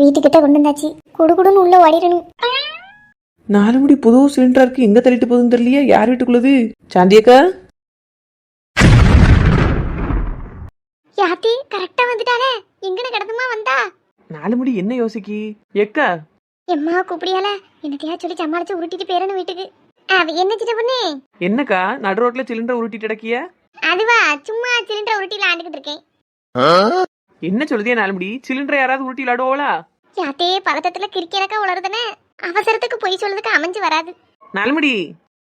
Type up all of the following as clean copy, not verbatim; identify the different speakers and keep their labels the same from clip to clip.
Speaker 1: வீட்டுக்கிட்ட கொண்டு வந்தாச்சு. குடுகுடுன்னு உள்ள ஓடிடணும்.
Speaker 2: 4 முடி புது சிலிண்டரா இருக்கு. எங்க தள்ளிட்டு போகுதுன்னு தெரியலையே. யார் வீட்டுக்குள்ளது? சாந்தியக்கா
Speaker 1: யாத்தி கரெக்டா வந்துட்டானே. எங்கன கிடந்துமா வந்தா?
Speaker 2: 4 முடி என்ன யோசிக்கி? எக்கா
Speaker 1: எம்மா கூப்பிடியால என்னத்தையா சொல்லி சமாளிச்சு உருட்டிட்டு பேரணும் வீட்டுக்கு. அது என்ன சின்ன பொண்ணு?
Speaker 2: என்னக்கா நடு ரோட்ல சிலிண்டர் உருட்டிட்டு அடக்கிய?
Speaker 1: அதுவா சும்மா சிலிண்டர் உருட்டில ஆண்டுகிட்டு இருக்கேன்.
Speaker 2: என்ன சொல்லுதியா 4 முடி? சிலிண்டர் யாராவது உருட்டி விளாடுவோளா?
Speaker 1: யாத்தே பதட்டத்துல கிரிக்கெனக்கா உளருதானே. அவசரத்துக்கு பொய் சொல்றதுக்கு அமைஞ்சு வராது.
Speaker 2: 4 முடி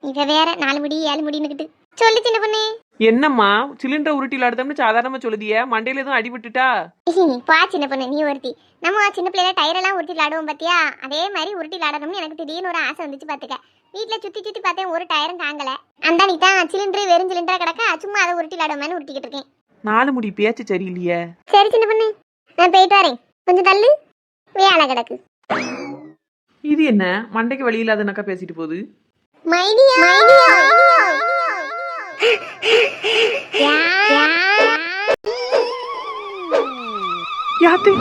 Speaker 1: இவ வேற 4 முடி 7 முடின்னுக்கிட்டு சொல்லு சின்ன பொண்ணு.
Speaker 2: என்னம்மா சிலிண்டர் உருட்டி விளாடுதோம்னு சாதாரணமா சொல்லுதிய? மண்டையில எதுவும் அடிபட்டுட்டா?
Speaker 1: பா சின்ன பொண்ணு நீ ஒருத்தி. நம்ம சின்ன பிள்ளைல டயர் எல்லாம் உருட்டி விளாடுவோம் பாத்தியா, அதே மாதிரி உருட்டி விளாடணும்னு எனக்கு திடீர்னு ஒரு ஆசை வந்துச்சு பாத்துக்க. வீட்டுல சுத்தி சுத்தி பார்த்தேன், ஒரு டயரும் தாங்கல. அந்தானி தான் சிலிண்டர் வெறும் சிலிண்டரா கிடக்கா, சும்மா அதை உருட்டி விளாடுவோம்னு உருட்டிக்கிட்டு இருக்கேன்.
Speaker 2: 4 முடி பேச்சு சரியில்லையே.
Speaker 1: சரி சின்ன பொண்ணு நான் போயிட்டு வரேன். கொஞ்சம் தள்ளு, வேலை கிடக்கு.
Speaker 2: இது என்ன மண்டைக்கு வழி இல்லாதனக்கா பேசிட்டு போகுது?
Speaker 1: மைடியா
Speaker 2: யாத்து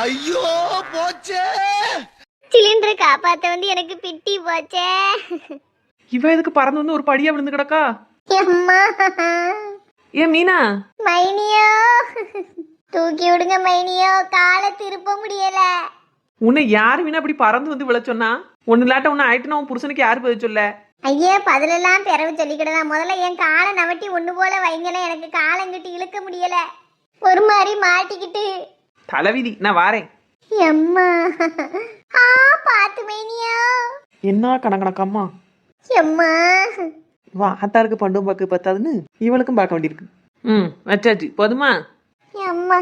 Speaker 3: ஐயோ போச்சே.
Speaker 1: சிலிண்டர் காப்பாத்த வந்து எனக்கு பிட்டி போச்சே.
Speaker 2: இவ எதுக்கு பறந்து வந்து ஒரு படியா விழுந்து கிடக்கா?
Speaker 1: அம்மா
Speaker 2: ஏன் மீனா?
Speaker 1: மைனியோ தூக்கி விடுங்க மைனியோ, காலை திருப்ப முடியல.
Speaker 2: உன்னை யாரு வீணா அப்படி பறந்து வந்து விழ சொன்னா? ஒன்னு இல்லாட்ட ஒன்னு ஆயிட்டுனா உன் புருஷனுக்கு யாரு பதில் சொல்ல?
Speaker 1: ஐயா பதிலெல்லாம் பிறவு சொல்லிக்கிடலாம். முதல்ல என் காலை நவட்டி ஒண்ணு போல வைங்களேன். எனக்கு காலங்கிட்டு இழுக்க முடியல, ஒரு மாதிரி மாட்டிக்கிட்டு.
Speaker 2: தலைவிதி, நான் வாரேன்.
Speaker 1: எம்மா ஆ பாத்து மைனியோ.
Speaker 2: என்ன கணக்கணக்கம்மா?
Speaker 1: எம்மா
Speaker 2: வா ஆத்தாருக்கு பண்டும் பார்க்க பத்தாதுன்னு இவளுக்கும் பார்க்க வேண்டியிருக்கு. வச்சாச்சு போதுமா?
Speaker 1: எம்மா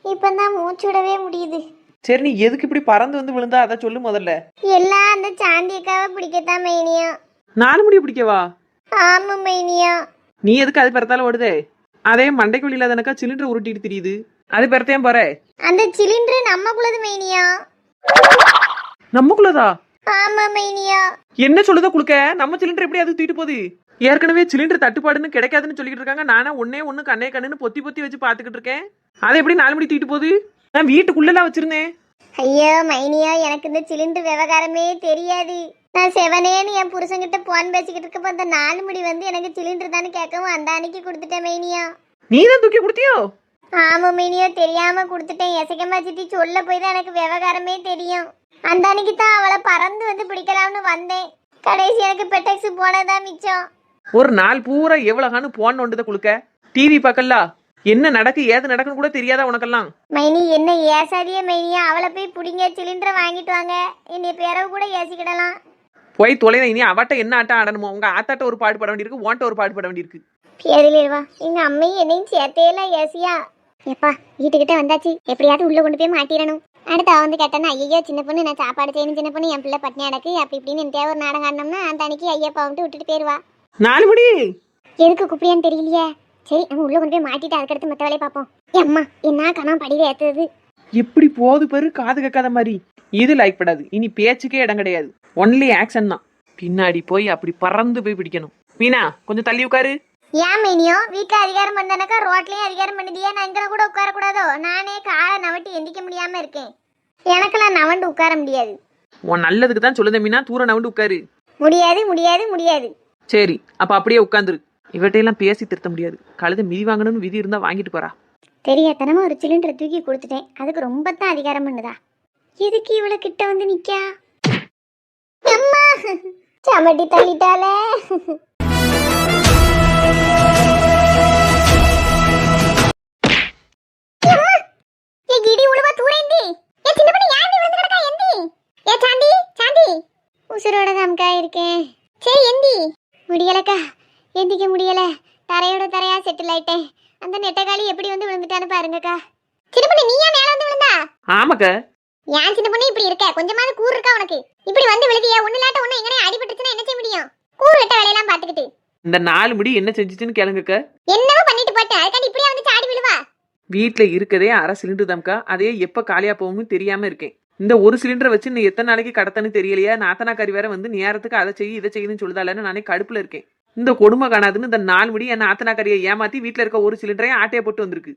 Speaker 1: இப்பதான் மூச்சு விடவே முடியுது.
Speaker 2: சரி நீ எதுக்கு இப்படி பறந்து வந்து விழுந்தா அதை சொல்லு முதல்ல.
Speaker 1: எல்லாம் அந்த சாந்தியக்காவை பிடிக்கத்தான் மைனியா.
Speaker 2: 4 முடி பிடிக்கவா?
Speaker 1: ஆமா மைனியா.
Speaker 2: நீ எதுக்கு அது பிறத்தால ஓடுதே? அதே மண்டைக்கு வழி இல்லாதனக்கா சிலிண்டர் உருட்டிட்டு தெரியுது. அது பிறத்தையும் போற.
Speaker 1: அந்த சிலிண்டர் நம்மக்குள்ளது மைனியா.
Speaker 2: நமக்குள்ளதா?
Speaker 1: ஆமா மைனியா.
Speaker 2: என்ன சொல்லுதோ குளுக்க? நம்ம சிலிண்டர் எப்படி அது தூக்கிட்டு போகுது? ஏற்கனவே சிலிண்டர் தட்டுப்பாடுன்னு கிடைக்காதுன்னு சொல்லிட்டு இருக்காங்க. நானா ஒன்னு கண்ணே கண்ணுன்னு பொத்தி பொத்தி வச்சு பாத்துக்கிட்டு இருக்கேன். அதை எப்படி 4 மணி தூக்கிட்டு போகுது? நான் வீட்டுக்குள்ளலாம் வச்சிருந்தேன்.
Speaker 1: ஐயோ மைனியா, எனக்கு இந்த சிலிண்டர் விவகாரமே தெரியாது. நான் செவனேன்னு என் புருஷன்கிட்ட போன் பேசிக்கிட்டு இருக்கப்ப அந்த 4 முடி வந்து எனக்கு சிலிண்டர் தானே கேட்கவும் அந்த அன்னைக்கு கொடுத்துட்டேன் மைனியா.
Speaker 2: நீ தான் தூக்கி கொடுத்தியோ?
Speaker 1: ஆமா மைனியா, தெரியாம கொடுத்துட்டேன். எசக்கமா சித்தி சொல்ல போய் தான் எனக்கு விவகாரமே தெரியும். அந்த அன்னைக்கு தான் அவளை பறந்து வந்து பிடிக்கலாம்னு வந்தேன். கடைசி எனக்கு பெட்டெக்ஸ் போனதான் மிச்சம்.
Speaker 2: ஒரு நாள் பூரா எவ்வளவுகானு போன் ஒன்றுத குளுக்க. டிவி பார்க்கல, என்ன நடக்கு ஏது நடக்குன்னு கூட தெரியாதா உனக்கெல்லாம்?
Speaker 1: மைனி என்ன ஏசாதிய மைனியா, அவளை போய் பிடிங்க சிலிண்டரை வாங்கிட்டு வாங்க. என்னை பிறகு கூட ஏசிக்கிடலாம்.
Speaker 2: போய் தொலைதான். இனி அவட்ட என்ன ஆட்டம் ஆடணுமோ? உங்க ஆத்தாட்ட ஒரு பாடுபட வேண்டியிருக்கு, ஓன்ட்ட ஒரு பாடுபட வேண்டியிருக்கு.
Speaker 1: பேரிலேவா எங்க அம்மையும் என்னையும் சேர்த்தையெல்லாம் ஏசியா. எப்பா வீட்டுக்கிட்ட வந்தாச்சு, எப்படியாவது உள்ள கொண்டு போய் மாட்டிடணும். அடுத்து அவ வந்து கேட்டானா, ஐயோ சின்ன பொண்ணு நான் சாப்பாடு செய்யணும், சின்ன பொண்ணு என் பிள்ளை பட்னி அடக்கு அப்படி இப்படின்னு என் ஒரு நாடகம் ஆடணும்னா அந்த அன்னைக்கு ஐயப்பா வந்துட்டு விட்டுட்டு போயிருவா.
Speaker 2: 4 முடி
Speaker 1: எதுக்கு கூப்பிடியான்னு தெரியலையே. சரி நம்ம உள்ள கொண்டு போய் மாட்டிட்டு அதுக்கடுத்து மற்ற வேலையை பார்ப்போம். அம்மா என்ன கணம் படியில ஏத்துறது
Speaker 2: எப்படி போகுது பேரு, காது கேட்காத மாதிரி. இது லைக் படாது. இனி பேச்சுக்கே இடம் கிடையாது, ஒன்லி ஆக்ஷன் தான். பின்னாடி போய் அப்படி பறந்து போய் பிடிக்கணும். மீனா கொஞ்சம் தள்ளி உட்காரு.
Speaker 1: ஏன் மைனியோ, வீட்டுல அதிகாரம் பண்ணனாக்கா ரோட்லயும் அதிகாரம் பண்ணுதியா? நான் இங்க கூட உட்கார கூடாதோ? நானே காலை நவட்டி எந்திக்க முடியாம இருக்கேன். எனக்கெல்லாம் நவண்டு உட்கார முடியாது.
Speaker 2: உன் நல்லதுக்கு தான் சொல்லுத மீனா, தூர நவண்டு உட்காரு.
Speaker 1: முடியாது முடியாது முடியாது.
Speaker 2: சரி அப்ப அப்படியே உட்காந்துரு. இவட்டையெல்லாம் பேசி திருத்த முடியாது. கழுத மிதி வாங்கணும்னு விதி இருந்தா வாங்கிட்டு போறா.
Speaker 1: தெரியாதனமா ஒரு சிலிண்டரை தூக்கி கொடுத்துட்டேன், அதுக்கு ரொம்ப தான் அதிகாரம் பண்ணுதா. எதுக்கு இவளை கிட்ட வந்து நிக்கா? அம்மா சமட்டி தள்ளிட்டாலே. உசுரோட தம்கா இருக்கேன். சரி எந்தி. முடியலக்கா, எந்திக்க முடியல. தரையோட தரையா செட்டில் ஆயிட்டேன். அந்த நெட்டகாளி எப்படி வந்து விழுந்துட்டான்னு பாருங்கக்கா. சின்ன பொண்ணு நீயா மேல வந்து விழுந்தா?
Speaker 2: ஆமாக்கா.
Speaker 1: ஏன் சின்ன பொண்ணு இப்படி இருக்க? கொஞ்சமாவது கூர் இருக்கா உனக்கு? இப்படி வந்து விழுதியா? ஒண்ணு இல்லாட்ட ஒண்ணு எங்கனே அடிபட்டுச்சுன்னா என்ன செய்ய முடியும்? கூர் வெட்ட வேலையெல்லாம் பாத்துக்கிட்டு
Speaker 2: இந்த 4 முடி என்ன செஞ்சுச்சுன்னு கேளுங்கக்கா.
Speaker 1: என்னவோ பண்ணிட்டு போட்டேன், அதுக்காண்டி இப்படியே வந்து சாடி விழுவா?
Speaker 2: வீட்டுல இருக்கதே அரை சிலிண்டர் தான்க்கா. அதே எப்ப காலியா போகும்னு தெரியாம இருக்கேன். இந்த ஒரு சிலிண்டரை வச்சு நீ எத்தனை நாளைக்கு கடத்தன்னு தெரியலையா? நாத்தனாக்காரி வேற வந்து நேரத்துக்கு அதை செய்ய இதை செய்யணும்னு சொல்லுதாலன்னு நானே கடுப்புல இருக்கேன். இந்த கொடுமை காணாதுன்னு இந்த 4 முடி என் நாத்தனாக்காரியை ஏமாத்தி வீட்டுல இருக்க ஒரு சிலிண்டரையும் ஆட்டையை போட்டு வந்திருக்கு.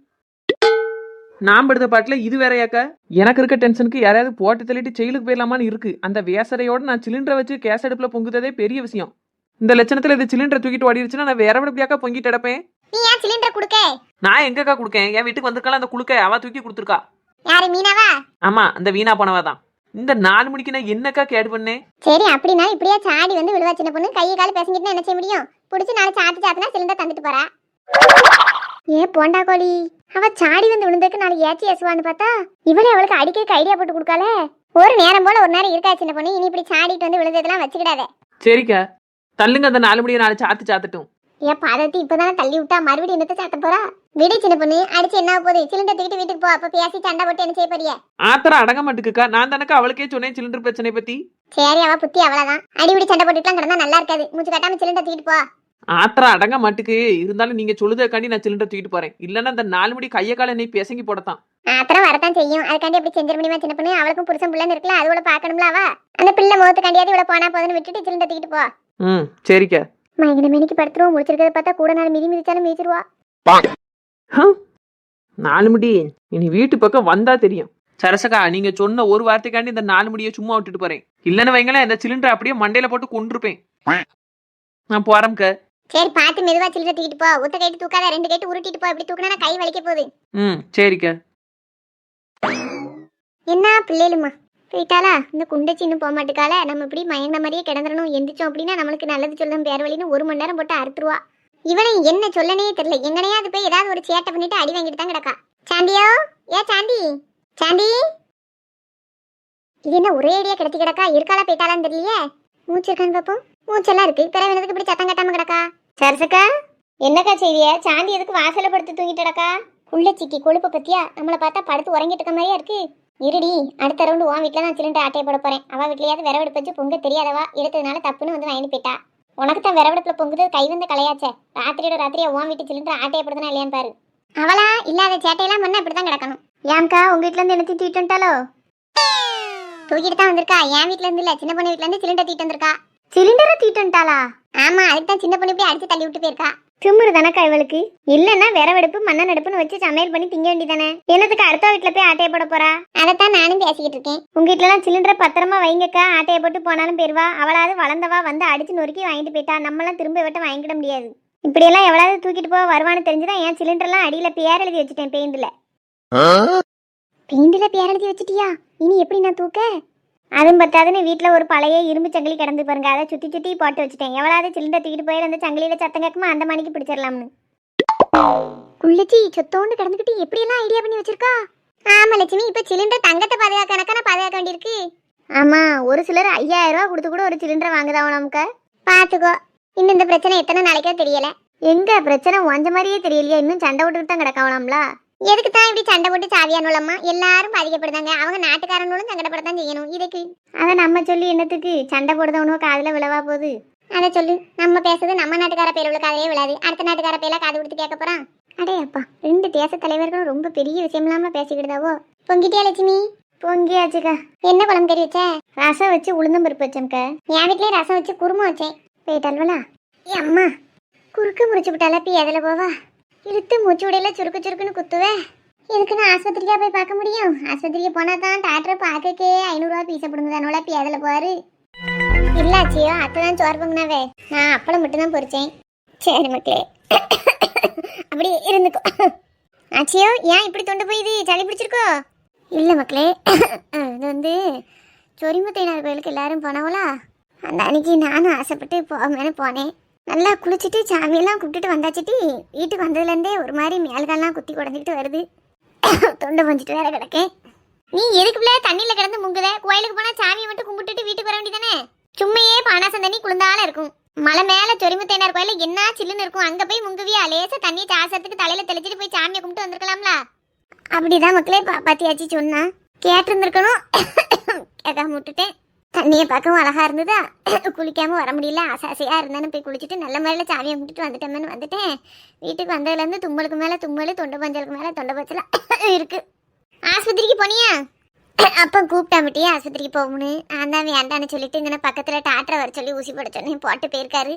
Speaker 2: நான் படுத்த பாட்டுல இது வேறையாக்கா. எனக்கு இருக்க டென்ஷனுக்கு யாரையாவது போட்டு தள்ளிட்டு ஜெயிலுக்கு போயிடலாமான்னு இருக்கு. அந்த வேசரையோட நான் சிலிண்டரை வச்சு கேஸ் அடுப்புல பொங்குததே பெரிய விஷயம். இந்த லட்சணத்துல இது சிலிண்டரை தூக்கிட்டு ஓடிடுச்சுன்னா நான் வேற எப்படியாக்கா பொங்கிட்டு கிடப்பேன்.
Speaker 1: நீ ஏன் சிலிண்டர் குடுக்க?
Speaker 2: நான் எங்கக்கா கொடுக்கேன்? என் வீட்டுக்கு வந்திருக்கால அந்த குளுக்க அவ தூக்கி கொடுத்துருக்கா.
Speaker 1: யாரு, மீனாவா?
Speaker 2: ஆமா, அந்த வீணா போனவா தான். இந்த 4 மணிக்கு நான் என்னக்கா கேடு பண்ணேன்?
Speaker 1: சரி, அப்படின்னா இப்படியா சாடி வந்து விழுவா சின்ன பொண்ணு? கையை கால பேசிக்கிட்டு என்ன செய்ய முடியும்? புடிச்சு நாளை சாத்துனா சிலிண்டர் தந்துட்டு போறா. ஏ போண்டா கோழி, அவ சாடி வந்து விழுந்ததுக்கு நாளை ஏச்சி ஏசுவான்னு பார்த்தா இவளே அவளுக்கு அடிக்க ஐடியா போட்டு கொடுக்கால. ஒரு நேரம் போல ஒரு நேரம் இருக்கா சின்ன பொண்ணு. இனி இப்படி சாடிட்டு வந்து விழுந்ததெல்லாம் வச்சுக்கிடாத.
Speaker 2: சரிக்கா, தள்ளுங்க அந்த 4 மணியை நாளை சாத்துட்டும்.
Speaker 1: ஏன் பாதத்தி இப்பதானே தள்ளி விட்டா மறுபடியும் என்னத்த சாத்த போறா? விடு சின்ன பொண்ணு, அடிச்சு என்ன போகுது? சிலிண்டர் தூக்கிட்டு வீட்டுக்கு போ. அப்ப பேசி சண்டை போட்டு என்ன செய்ய போறிய?
Speaker 2: ஆத்திரம் அடங்க மாட்டுக்குக்கா. நான் தானக்கா அவளுக்கே சொன்னேன் சிலிண்டர் பிரச்சனை பத்தி.
Speaker 1: சரி, அவ புத்தி அவ்வளவுதான். அடிபடி சண்டை போட்டுட்டுலாம் கிடந்தா நல்லா இருக்காது. மூச்சு கட்டாம சிலிண்டர் தூக்கிட்டு போ.
Speaker 2: ஆத்திரம் அடங்க மாட்டுக்கு. இருந்தாலும் நீங்க சொல்லுதக்காண்டி நான் சிலிண்டர் தூக்கிட்டு போறேன். இல்லன்னா அந்த 4 மணி கைய கால என்னை பேசங்கி போடத்தான்.
Speaker 1: அப்புறம் வரத்தான் செய்யும். அதுக்காண்டி எப்படி செஞ்சிட முடியுமா சின்ன பொண்ணு? அவளுக்கும் புருஷன் பிள்ளைன்னு இருக்குல்ல, அதுவோட பாக்கணும்ல. அவ அந்த பிள்ளை முகத்துக்காண்டியாவது இவ்வளவு போனா போதுன்னு விட்டுட்டு சிலிண்டர் தூக்கிட்டு போ.
Speaker 2: சரிக்கா.
Speaker 1: மயங்கன மேனிக்கு படுத்துருவோம். முடிச்சிருக்கிறத பார்த்தா கூட நாள் மிதிச்சாலும் மிதிச்சிருவா.
Speaker 2: 4 மணி இனி வீட்டு பக்கம் வந்தா தெரியும். சரசக்கா, நீங்க சொன்ன ஒரு வார்த்தைக்காண்டி இந்த 4 மணியை சும்மா விட்டுட்டு போறேன். இல்லன்னு வைங்களேன், இந்த சிலிண்டர் அப்படியே மண்டையில போட்டு கொண்டிருப்பேன். நான் போறேன்க்க.
Speaker 1: சரி, பார்த்து மெதுவா சிலிண்டர் தூக்கிட்டு போ. ஒத்த கைட்டு தூக்காத, 2 கைட்டு உருட்டிட்டு போ. இப்படி தூக்கினா கை வலிக்க போகுது.
Speaker 2: சரிக்கா.
Speaker 1: என்ன பிள்ளைலுமா போயிட்டாளா? இந்த குண்டச்சி இன்னும் போக மாட்டுக்கால. நம்ம இப்படி மயங்கின மாதிரியே கிடந்துடணும். எந்திரிச்சோம் அப்படின்னா நம்மளுக்கு நல்லது சொல்லும் பேர் வழின்னு 1 மணி நேரம் போட்டு அறுத்துருவா. இவனை என்ன சொல்லனே தெரியல. எங்கனையாவது போய் ஏதாவது ஒரு சேட்டை பண்ணிட்டு அடி வாங்கிட்டு தான் கிடக்கா. சாந்தியோ, ஏ சாந்தி, சாந்தி, இது என்ன ஒரே அடியா கிடத்தி கிடக்கா? இருக்காளா போயிட்டாளான்னு தெரியலையே. மூச்சு இருக்கான்னு பார்ப்போம். மூச்செல்லாம் இருக்கு. பிற வேணதுக்கு இப்படி சத்தம் கட்டாம கிடக்கா. சரசக்கா, என்னக்கா செய்திய? சாந்தி எதுக்கு வாசல படுத்து தூங்கிட்டு கிடக்கா? குள்ளச்சிக்கு கொழுப்ப பத்தியா? நம்மளை பார்த்தா படுத்து உறங்கிட்டு இருக்க மாதிரியா இருக்கு. இருடி, அடுத்த ரவுண்டு உன் வீட்டில் தான் சிலிண்டர் ஆட்டையை போட போறேன். அவ வீட்லயாவது விரவெடுப்பு வச்சு பொங்க தெரியாதவா எடுத்ததுனால தப்புன்னு வந்து வாங்கி போயிட்டா. உனக்கு தான் விரவெடுப்புல பொங்குது கை வந்த கலையாச்சே. ராத்திரியா உன் வீட்டு சிலிண்டர் ஆட்டையை போடுறதுனா இல்லையான்னு பாரு. அவளா இல்லாத சேட்டையெல்லாம் பண்ண இப்படிதான் கிடக்கணும். ஏன்க்கா, உங்க வீட்டுல இருந்து என்ன தூக்கிட்டு வந்துட்டாலோ? தூக்கிட்டு தான் வந்திருக்கா. என் வீட்டுல இருந்து இல்ல, சின்ன பொண்ணு வீட்டுல இருந்து சிலிண்டர் தூக்கிட்டு வந்திருக்கா. சிலிண்டரை தூக்கிட்டு வந்துட்டாளா? ஆமா, அதுக்கு தான் சின்ன பொண்ணு இப்படி அடிச்சு தள்ளி விட்டு போயிருக்கா. திமுரு தானக்கா இவளுக்கு. இல்லன்னா விரவெடுப்பு மண்ணெண்ணெய் அடுப்புன்னு வச்சு சமையல் பண்ணி திங்க வேண்டியதானே. என்னத்துக்கு அடுத்த வீட்டுல போய் ஆட்டையை போட போறா? அதைத்தான் நானும் பேசிக்கிட்டு இருக்கேன். உங்க வீட்டுல எல்லாம் சிலிண்டரை பத்திரமா வைங்கக்கா. ஆட்டையை போட்டு போனாலும் போயிருவா. அவளாவது வளர்ந்தவா வந்து அடிச்சு நொறுக்கி வாங்கிட்டு போயிட்டா. நம்மளாம் திரும்ப விட்ட வாங்கிட முடியாது. இப்படியெல்லாம் எவ்வளவு தூக்கிட்டு போக வருவான்னு தெரிஞ்சுதான் என் சிலிண்டர்லாம் அடியில பேர் எழுதி வச்சுட்டேன். பெயிண்டில் பேர் எழுதி வச்சுட்டியா? இனி எப்படி நான் தூக்க? அதுவும் பத்தாதுன்னு வீட்டில் ஒரு பழைய இரும்பு சங்கிலி கிடந்து பாருங்க. அதை சுற்றி சுற்றி போட்டு வச்சுட்டேன். எவ்வளவு சிலிண்டர் தூக்கிட்டு போய் அந்த சங்கிலியில் சத்தம் கேட்குமா அந்த மணிக்கு பிடிச்சிடலாம்னு. குள்ளச்சி சொத்தோண்டு கிடந்துக்கிட்டு எப்படியெல்லாம் ஐடியா பண்ணி வச்சிருக்கா. ஆமா லட்சுமி, இப்போ சிலிண்டர் தங்கத்தை பாதுகாக்க பாதுகாக்க வேண்டியிருக்கு. ஆமா, ஒரு சிலர் 5000 ரூபா கொடுத்து கூட ஒரு சிலிண்டர் வாங்குதாவும். நமக்கு பார்த்துக்கோ. இன்னும் இந்த பிரச்சனை எத்தனை நாளைக்கோ தெரியல. எங்க பிரச்சனை ஒஞ்ச மாதிரியே தெரியலையா? இன்னும் சண்டை விட்டுட்டு தான் கிடக்காவலாம்ல. எதுக்கு தான் இப்படி சண்டை போட்டு சாவியானுலம்மா? எல்லாரும் பாதிக்கப்படுதாங்க. அவங்க நாட்டுக்காரனும் சங்கடப்படத்தான் செய்யணும். இதுக்கு அதை நம்ம சொல்லி என்னத்துக்கு? சண்டை போடுதவனும் காதுல விழவா போகுது. அதை சொல்லு. நம்ம பேசுறது நம்ம நாட்டுக்கார பேர் உள்ள காதையே விழாது. அடுத்த நாட்டுக்கார பேர்ல காது கொடுத்து கேட்க போறான். அடே அப்பா, 2 தேச தலைவர்களும் ரொம்ப பெரிய விஷயம் இல்லாம பேசிக்கிடுதாவோ. பொங்கிட்டியா லட்சுமி? பொங்கியாச்சுக்கா. என்ன குழம்பு கறி வச்ச? ரசம் வச்சு உளுந்தம் பருப்பு வச்சேன்க்கா. என் வீட்லயே ரசம் வச்சு குருமா வச்சேன். போயிட்டால்வலா? ஏ அம்மா, குறுக்கு முறிச்சு விட்டால பி எதில் போவா? இழுத்து மூச்சு விடையில சுருக்கு சுருக்குன்னு குத்துவேன். இதுக்கு நான் ஆஸ்பத்திரிக்கா போய் பார்க்க முடியும்? ஆஸ்பத்திரிக்கு போனா தான் டாக்டரை பார்க்கக்கே 500 ரூபா பீச பிடுங்குதானோல பி எதில் போவாரு. இல்லாச்சியோ அத்தை தான் சோறு பொங்கினாவே. நான் அப்பளம் மட்டும்தான் பொரிச்சேன். சரி மக்களே, அப்படி இருந்துக்கோ. ஆச்சியோ, ஏன் இப்படி தொண்டு போயிது? சளி பிடிச்சிருக்கோ? இல்லை மக்களே, இது வந்து சொரிமுத்தையினார் கோயிலுக்கு எல்லாரும் போனவளா, அந்த அன்னைக்கு நானும் ஆசைப்பட்டு போவேன்னு போனேன். நல்லா குளிச்சுட்டு சாமியெல்லாம் கூப்பிட்டுட்டு வந்தாச்சுட்டு வீட்டுக்கு வந்ததுலேருந்தே ஒரு மாதிரி மேல்காலாம் குத்தி குடஞ்சிக்கிட்டு வருது. தொண்டை கொஞ்சிட்டு வேற கிடக்கேன். நீ எதுக்கு பிள்ளை தண்ணியில் கிடந்து முங்குத? கோயிலுக்கு போனால் சாமியை மட்டும் கும்பிட்டுட்டு வீட்டுக்கு வர வேண்டியதானே? சும்மையே பானாசம் தண்ணி குளிர்ந்தாலும் இருக்கும். மலை மேலே சொரிமுத்தையினார் கோயிலில் என்ன சில்லுன்னு இருக்கும். அங்கே போய் முங்குவியா? லேசாக தண்ணியை சாசத்துக்கு தலையில் தெளிச்சிட்டு போய் சாமியை கும்பிட்டு வந்திருக்கலாம்ல. அப்படிதான் மக்களே பாத்தியாச்சு சொன்னா கேட்டிருந்திருக்கணும். கேட்காம விட்டுட்டேன். தண்ணியை பார்க்கவும் அழகா இருந்ததா, குளிக்காம வர முடியல. ஆசையா இருந்தானு போய் குளிச்சுட்டு நல்ல மாதிரில சாமியை கும்பிட்டு வந்துட்டோம்னு வந்துட்டேன். வீட்டுக்கு வந்ததுலேருந்து தும்மலுக்கு மேலே தும்மல், தொண்டை பஞ்சலுக்கு மேலே தொண்டை பச்சலாம் இருக்கு. ஆஸ்பத்திரிக்கு போனியா? அப்போ கூப்பிட்டாமட்டியே ஆஸ்பத்திரிக்கு போகணும்னு. நான் தான் வேண்டான்னு சொல்லிட்டு இங்கே பக்கத்தில் டாக்டரை வர சொல்லி ஊசி போட சொன்னேன். போட்டு போயிருக்காரு.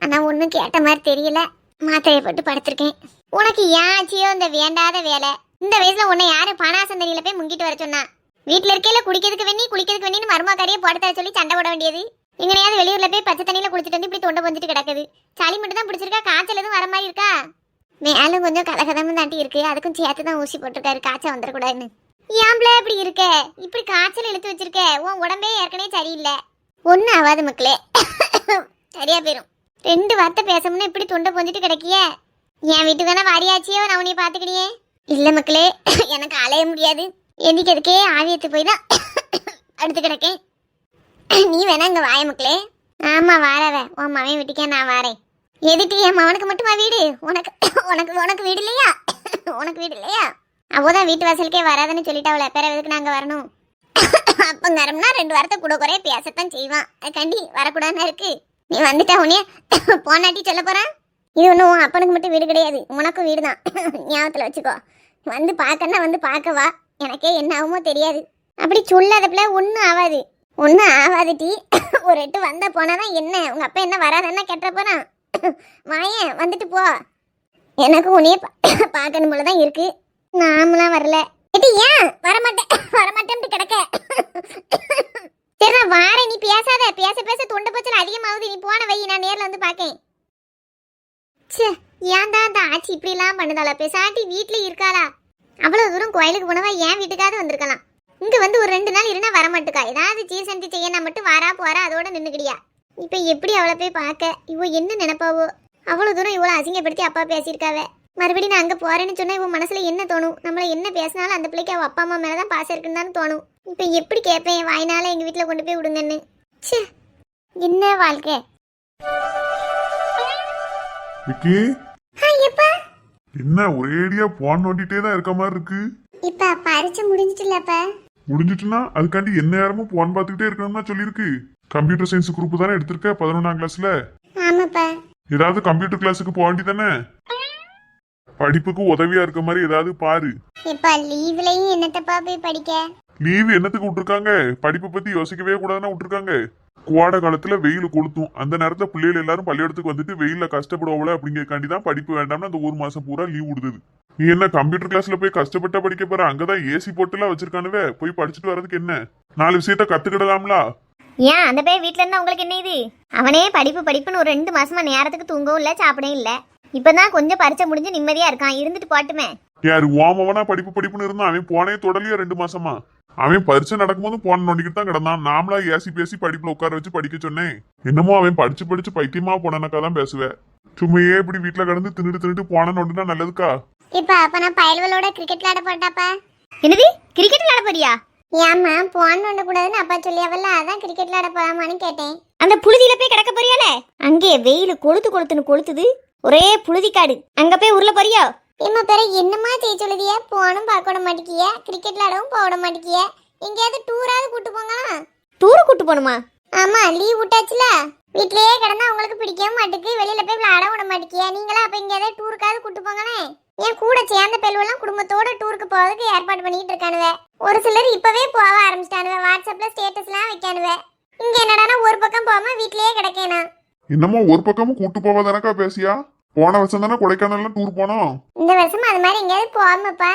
Speaker 1: ஆனால் ஒன்றும் கேட்ட மாதிரி தெரியல. மாத்திரையை போட்டு படுத்திருக்கேன். உனக்கு ஏன் ஆச்சியோ இந்த வேண்டாத வேலை? இந்த வயசுல உன்னை யாரு பானாசந்தனியில போய் முங்கிட்டு வர சொன்னா? வீட்டுல இருக்கையில குடிக்கிறதுக்கு வேணி குளிக்கிறதுக்கு வேணின்னு மருமாக்காரியே போட்டு தர சொல்லி சண்டை போட வேண்டியது. எங்கனையாவது வெளியூர்ல போய் பச்சை தண்ணியில குளிச்சுட்டு வந்து இப்படி தொண்டை பொஞ்சிட்டு கிடக்குது. சளி மட்டும் தான் பிடிச்சிருக்கா, காய்ச்சல் எதுவும் வர மாதிரி இருக்கா? மேலும் கொஞ்சம் கலகதமும் தாண்டி இருக்கு, அதுக்கும் சேர்த்து தான் ஊசி போட்டிருக்காரு காய்ச்சல் வந்துடக்கூடாதுன்னு. ஏம்பளே இப்படி இருக்க? இப்படி காய்ச்சல் இழுத்து வச்சிருக்க? உன் உடம்பே ஏற்கனவே சரியில்லை. ஒன்னும் ஆகாது மக்களே, சரியா போயிரும். 2 வார்த்தை பேசணும்னு இப்படி தொண்டை பொஞ்சிட்டு கிடக்கிய. என் வீட்டுக்கு வேணா வாரியாச்சியோ, நான் உன்னைய பாத்துக்கிடியே. இல்ல மக்களே, எனக்கு அலைய முடியாது. எந்திக்கிறதுக்கே ஆவியத்து போய் தான் அடுத்து கிடக்கேன். நீ வேணா இங்க வாய மக்களே. ஆமா வாரவ, உன் மவன் வீட்டுக்கே நான் வாரேன். எதுக்கு என் மவனுக்கு மட்டுமா வீடு? உனக்கு உனக்கு உனக்கு வீடு இல்லையா? உனக்கு வீடு இல்லையா? அவதான் வீட்டு வாசலுக்கே வராதுன்னு சொல்லிட்டாவல, பிற எதுக்கு நாங்க வரணும்? அப்பங்காரம்னா 2 வாரத்தை கூட குறைய பேசத்தான் செய்வான். அதுக்காண்டி வரக்கூடாதுன்னு இருக்கு. நீ வந்துட்டா உன்னைய போனாட்டி சொல்ல போறான். இது ஒன்றும் அப்பனுக்கு மட்டும் வீடு கிடையாது, உனக்கும் வீடு தான். ஞாபகத்தில் வச்சுக்கோ. வந்து பார்க்கன்னா வந்து பார்க்கவா, எனக்கே என்ன ஆகுமோ தெரியாது. அப்படி சொல்லாதப்பல ஒன்றும் ஆகாது, ஒன்றும் ஆகாது டீ. ஒரு 8 வந்தா போனாதான் என்ன, உங்க அப்பா என்ன வராதுன்னா கேட்ட போறான். வாயன் வந்துட்டு போ, எனக்கு உன்னைய பார்க்கணும் போலதான் இருக்கு. நாமலாம் வரல. ஏன் வரமாட்டேன்ட்டு கிடக்க? சரி நான் வாரேன், நீ பேசாத. பேச பேச தொண்டை பச்சல் அதிகமாகுது. நீ போன வை, நான் நேர்ல வந்து பார்க்கேன். சே, ஏன்டா அந்த ஆச்சி இப்படி எல்லாம் பண்ணுதாளா? பேசாட்டி வீட்டுல இருக்காளா? அவ்வளவு தூரம் கோயிலுக்கு போனவா ஏன் வீட்டுக்காவது வந்திருக்கலாம். இங்க வந்து ஒரு 2 நாள் இருந்தா வரமாட்டுக்கா. ஏதாவது சீர்சந்தி செய்ய மட்டும் வாரா போறா, அதோட நின்னுக்கிடியா. இப்ப எப்படி அவளை போய் பார்க்க? இவ என்ன நினைப்பாவோ? அவ்வளவு தூரம் இவ்வளவு அசிங்கப்படுத்தி அப்பா பேசியிருக்காவ. மறுபடியும் நான் அங்க போறேன்னு சொன்னா இவன் மனசுல என்ன தோணும்? நம்மள என்ன பேசினாலும் அந்த பிள்ளைக்கு அவ அப்பா அம்மா மேலதான் பாசம் இருக்குன்னு தோணும். இப்ப எப்படி கேட்பேன் வாய்னால எங்க வீட்டுல கொண்டு போய் விடுங்கன்னு? சே, என்ன வாழ்க்கை.
Speaker 4: விக்கி,
Speaker 1: எப்பா
Speaker 4: என்ன ஒரேடியா போன் நோண்டிட்டே தான் இருக்க மாதிரி இருக்கு?
Speaker 1: இப்ப பரிச்சை முடிஞ்சிட்டுலப்பா.
Speaker 4: முடிஞ்சிட்டுனா அதுக்காண்டி என்ன நேரமும் போன் பார்த்துக்கிட்டே இருக்கணும்னா சொல்லியிருக்கு. கம்ப்யூட்டர் சயின்ஸ் குரூப் தானே எடுத்திருக்க 11ஆம் கிளாஸ்ல.
Speaker 1: ஆமாப்பா.
Speaker 4: ஏதாவது கம்ப்யூட்டர் கிளாஸுக்கு போக வேண்டி தானே? படிப்புக்கு உதவியா இருக்க மாதிரி ஏதாவது பாரு.
Speaker 1: இப்ப லீவ்லயும் என்னத்தப்பா போய் படிக்க?
Speaker 4: லீவ் என்னத்துக்கு விட்டுருக்காங்க? படிப்பை பத்தி யோசிக்கவே கூடாதுன்னு விட்டுருக்காங்க. கோடை காலத்துல வெயில் கொளுத்தும், அந்த நேரத்துல பிள்ளைகள் எல்லாரும் பள்ளிக்கூடத்துக்கு வந்துட்டு வெயில கஷ்டப்படுவோம்ல அப்படிங்கறக்காண்டி தான் படிப்பு வேண்டாம்னு அந்த 1 மாசம் பூரா லீவ் விடுது. நீ என்ன கம்ப்யூட்டர் கிளாஸ்ல போய் கஷ்டப்பட்டா படிக்க போற? அங்கதான் ஏசி போட்டுலாம் வச்சிருக்கானுவே, போய் படிச்சுட்டு வர்றதுக்கு என்ன 4 விஷயத்த கத்துக்கிடலாம்ல.
Speaker 1: ஏன் அந்த பையன் வீட்டுல இருந்தா உங்களுக்கு என்ன இது? அவனே படிப்பு படிப்புன்னு ஒரு 2 மாசமா நேரத்துக்கு தூங்கவும் இல்ல, சாப்பிடவும் இல்ல. இப்பதான் கொஞ்சம் பரிச்சை முடிஞ்சு நிம்மதியா இருக்கான், இருந்துட்டு போட்டுமே.
Speaker 4: யாரு ஓமவனா படிப்பு படிப்புன்னு இருந்தான்? அவன் போனே தொடலையா 2 மாசமா. அவன் பரிச்சை நடக்கும்போது போன நோண்டிக்கிட்டு தான் கிடந்தான். நாமளா ஏசி பேசி படிப்புல உட்கார வச்சு படிக்க சொன்னேன். என்னமோ அவன் படிச்சு படிச்சு பைத்தியமா போனனக்கா தான் பேசுவேன். சும்மையே இப்படி வீட்டுல கடந்து தின்னுட்டு போன நோண்டுனா நல்லதுக்கா?
Speaker 1: இப்ப அப்ப நான் பயல்களோட கிரிக்கெட் விளையாட போட்டாப்பா. என்னது கிரிக்கெட் விளையாட போறியா? ஏமா போன் நோண்ட கூடாதுன்னு அப்பா சொல்லியாவல்ல, அதான் கிரிக்கெட் விளையாட போலாமான்னு கேட்டேன். அந்த புழுதியில போய் கிடக்க போறியால? அங்கே வெயில் கொளுத்துன்னு கொளுத்துது, ஒரே புழுதிக்காடு. அங்க போய் உருள போறியோ? இம்மா பேர என்னமா செய்ய சொல்லுதிய? போனும் பார்க்க விட மாட்டேங்கிய, கிரிக்கெட் விளையாடவும் போக விட மாட்டேங்கிய. எங்கேயாவது டூராவது கூட்டு போங்களா? டூரு கூட்டு போகணுமா? ஆமா, லீவ் விட்டாச்சுல. வீட்லயே கிடந்தா உங்களுக்கு பிடிக்கவும் மாட்டுக்கு, வெளியில போய் விளையாட விட மாட்டேங்கிய. நீங்களா அப்ப எங்கேயாவது டூருக்காவது கூட்டு போங்களே. என் கூட சேர்ந்த பெல்வெல்லாம் குடும்பத்தோட டூருக்கு போறதுக்கு ஏற்பாடு பண்ணிட்டு இருக்கானுவே. ஒரு சிலர் இப்பவே போக ஆரம்பிச்சிட்டானுவே, வாட்ஸ்அப்ல ஸ்டேட்டஸ்லாம் வைக்கானுவே. இங்க என்னடானா ஒரு பக்கம் போகாம வீட்லயே கிடக்கேனா.
Speaker 4: என்னமோ ஒரு பக்கமும் கூட்டு போவதானக்கா பேசியா? போன வருஷம் தானே கொடைக்கானல் டூர் போனோம்.
Speaker 1: இந்த வருஷம் அது மாதிரி எங்கேயாவது போகாமப்பா?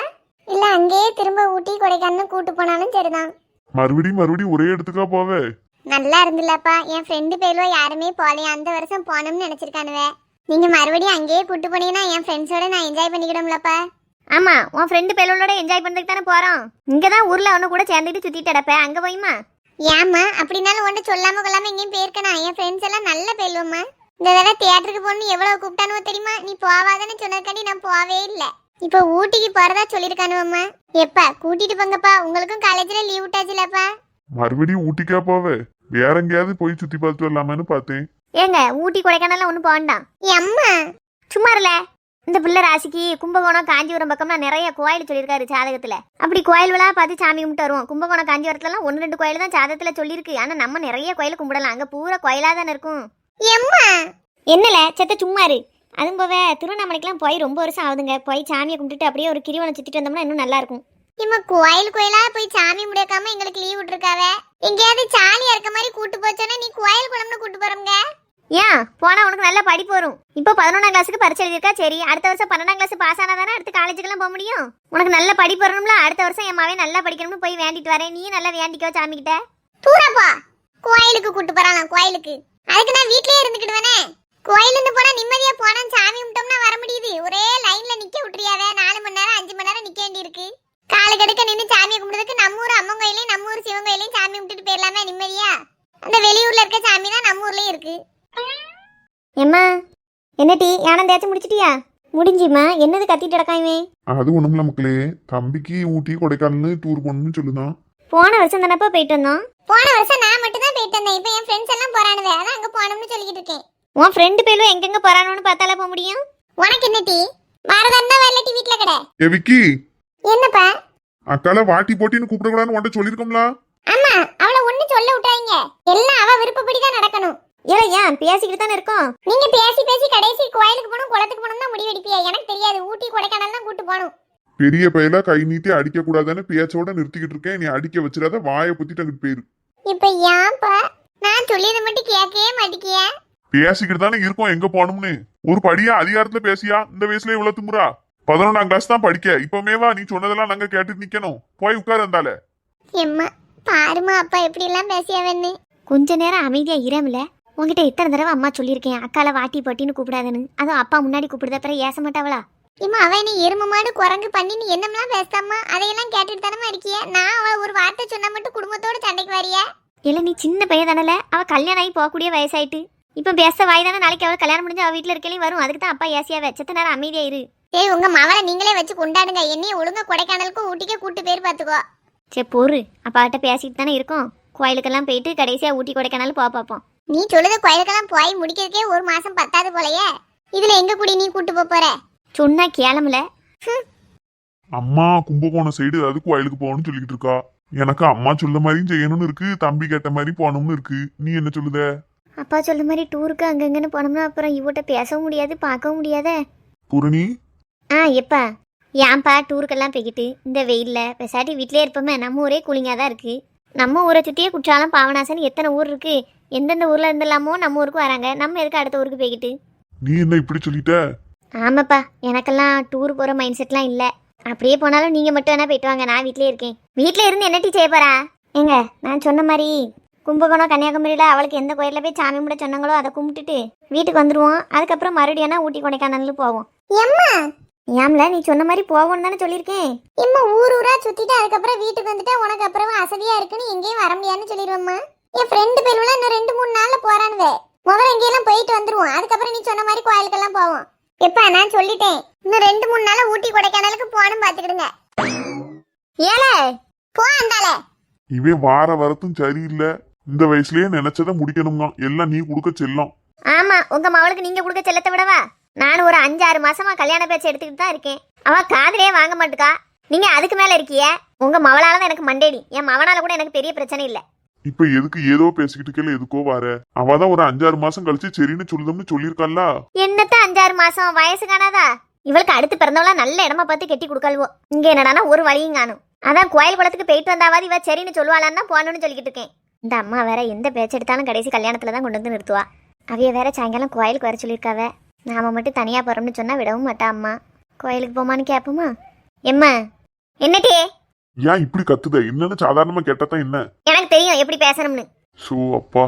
Speaker 1: இல்ல அங்கேயே திரும்ப ஊட்டி கொடைக்கானல் கூட்டு போனாலும் சரிதான்.
Speaker 4: மறுபடியும் ஒரே இடத்துக்கா போவே?
Speaker 1: நல்லா இருந்துல்லப்பா. என் ஃப்ரெண்டு பேர்ல யாருமே போலையா, அந்த வருஷம் போனோம்னு நினைச்சிருக்கானுவே. நீங்க மறுபடியும் அங்கேயே கூட்டு போனீங்கன்னா என் ஃப்ரெண்ட்ஸோட நான் என்ஜாய் பண்ணிக்கிடும்லப்பா. ஆமா, உன் ஃப்ரெண்டு பேரோட என்ஜாய் பண்றதுக்கு தானே போறோம். இங்கதான் ஊர்ல அவனு கூட சேர்ந்துட்டு சுத்திட்டு அடப்ப, அங்க போயுமா? ஏமா அப்படின்னாலும் ஒன்று சொல்லாம கொள்ளாம எங்கேயும் போயிருக்கணும். என் ஃப்ரெண்ட்ஸ் எல்லாம் நல்ல பேருவோம்மா. இந்த தடவை தியேட்டருக்கு போகணும்னு எவ்வளவு கூப்பிட்டானுவோ தெரியுமா? நீ போவாதான்னு சொன்னதுக்காண்டி நான் போவே இல்லை. இப்போ ஊட்டிக்கு போறதா சொல்லிருக்கானுவம்மா. எப்பா கூட்டிட்டு போங்கப்பா, உங்களுக்கும் காலேஜ்ல லீவ் விட்டாச்சுலப்பா.
Speaker 4: மறுபடியும் ஊட்டிக்கா போவே? வேற எங்கேயாவது போய் சுத்தி பார்த்துட்டு வரலாமான்னு பார்த்தேன்.
Speaker 1: ஏங்க ஊட்டி கொடைக்கானல் ஒன்றும் போகண்டாம். அம்மா சும்மா இல்ல. இந்த பிள்ளை ராசிக்கு கும்பகோணம் காஞ்சிபுரம் பக்கம்னா நிறைய கோயில் சொல்லியிருக்காரு ஜாதகத்துல. அப்படி கோயில்களா பார்த்து சாமி கும்பிட்டு வருவோம். கும்பகோணம் காஞ்சிபுரத்துலாம் 1-2 கோயில் தான் ஜாதகத்துல சொல்லியிருக்கு. ஆனா நம்ம நிறைய கோயில கும்பிடலாம், அங்க பூரா கோயிலா தானே இருக்கும். என்னல செத்த சும்மா இரு. அதுவும் போவே திருவண்ணாமலைக்கெல்லாம் போய் ரொம்ப வருஷம் ஆகுதுங்க. போய் சாமியை கும்பிட்டுட்டு அப்படியே ஒரு கிரிவலம் சுத்திட்டு வந்தோம்னா இன்னும் நல்லா இருக்கும். இம்மா கோயிலா போய் சாமி முடியாக்காம எங்களுக்கு லீவ் விட்டுருக்காவ. எங்கேயாவது ஜாலியா இருக்க மாதிரி கூட்டு போச்சோன்னா நீ கோயில் குளம்னு கூட்டு போறோங்க. ஏன் போனா உனக்கு நல்ல படிப்பு வரும். இப்போ 11ஆம் கிளாஸுக்கு பரிச்சை எழுதியிருக்கா, சரி அடுத்த வருஷம் 12ஆம் கிளாஸ் பாஸ் ஆனா தானே அடுத்து காலேஜுக்கெல்லாம் போக முடியும். உனக்கு நல்ல படிப்பு வரணும்ல, அடுத்த வருஷம் என் மகன் நல்லா படிக்கணும்னு போய் வேண்டிட்டு வரேன். நீ நல்லா வேண்டிக்கோ சாமிக்கிட்ட. தூரப்பா கோயிலுக்கு கூட்டு போறான், கோயிலுக்கு. அதுக்கு நான் வீட்லயே இருந்துக்கிடுவேனே. கோயிலுன்னு போனா நிம்மதியா போனா சாமி கும்பிட்டோம்னா வர முடியுது. ஒரே லைன்ல நிக்க விட்டுறியாத, 4 மணி நேரம் 5 மணி நேரம் நிக்க வேண்டி இருக்கு. காலு கடுக்க நின்று சாமியை கும்பிடுறதுக்கு நம்ம ஊர் அம்மன் கோயிலையும் நம்ம ஊர் சிவன் கோயிலையும் சாமி கும்பிட்டுட்டு போயிடலாமே நிம்மதியா. அந்த வெளியூர்ல இருக்க சாமி தான் நம்ம ஊர்லயும் இருக்கு. எம்மா என்ன டீ யானம் தேய்ச்சி முடிச்சிட்டியா? முடிஞ்சுமா. என்னது கத்திட்டு கிடக்காமே?
Speaker 4: அது ஒண்ணுமில்ல மக்களே, தம்பிக்கு ஊட்டி கொடைக்கானல்னு டூர் போகணும்னு சொல்லுதான்.
Speaker 1: போன வருஷம் தானப்பா போயிட்டு வந்தோம். போன வருஷம் நான் மட்டும் தான் போயிட்டு வந்தேன். இப்போ என் ஃப்ரெண்ட்ஸ் எல்லாம் போறானுவே, அதான் அங்க போகணும்னு சொல்லிட்டு இருக்கேன். உன் ஃப்ரெண்டு பேரும் எங்கெங்க போறானோன்னு பார்த்தாலே போக முடியும். உனக்கு என்ன டீ? வரதா வரல டீ வீட்ல கடை.
Speaker 4: ஏ விக்கி,
Speaker 1: என்னப்பா?
Speaker 4: அக்கால வாட்டி போட்டின்னு கூப்பிடக்கூடாதுன்னு உன்ட்ட சொல்லிருக்கோம்ல.
Speaker 1: அம்மா அவளை ஒண்ணு சொல்ல விட்டாங்க. எல்லாம் அவ விருப்பப்படி தான் நடக்கணும். ஏன் பேசிக்கிட்டு தானே இருக்கோம். நீங்க பேசி பேசி கடைசி கோயிலுக்கு போகணும் குளத்துக்கு போகணும் தான் முடிவெடுப்பியா? எனக்கு தெரியாது. ஊட்டி கொடைக்கானல் தான் கூட்டு போகணும்.
Speaker 4: பெரிய பையல கை நீட்டி அடிக்க கூடாதுன்னு பேச்சோட நிறுத்திக்கிட்டு இருக்கேன். நீ அடிக்க வச்சிடாத, வாயை புத்திட்டு அங்கிட்டு போயிரு.
Speaker 1: இப்ப ஏன்பா நான் சொல்லியதை மட்டும் கேட்கவே மாட்டிக்கிய?
Speaker 4: பேசிக்கிட்டு தானே இருக்கோம் எங்க போகணும்னு. ஒரு படியா அதிகாரத்துல பேசியா? இந்த வயசுல இவ்வளவு திமுறா? 11ஆம் கிளாஸ் தான் படிக்க. இப்பமேவா நீ சொன்னதெல்லாம் நாங்க கேட்டுட்டு நிக்கணும்? போய் உட்கார இருந்தால.
Speaker 1: எம்மா பாருமா அப்பா எப்படி எல்லாம் பேசியாவேன்னு. கொஞ்ச நேரம் அமைதியா இரமில்ல. உங்ககிட்ட இத்தனை தடவை அம்மா சொல்லியிருக்கேன் அக்கால வாட்டி போட்டின்னு கூப்பிடாதுன்னு. அதுவும் அப்பா முன்னாடி கூப்பிடுத பிறகு ஏச மாட்டாவளா? இம்மா அவ நீ எரும மாடு குரங்கு பண்ணி நீ என்னமெல்லாம் பேசாமா அதையெல்லாம் கேட்டுட்டு தானமா இருக்கிய. நான் அவ ஒரு வார்த்தை சொன்னா மட்டும் குடும்பத்தோட சண்டைக்கு வரியா? இல்ல நீ சின்ன பையன் தானல, அவ கல்யாணம் ஆகி போகக்கூடிய வயசாயிட்டு. இப்ப பேச வாய் தானே, நாளைக்கு அவள் கல்யாணம் முடிஞ்சு அவ வீட்டுல இருக்கலையும் வரும். அதுக்கு தான் அப்பா ஏசியா வச்சத்த நேரம் அமைதியா இரு. சரி உங்க மவளை நீங்களே வச்சு கொண்டாடுங்க. என்னைய ஒழுங்கா கொடைக்கானலுக்கும் ஊட்டிக்கே கூட்டு பேர் பாத்துக்கோ. சரி பொறு, அப்பாட்ட பேசிட்டு தானே இருக்கோம். கோயிலுக்கெல்லாம் போயிட்டு கடைசியா ஊட்டி கொடைக்கானல் பார்ப்போம். நீ சொல்லுது கோயிலுக்கெல்லாம் போய் முடிக்கிறதுக்கே 1 மாசம் பத்தாது போலயே. இதுல எங்க கூடி நீ கூட்டு போற? சொன்னா கேளம்ல.
Speaker 4: அம்மா கும்பகோணம் சைடு அதுக்கு கோயிலுக்கு போகணும்னு சொல்லிக்கிட்டு இருக்கா. எனக்கு அம்மா சொல்ல மாதிரியும் செய்யணும்னு இருக்கு, தம்பி கேட்ட மாதிரி போகணும்னு இருக்கு. நீ என்ன சொல்லுத?
Speaker 1: அப்பா சொல்ற மாதிரி டூருக்கு அங்கங்கன்னு போனோம்னா அப்புறம் இவட்ட பேசவும் முடியாது பார்க்கவும் முடியாதே.
Speaker 4: பூரணி
Speaker 1: எப்பா ஏன்பா டூருக்கெல்லாம் போய்கிட்டு இந்த வெயில்ல பெசாட்டி வீட்லயே இருப்போமே. நம்ம ஊரே கூலிங்காக தான் இருக்கு. நம்ம ஊரை சுற்றியே குற்றாலம் பாவனாசன் எத்தனை ஊர் இருக்கு. எந்தெந்த ஊர்ல இருந்தெல்லாமோ நம்ம ஊருக்கு வராங்க. நம்ம எதுக்கு அடுத்த ஊருக்கு போய்கிட்டு?
Speaker 4: நீ என்ன இப்படி சொல்லிட்ட?
Speaker 1: ஆமாப்பா எனக்கெல்லாம் டூர் போகிற மைண்ட் செட்லாம் இல்லை. அப்படியே போனாலும் நீங்கள் மட்டும் வேணா போயிட்டு வாங்க. நான் வீட்டிலே இருக்கேன். வீட்டில் இருந்து என்ன டீ செய்ய போறா? ஏங்க நான் சொன்ன மாதிரி கும்பகோணம் கன்னியாகுமரியில் அவளுக்கு எந்த கோயிலில் போய் சாமி கும்பிட சொன்னாங்களோ அதை கும்பிட்டுட்டு வீட்டுக்கு வந்துடுவோம். அதுக்கப்புறம் மறுபடியும் ஊட்டி கொடைக்கானல் போவோம். ஏம்ல நீ சொன்ன மாதிரி போவோம்னு தானே சொல்லியிருக்கேன். இம்மா ஊர் ஊரா சுத்திட்டு அதுக்கப்புறம் வீட்டுக்கு வந்துட்டா உனக்கு அப்புறம் அசதியா இருக்குன்னு எங்கேயும் வர முடியாதுன்னு சொல்லிடுவோம்மா. என் ஃப்ரெண்டு பேருலாம் இன்னும் 2-3 நாள்ல போறானுவே. முதல்ல எங்கேயெல்லாம் போயிட்டு வந்துருவோம். அதுக்கப்புறம் நீ சொன்ன மாதிரி கோயிலுக்கெல்லாம் போவோம். எப்பா நான் சொல்லிட்டேன், இன்னும் 2-3 நாள ஊட்டி கொடைக்கானலுக்கு போகணும் பாத்துக்கிடுங்க. ஏலே போ அந்தால.
Speaker 4: இவன் வார வரத்தும் சரியில்லை. இந்த வயசுலயே நினைச்சதை முடிக்கணும்னா எல்லாம் நீ கொடுக்க செல்லம்.
Speaker 1: ஆமா உங்க மவளுக்கு நீங்க கொடுக்க செல்லத்தை விடவா? நான் ஒரு 5-6 மாசமா கல்யாண பேச்சு எடுத்துக்கிட்டு தான் இருக்கேன். அவ காதலே வாங்க மாட்டுக்கா. நீங்க அதுக்கு மேல இருக்கிய. உங்க மவளால தான் எனக்கு மண்டேடி. என் மவனால கூட எனக்கு பெரிய பிரச்சனை இல்ல.
Speaker 4: இப்ப எதுக்கு ஏதோ பேசிக்கிட்டு இருக்கல? எதுக்கோ வார? அவதான் ஒரு 5-6 மாசம் கழிச்சு சரின்னு சொல்லுதம்னு சொல்லிருக்கல்ல.
Speaker 1: என்னத்த 5-6 மாசம் வயசு காணாதா? இவளுக்கு அடுத்து பிறந்தவளா நல்ல இடமா பார்த்து கெட்டி கொடுக்கல்வோ. இங்க என்னடானா ஒரு வழியும் காணும். அதான் கோயில் குளத்துக்கு போயிட்டு வந்தாவது இவ சரின்னு சொல்லுவாளான்னு தான் போகணும்னு சொல்லிக்கிட்டு இருக்கேன். இந்த அம்மா வேற எந்த பேச்சு எடுத்தாலும் கடைசி கல்யாணத்துல தான் கொண்டு வந்து நிறுத்துவா. அவைய வேற சாயங்காலம் கோயிலுக்கு வர சொல்லியிருக்காவ. நாம மட்டும் தனியா போறோம்னு சொன்னா விடவும் மாட்டா அம்மா. கோயிலுக்கு போமான்னு கேப்போமா? எம்மா என்னட்டே
Speaker 4: ஏன் இப்படி கத்துத? என்னன்னு சாதாரணமா கேட்டதான் என்ன?
Speaker 1: எனக்கு தெரியும் எப்படி பேசணும்னு.
Speaker 4: சோ அப்பா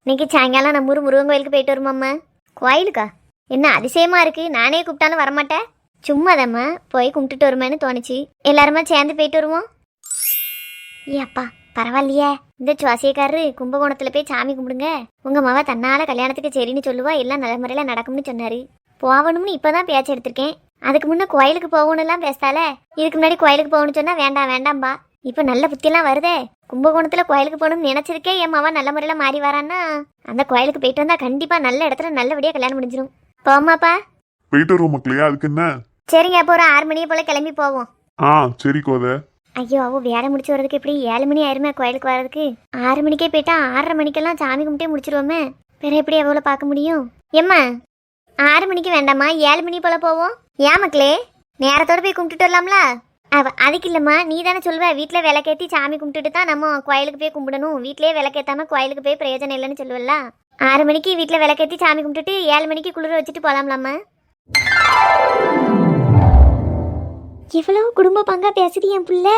Speaker 1: இன்னைக்கு சாயங்காலம் நம்ம ஊர் முருகன் கோயிலுக்கு போயிட்டு வருமாம்மா. கோயிலுக்கா? என்ன அதிசயமா இருக்கு. நானே கூப்பிட்டாலும் வரமாட்டேன். சும்மாதம்மா போய் கும்பிட்டுட்டு வருமேன்னு தோணுச்சு. எல்லாருமா சேர்ந்து போயிட்டு வருவோம். ஏ அப்பா பரவாயில்லையே. இந்த சுவாசியக்காரரு கும்பகோணத்துல போய் சாமி கும்பிடுங்க, உங்க மவ தன்னால கல்யாணத்துக்கு சரின்னு சொல்லுவா, எல்லாம் நல்ல முறையில நடக்கும்னு சொன்னாரு. போகணும்னு இப்பதான் பேச்சு எடுத்திருக்கேன். அதுக்கு முன்ன கோயிலுக்கு போகணும் எல்லாம் பேசால. இதுக்கு முன்னாடி கோயிலுக்கு போகணும்னு சொன்னா வேண்டாம் வேண்டாம்பா. இப்ப நல்ல புத்தியெல்லாம் வருதே. கும்பகோணத்துல கோயிலுக்கு போகணும்னு நினைச்சிருக்கே. என் மவ நல்ல முறையில மாறி வரான்னா அந்த கோயிலுக்கு போயிட்டு வந்தா கண்டிப்பா நல்ல இடத்துல நல்லபடியா கல்யாணம் முடிஞ்சிடும். போமாப்பா?
Speaker 4: போயிட்டு வருவோம் மக்களையா. அதுக்கு என்ன?
Speaker 1: சரிங்க அப்போ ஒரு 6 மணியை போல கிளம்பி போவோம்.
Speaker 4: சரி கோத.
Speaker 1: ஐயோ அவ வேலை முடிச்சு வரதுக்கு எப்படி 7 மணி ஆயிருமே கோயிலுக்கு வர்றதுக்கு. 6 மணிக்கே போயிட்டா 6:30 மணிக்கெல்லாம் சாமி கும்பிட்டே முடிச்சிருவோமே. வேற எப்படி எவ்வளோ பார்க்க முடியும்? எம்மா 6 மணிக்கு வேண்டாமா, 7 மணி போல போவோம். ஏன் மக்களே நேரத்தோட போய் கும்பிட்டுட்டு வரலாம்ல? அதுக்கு இல்லம்மா, நீ தானே சொல்லுவ வீட்டில் விளக்கேற்றி சாமி கும்பிட்டுட்டு தான் நம்ம கோயிலுக்கு போய் கும்பிடணும். வீட்லயே விளக்கேத்தாம கோயிலுக்கு போய் பிரயோஜனம் இல்லைன்னு சொல்லுவல்ல. 6 மணிக்கு வீட்டில் விளக்கேற்றி சாமி கும்பிட்டுட்டு 7 மணிக்கு குளிர வச்சுட்டு போகலாம்லாம்மா. எவ்வளோ குடும்ப பங்கா பேசுது என் புள்ள.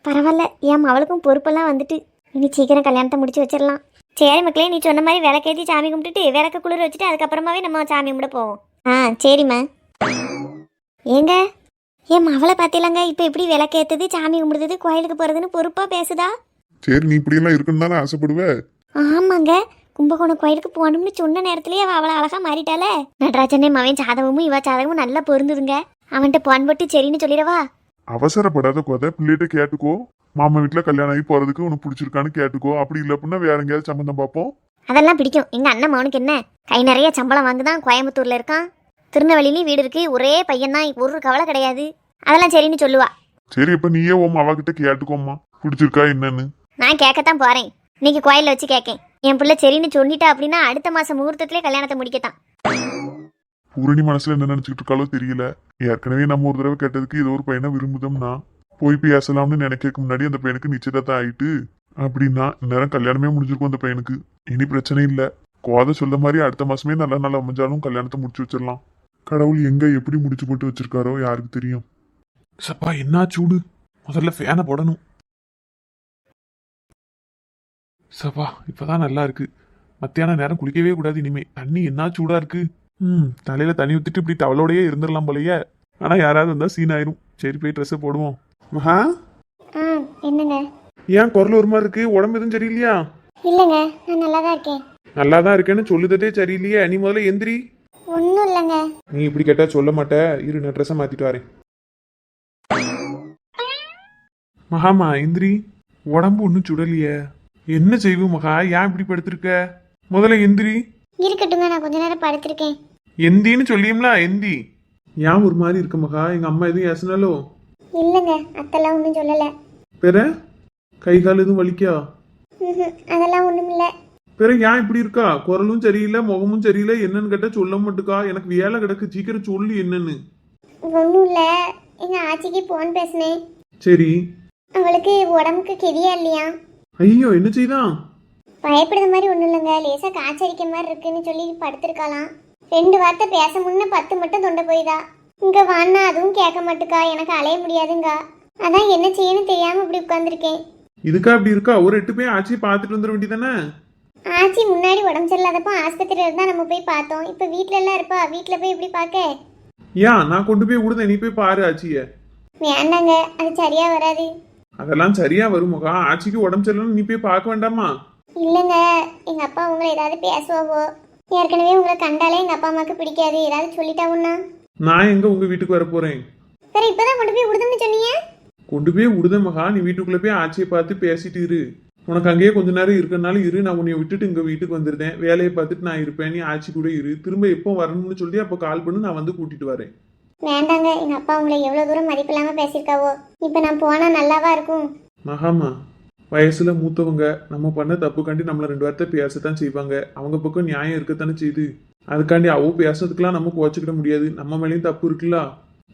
Speaker 1: பரவாயில்ல, என் அவளுக்கும் பொறுப்பெல்லாம் வந்துட்டு இனி சீக்கிரம் கல்யாணத்தை முடிச்சு வச்சிடலாம். சரி மக்களே, நீ சொன்ன மாதிரி விளக்கேற்றி சாமி கும்பிட்டுட்டு விளக்க குளிர வச்சுட்டு அதுக்கப்புறமாவே நம்ம சாமி கும்பிட போவோம். சரிம்மா. ஏங்க என் மவளை பார்த்தீங்களாங்க, இப்போ எப்படி விளக்கேற்றுது சாமி கும்பிடுறது கோயிலுக்கு போகிறதுன்னு பொறுப்பாக பேசுதா?
Speaker 4: சரி, நீ இப்படியெல்லாம் இருக்குன்னு தானே ஆசைப்படுவேன்.
Speaker 1: ஆமாங்க, கும்பகோணம் கோயிலுக்கு போகணும்னு சொன்ன நேரத்துலயே அவள் அவ்வளோ அழகா மாறிட்டாளே. நடராஜனே மவன் சாதகமும் இவ சாதகமும் நல்லா பொருந்துதுங்க. அவன்கிட்ட போன் போட்டு சரின்னு சொல்லிடவா?
Speaker 4: அவசரப்படாத கொதை, பிள்ளைகிட்ட கேட்டுக்கோ. மாமா வீட்டுல கல்யாணம் ஆகி போறதுக்கு உனக்கு பிடிச்சிருக்கான்னு கேட்டுக்கோ. அப்படி இல்ல அப்படின்னா வேற எங்கேயாவது சம்பந்தம் பார்ப்போம்.
Speaker 1: அதெல்லாம் பிடிக்கும். எங்க அண்ணன் மவனுக்கு என்ன கை நிறைய சம்பளம் வாங்குதான், கோயம்புத்தூர்ல இருக்கான். திருநெல்வேலியிலையும் வீடு இருக்கு. ஒரே பையன் தான், ஒரு கவலை கிடையாது. அதெல்லாம் சரின்னு சொல்லுவா.
Speaker 4: சரி, இப்ப நீயே உன் அவ கிட்ட கேட்டுக்கோம்மா, பிடிச்சிருக்கா என்னன்னு.
Speaker 1: நான் கேட்கத்தான் போறேன். இன்னைக்கு கோயிலில் வச்சு கேட்கேன். என் பிள்ளை சரின்னு சொல்லிட்டா அப்படின்னா அடுத்த மாசம் முகூர்த்தத்திலே கல்யாணத்தை முடிக்கத்தான்.
Speaker 4: பூரணி மனசுல என்ன நினைச்சுக்கிட்டு இருக்காளோ தெரியல. ஏற்கனவே நம்ம ஒரு தடவை கேட்டதுக்கு ஏதோ ஒரு பையனை விரும்புதோம்னா போய் பேசலாம்னு நினைக்கிறதுக்கு முன்னாடி அந்த பையனுக்கு நிச்சயதார்த்தம் ஆயிட்டு அப்படின்னா இந்நேரம் கல்யாணமே முடிஞ்சிருக்கும் அந்த பையனுக்கு. இனி பிரச்சனை இல்லை. கோதை சொல்ல மாதிரி அடுத்த மாசமே நல்ல நாள் அமைஞ்சாலும் கல்யாணத்தை முடிச்சு வச்சிடலாம். கடவுள் எங்க எப்படி முடிச்சு போட்டு வச்சிருக்காரோ யாருக்கு தெரியும்.
Speaker 5: சப்பா என்ன சூடு, முதல்ல ஃபேனை போடணும். சப்பா இப்பதான் நல்லா இருக்கு. மத்தியான நேரம் குளிக்கவே கூடாது இனிமே. தண்ணி என்ன சூடா இருக்கு. தலையில தண்ணி ஊத்திட்டு இப்படி டவலோடயே இருந்துடலாம் போலயே. ஆனா யாராவது வந்தா சீன் ஆயிரும். சரி போய் ட்ரெஸ் போடுவோம். மகா,
Speaker 1: என்னங்க?
Speaker 5: ஏன் குரல் ஒரு மாதிரி இருக்கு? உடம்பு எதுவும் சரியில்லையா?
Speaker 1: இல்லைங்க, நான் நல்லா தான் இருக்கேன்.
Speaker 5: நல்லா தான் இருக்கேன்னு சொல்லுதே சரியில்லையே. நீ முதல்ல எந்திரி.
Speaker 1: ஒன்றும் இல்லைங்க.
Speaker 5: நீ இப்படி கேட்டா சொல்ல மாட்ட. இரு, நான் ட்ரெஸ்ஸை மாத்திட்டு வரேன். மகாமா எந்திரி. உடம்பு ஒன்றும் சுடலையே. என்ன செய்வோம் மகா? ஏன் இப்படி படுத்திருக்க? முதல்ல எந்திரி.
Speaker 1: இருக்கட்டுங்க, நான் கொஞ்ச நேரம் படுத்திருக்கேன்.
Speaker 5: எந்தின்னு சொல்லியும்ல, எந்தி. ஏன் ஒரு மாதிரி இருக்க மகா? எங்க அம்மா எதுவும் ஏசினாலோ?
Speaker 1: இல்லைங்க, அத்தெல்லாம் ஒன்றும் சொல்லலை.
Speaker 5: பெற கை கால் எதுவும் வலிக்கா?
Speaker 1: அதெல்லாம் ஒன்றும் இல்லை.
Speaker 5: பெற ஏன் இப்படி இருக்கா? குரலும் சரியில்லை, முகமும் சரியில்லை. என்னன்னு கேட்டா சொல்ல மாட்டுக்கா. எனக்கு வேலை கிடக்கு, சீக்கிரம் சொல்லு என்னன்னு.
Speaker 1: ஒன்றும் இல்லை, எங்கள் ஆச்சிக்கு ஃபோன் பேசினேன்.
Speaker 5: சரி.
Speaker 1: அவளுக்கு உடம்புக்கு கெதியா இல்லையா?
Speaker 5: ஐயோ, என்ன செய்தான்?
Speaker 1: பயப்படுற மாதிரி ஒன்றும் இல்லைங்க, லேசாக காய்ச்சரிக்க மாதிரி இருக்குன்னு சொல்லி படுத்திருக்கலாம். 2 வார்த்தை பேச முன்ன 10 மட்டும் தொண்டை போய்தா. இங்கே வான்னா அதுவும் கேட்க மாட்டுக்கா. எனக்கு அலைய முடியாதுங்க. அதான் என்ன செய்யணும் தெரியாமல் இப்படி உட்காந்துருக்கேன்.
Speaker 5: இதுக்கா இப்படி இருக்கா? ஒரு 8 போய் ஆச்சி பார்த்துட்டு வந்துட வேண்டியதானே?
Speaker 1: ஆச்சி முன்னாடி உடம்பு சரியில்லாதப்போ ஆஸ்பத்திரியில் இருந்தால் நம்ம போய் பார்த்தோம். இப்போ வீட்டில எல்லாம் இருப்பா. வீட்டில் போய் எப்படி பார்க்க?
Speaker 5: ஏன் நான் கொண்டு போய் விடுதேன், நீ போய் பாரு ஆச்சிய.
Speaker 1: வேண்டாங்க, அது சரியா வராது.
Speaker 5: அதெல்லாம் சரியா வரும் மகா. ஆச்சிக்கு உடம்பு சரியில்லைன்னு நீ போய் பார்க்க வேண்டாமா?
Speaker 1: இல்லைங்க, எங்கள் அப்பா உங்களை ஏதாவது பேசுவாவோ. ஏற்கனவே உங்களை கண்டாலே எங்கள் அப்பா அம்மாவுக்கு பிடிக்காது. ஏதாவது சொல்லிட்டாவுன்னா?
Speaker 5: நான் எங்க உங்க வீட்டுக்கு வர போறேன்?
Speaker 1: சரி, இப்போதான் கொண்டு போய் விடுதுன்னு சொன்னீங்க.
Speaker 5: கொண்டு போய் விடுத மகா. நீ வீட்டுக்குள்ள போய் ஆச்சியை பார்த்து பேசிட்டு இரு. உனக்கு அங்கேயே கொஞ்ச நேரம் இருக்கனால இரு. நான் உன்னை விட்டுட்டு இங்க வீட்டுக்கு வந்துருந்தேன். வேலையை பார்த்துட்டு நான் இருப்பேன். நீ ஆச்சி கூட இரு. திரும்ப எப்போ வரணும்னு சொல்லி அப்போ கால் பண்ணு, நான் வந்து கூட்டிட்டு வரேன்.
Speaker 1: வேண்டாங்க, எங்கள் அப்பா உங்களை எவ்வளோ தூரம் மதிப்பில்லாமல் பேசியிருக்காவோ. இப்போ நான் போனால் நல்லாவா இருக்கும்?
Speaker 5: மகாமா, வயசுல மூத்தவங்க நம்ம பண்ண தப்புக்காண்டி நம்மள 2 வார்த்தை பேசத்தான் செய்வாங்க. அவங்க பக்கம் நியாயம் இருக்கத்தானே செய்யுது. அதுக்காண்டி அவ பேசுறதுக்கெல்லாம் நம்ம குறைச்சிக்கிட முடியாது. நம்ம மேலேயும் தப்பு இருக்குல்ல.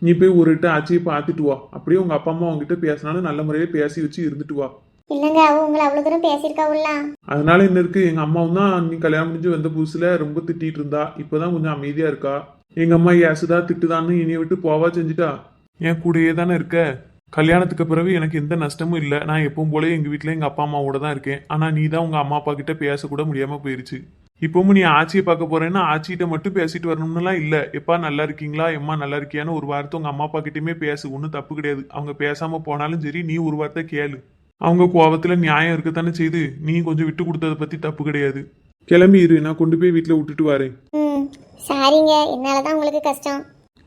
Speaker 5: நீ போய் ஒரு ஆச்சியை பார்த்துட்டு வா. அப்படியே உங்க அப்பா அம்மா அவங்ககிட்ட பேசினாலும் நல்ல முறையில பேசி வச்சு இருந்துட்டு வா.
Speaker 1: இல்லைங்க, அவ உங்களை அவ்வளோ தூரம் பேசியிருக்காவுல்ல.
Speaker 5: அதனால என்ன இருக்கு? எங்க அம்மாவும் தான் நீ கல்யாணம் முடிஞ்சு வந்த புதுசுல ரொம்ப திட்டிட்டு இருந்தா. இப்பதான் கொஞ்சம் அமைதியா இருக்கா. எங்க அம்மா ஏசுதா திட்டுதான்னு என்னைய விட்டு போவா செஞ்சுட்டா. என் கூடயே தானே இருக்க. கல்யாணத்துக்கு பிறகு எனக்கு எந்த நஷ்டமும் இல்லை. நான் எப்பவும் போல எங்க வீட்டுல எங்க அப்பா அம்மாவோட தான் இருக்கேன். ஆனா நீ தான் உங்க அம்மா அப்பா கிட்ட பேசக்கூட முடியாம போயிருச்சு. இப்பவும் நீ ஆச்சியை பார்க்க போறேன்னா ஆச்சிகிட்ட மட்டும் பேசிட்டு வரணும்னுலாம் இல்ல. எப்பா நல்லா இருக்கீங்களா, எம்மா நல்லா இருக்கியான்னு ஒரு வார்த்தை உங்க அம்மா அப்பா கிட்டயுமே பேசு. ஒன்றும் தப்பு கிடையாது. அவங்க பேசாம போனாலும் சரி, நீ ஒரு வார்த்தை கேளு. அவங்க கோபத்துல நியாயம் இருக்கத்தானே செய்து. நீ கொஞ்சம் விட்டு கொடுத்ததை பத்தி தப்பு கிடையாது. கிளம்பி இரு, நான் கொண்டு போய் வீட்டுல விட்டுட்டு வரேன்.
Speaker 1: சாரிங்க, என்னாலதான் உங்களுக்கு கஷ்டம்.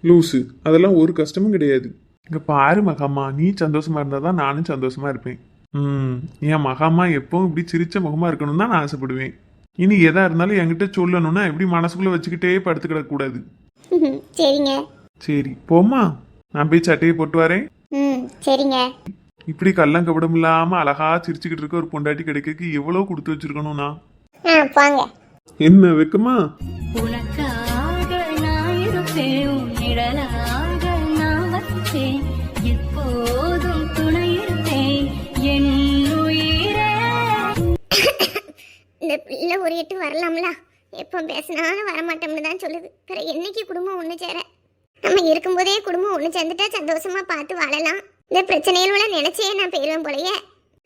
Speaker 5: லூசு, அதெல்லாம் ஒரு கஷ்டமும் கிடையாது. இங்க பாரு மகாமா, நீ சந்தோஷமா இருந்தாதான் நானும் சந்தோஷமா இருப்பேன். என் மகாமா எப்பவும் இப்படி சிரிச்ச முகமா இருக்கணும் தான் நான் ஆசைப்படுவேன். இனி எதா இருந்தாலும் என்கிட்ட சொல்லணும்னா எப்படி மனசுக்குள்ள வச்சுக்கிட்டே படுத்துக்கிட கூடாது.
Speaker 1: சரிங்க.
Speaker 5: சரி போமா, நான் போய் சட்டையை போட்டு வரேன்.
Speaker 1: சரிங்க.
Speaker 5: இப்படி கள்ளம் கபடம் இல்லாம அழகா சிரிச்சுக்கிட்டு இருக்க ஒரு பொண்டாட்டி கிடைக்க எவ்வளவு கொடுத்து வச்சிருக்கணும்னா.
Speaker 1: போங்க.
Speaker 5: என்ன வெக்கமா?
Speaker 6: உனக்காக நான் இருப்பேன், உன் நிழலாக நான் வச்சேன், எப்போதும் துணை இருப்பேன் என் உயிரே.
Speaker 1: இந்த பிள்ளை ஒரு எட்டு வரலாம்ல. எப்போ பேசினாலும் வரமாட்டோம்னு தான் சொல்லுது. பிறகு என்னைக்கு குடும்பம் ஒன்று சேர? நம்ம இருக்கும்போதே குடும்பம் ஒன்று சேர்ந்துட்டா சந்தோஷமா பார்த்து வாழலாம். இந்த பிரச்சனைகளோட நினைச்சே நான் போயிடுவேன் போலயே.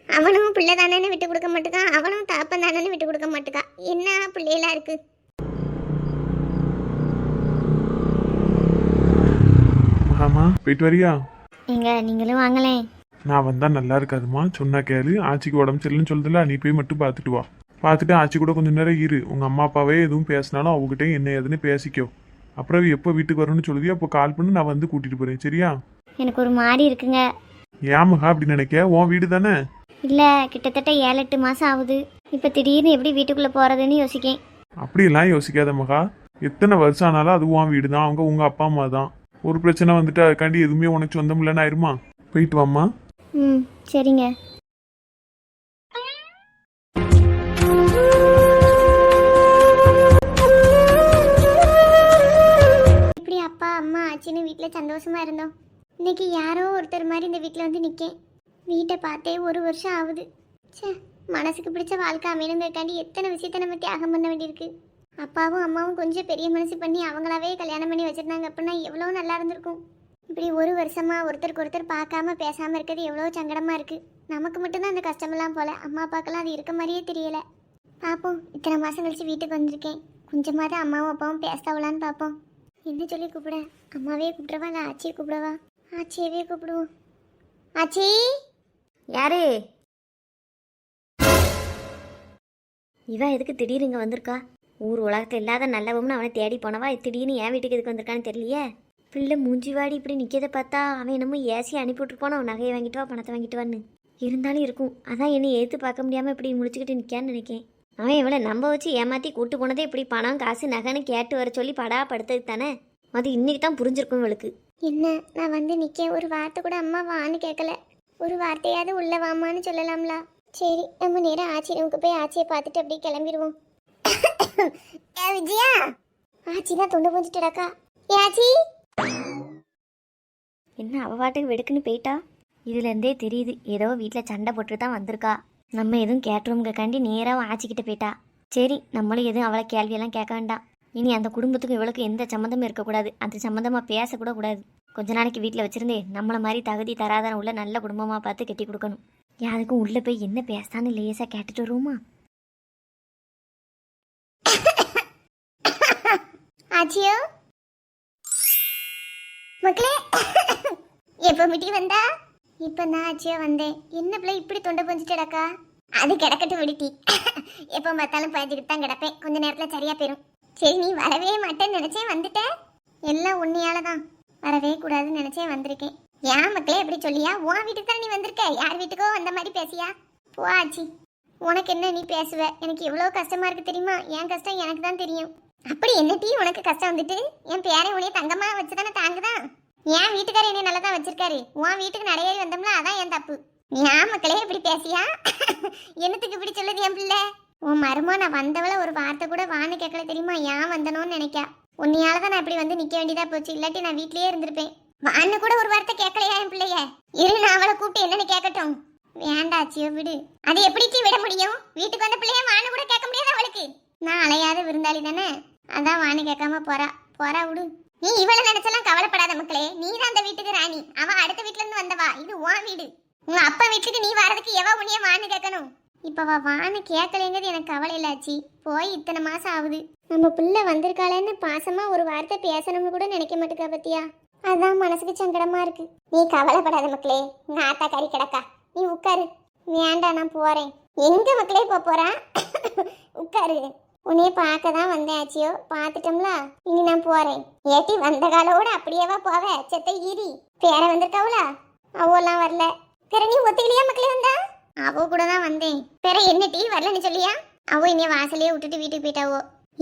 Speaker 1: அவனும் பிள்ளை தானேன்னு விட்டு கொடுக்க மாட்டுக்கான், அவனும் தாப்பன் தானேன்னு விட்டு கொடுக்க மாட்டுக்கா. என்ன பிள்ளைகளா இருக்கு.
Speaker 5: ஆமா போயிட்டு வரியா?
Speaker 1: நீங்களும் வாங்களேன்.
Speaker 5: நான் வந்தா நல்லா இருக்காதுமா, சொன்னா கேளு. ஆச்சிக்கு உடம்பு சரியில்லைன்னு சொல்லுதுல, நீ போய் மட்டும் பார்த்துட்டு வா. பார்த்துட்டு ஆச்சி கூட கொஞ்சம் நேரம் இரு. உங்க அம்மா அப்பாவே எதுவும் பேசினாலும் அவங்ககிட்ட என்ன ஏதுன்னு பேசிக்கோ. அப்புறம் எப்போ வீட்டுக்கு வரணும்னு சொல்லுதியோ அப்போ கால் பண்ணி நான் வந்து கூட்டிட்டு போறேன், சரியா?
Speaker 1: எனக்கு ஒரு மாதிரி இருக்குங்க.
Speaker 5: ஏன் மகா அப்படி நினைக்க? உன் வீடு தானே.
Speaker 1: இல்லை, கிட்டத்தட்ட 7-8 மாதம் ஆகுது. இப்போ திடீர்னு எப்படி வீட்டுக்குள்ளே போகிறதுன்னு யோசிக்கேன்.
Speaker 5: அப்படியெல்லாம் யோசிக்காத மகா. எத்தனை வருஷம் ஆனாலும் அது உன் வீடு தான், அவங்க உங்க அப்பா அம்மா தான். ஒரு பிரச்சனை வந்துட்டு அதுக்காண்டி எதுவுமே உனக்கு சொந்தம் இல்லைன்னு ஆயிருமா? போயிட்டு வாம்மா.
Speaker 1: ம், சரிங்க. இப்படி அப்பா அம்மா ஆச்சின்னு வீட்டில் சந்தோஷமா இருந்தோம். இன்னைக்கு யாரோ ஒருத்தர் மாதிரி இந்த வீட்டில் வந்து நிற்கேன். வீட்டை பார்த்தே 1 வருஷம் ஆகுது. சே, மனசுக்கு பிடிச்ச வாழ்க்கை அமையணுங்கிறக்காண்டி எத்தனை விஷயத்த நம்ம தியாகம் பண்ண வேண்டியிருக்கு. அப்பாவும் அம்மாவும் கொஞ்சம் பெரிய மனசு பண்ணி அவங்களாவே கல்யாணம் பண்ணி வச்சிருந்தாங்க அப்படின்னா எவ்வளோ நல்லா இருந்திருக்கும். இப்படி 1 வருஷமா ஒருத்தருக்கு ஒருத்தர் பார்க்காம பேசாமல் இருக்கிறது எவ்வளோ சங்கடமா இருக்கு. நமக்கு மட்டும்தான் அந்த கஷ்டமெல்லாம் போல, அம்மா அப்பாக்கெல்லாம் அது இருக்க மாதிரியே தெரியல. பார்ப்போம், இத்தனை மாதம் கழிச்சு வீட்டுக்கு வந்திருக்கேன். கொஞ்சமாவது அம்மாவும் அப்பாவும் பேசவலான்னு பார்ப்போம். என்ன சொல்லி கூப்பிட? அம்மாவே கூப்பிடுவா இல்லை ஆச்சியை கூப்பிடவா? ஆச்சியவே கூப்பிடுவோம். ஆச்சி.
Speaker 7: யாரு இவ? எதுக்கு திடீர்னு இங்கே வந்திருக்கா? ஊர் உலகத்தில் இல்லாத நல்லவம்னு அவனை தேடி போனவா திடீர்னு என் வீட்டுக்கு எதுக்கு வந்திருக்கான்னு தெரியலையே. பிள்ளை மூஞ்சி வாடி இப்படி நிற்கிறத பார்த்தா அவன் என்னமோ ஏசி அனுப்பிவிட்டு போனான், நகையை வாங்கிட்டு வா பணத்தை வாங்கிட்டு வான்னு. இருந்தாலும் இருக்கும், அதான் என்னை ஏற்று பார்க்க முடியாமல் இப்படி முடிச்சுக்கிட்டு நிற்கான்னு நினைக்கேன். அவன் இவளை நம்ப வச்சு ஏமாற்றி கூட்டு போனதே இப்படி பணம் காசு நகைன்னு கேட்டு வர சொல்லி படா படுத்ததுக்கு தானே. அது இன்னைக்கு தான் புரிஞ்சிருக்கும் இவளுக்கு.
Speaker 1: என்ன, நான் வந்து நிற்க ஒரு வார்த்தை கூட அம்மா வான்னு கேட்கல. ஒரு வார்த்தையாவது உள்ள வாமான்னு சொல்லலாம்ல. சரி, நம்ம நேரம் ஆச்சி ரூமுக்கு போய் ஆச்சியை பார்த்துட்டு அப்படியே கிளம்பிடுவோம். விஜயா, ஆச்சி தான் தொண்டு போஞ்சிட்டுடாக்கா. ஆச்சி.
Speaker 7: என்ன அவ பாட்டுக்கு வெடுக்குன்னு போயிட்டா? இதுலேருந்தே தெரியுது ஏதோ வீட்டில் சண்டை போட்டு தான் வந்திருக்கா. நம்ம எதுவும் கேட்டுருவோம்காண்டி நேராக ஆச்சிக்கிட்ட போயிட்டா. சரி, நம்மளும் எதுவும் அவளை கேள்வியெல்லாம் கேட்க வேண்டாம். இனி அந்த குடும்பத்துக்கும் இவளுக்கு எந்த சம்மந்தமும் இருக்கக்கூடாது, அந்த சம்மந்தமாக பேசக்கூட கூடாது. கொஞ்ச நாளைக்கு வீட்டில் வச்சுருந்தே நம்மளை மாதிரி தகுதி தராதன உள்ள நல்ல குடும்பமாக பார்த்து கட்டி கொடுக்கணும். யாருக்கும் உள்ளே போய் என்ன பேசான்னு லேசாக கேட்டுட்டு வருவோமா?
Speaker 1: ஆச்சியோ மக்களே, எப்போ வீட்டுக்கு வந்தா? இப்போ நான் ஆச்சியோ வந்தேன். என்ன பிள்ளை இப்படி தொண்டை பொஞ்சிட்டடாக்கா? அது கிடக்கட்டு விடுட்டி. எப்போ பார்த்தாலும் பயந்துக்கிட்டு தான் கிடப்பேன், கொஞ்ச நேரத்தில் சரியா போயிடும். சரி, நீ வரவே மாட்டேன்னு நினைச்சேன், வந்துட்ட. எல்லாம் உன்னையால தான். வரவே கூடாதுன்னு நினைச்சேன், வந்திருக்கேன். ஏன் மக்களே எப்படி சொல்லியா? உன் வீட்டுக்கு தான் நீ வந்திருக்க, யார் வீட்டுக்கோ வந்த மாதிரி பேசியா? போ ஆச்சி, உனக்கு என்ன நீ பேசுவ? எனக்கு எவ்வளோ கஷ்டமா இருக்கு தெரியுமா? என் கஷ்டம் எனக்கு தான் தெரியும். அப்படி என்ன டீ உனக்கு கஷ்டம் வந்துட்டு? என் பேரை உனைய தங்கமா வச்சுதானே தாங்குதான். என் வீட்டுக்காரர் என்னை நல்லா தான் வச்சிருக்காரு. உன் வீட்டுக்கு நிறைய வந்தோம்ல, அதான் என் தப்பு. ஏன் மக்களே இப்படி பேசியா? என்னத்துக்கு இப்படி சொல்லுது என் பிள்ளை? உன் மருமா நான் வந்தவள ஒரு வார்த்தை கூட வான்னு கேட்கல தெரியுமா? ஏன் வந்தனோன்னு நினைக்கா. உன்னையால தான் நான் இப்படி வந்து நிக்க வேண்டியதா போச்சு. இல்லாட்டி நான் வீட்லயே இருந்திருப்பேன். வான்னு கூட ஒரு வார்த்தை கேட்கலையா என் பிள்ளைய? இரு, நான் அவளை கூப்பிட்டு என்னன்னு கேட்கட்டும். வேண்டாச்சியோ விடு. அது எப்படி விட முடியும்? வீட்டுக்கு வந்த பிள்ளைய வான்னு கூட கேட்க முடியாது அவளுக்கு. நான் அலையாத விருந்தாளி தானே, அதான் வான்னு கேட்காம போறா விடு. நீ இவளை நினைச்செல்லாம் கவலைப்படாத மக்களே. நீ தான் அந்த வீட்டுக்கு ராணி, அவன் அடுத்த வீட்டுல இருந்து வந்தவா. இது உன் வீடு. உங்க அப்பா வீட்டுக்கு நீ வரதுக்கு எவ உன்னைய வான்னு கேட்கணும்? இப்ப வான்னு கேட்கலைங்கிறது எனக்கு கவலை இல்லாச்சி. போய் இத்தனை மாசம் ஆகுது. நம்ம பிள்ளை வந்திருக்காளேன்னு பாசமா ஒரு வார்த்தை பேசணும்னு கூட நினைக்க மாட்டேக்கா பத்தியா? அதான் மனசுக்கு சங்கடமா இருக்கு. நீ கவலைப்படாத மக்களே, உங்க ஆத்தா கறி கிடக்கா. நீ உட்காரு. வேண்டாம், நான் போறேன். எங்க மக்களே போறா? உட்காரு. உன்னைய பார்க்க தான் வந்தேன் ஆச்சியோ, பார்த்துட்டோம்ல, இனி நான் போறேன். ஏட்டி வந்த காலோட அப்படியேவா போவ? செத்த ஈரி பேர வந்திருக்காவுல, அவ்வளோலாம் வரல. பிற நீ ஒத்துக்கலையா மக்களே? வந்தா அவ கூட தான் வந்தேன். பிற என்ன டீ வரலன்னு சொல்லியா? அவ என்னைய வாசலையே விட்டுட்டு வீட்டுக்கு போயிட்டாவோ.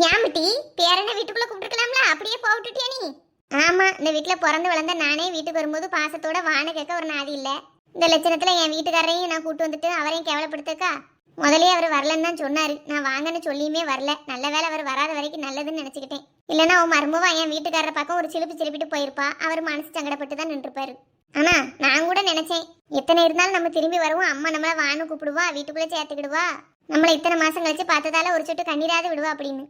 Speaker 1: ஏன் டீ பேரனை வீட்டுக்குள்ள கூப்பிட்டுருக்கலாம்ல, அப்படியே போட்டுட்டியா நீ? ஆமா, இந்த வீட்டுல பிறந்து வளர்ந்த நானே வீட்டுக்கு வரும்போது பாசத்தோட வான கேட்க ஒரு நாதி இல்ல. இந்த லட்சணத்துல என் வீட்டுக்காரரையும் நான் கூட்டு வந்துட்டு அவரையும் கேவலப்படுத்தக்கா? முதலே அவர் வரலன்னு தான் சொன்னாரு. நான் வாங்கன்னு சொல்லியுமே வரல. நல்ல வேலை அவர் வராத வரைக்கும் நல்லதுன்னு நினைச்சுக்கிட்டேன். இல்லைன்னா அவன் மருமவா என் வீட்டுக்காரரை பார்க்க ஒரு சிலுப்பிட்டு போயிருப்பா. அவர் மனசு சங்கடப்பட்டு தான் நின்றுப்பாரு. ஆனா நான் கூட நினைச்சேன் எத்தனை இருந்தாலும் நம்ம திரும்பி வருவோம், அம்மா நம்மள வான்னு கூப்பிடுவா, வீட்டுக்குள்ள சேர்த்துக்கிடுவா, நம்மள இத்தனை மாசம் கழிச்சு பார்த்ததால ஒரு சொட்டு கண்ணீராவது விடுவா அப்படின்னு.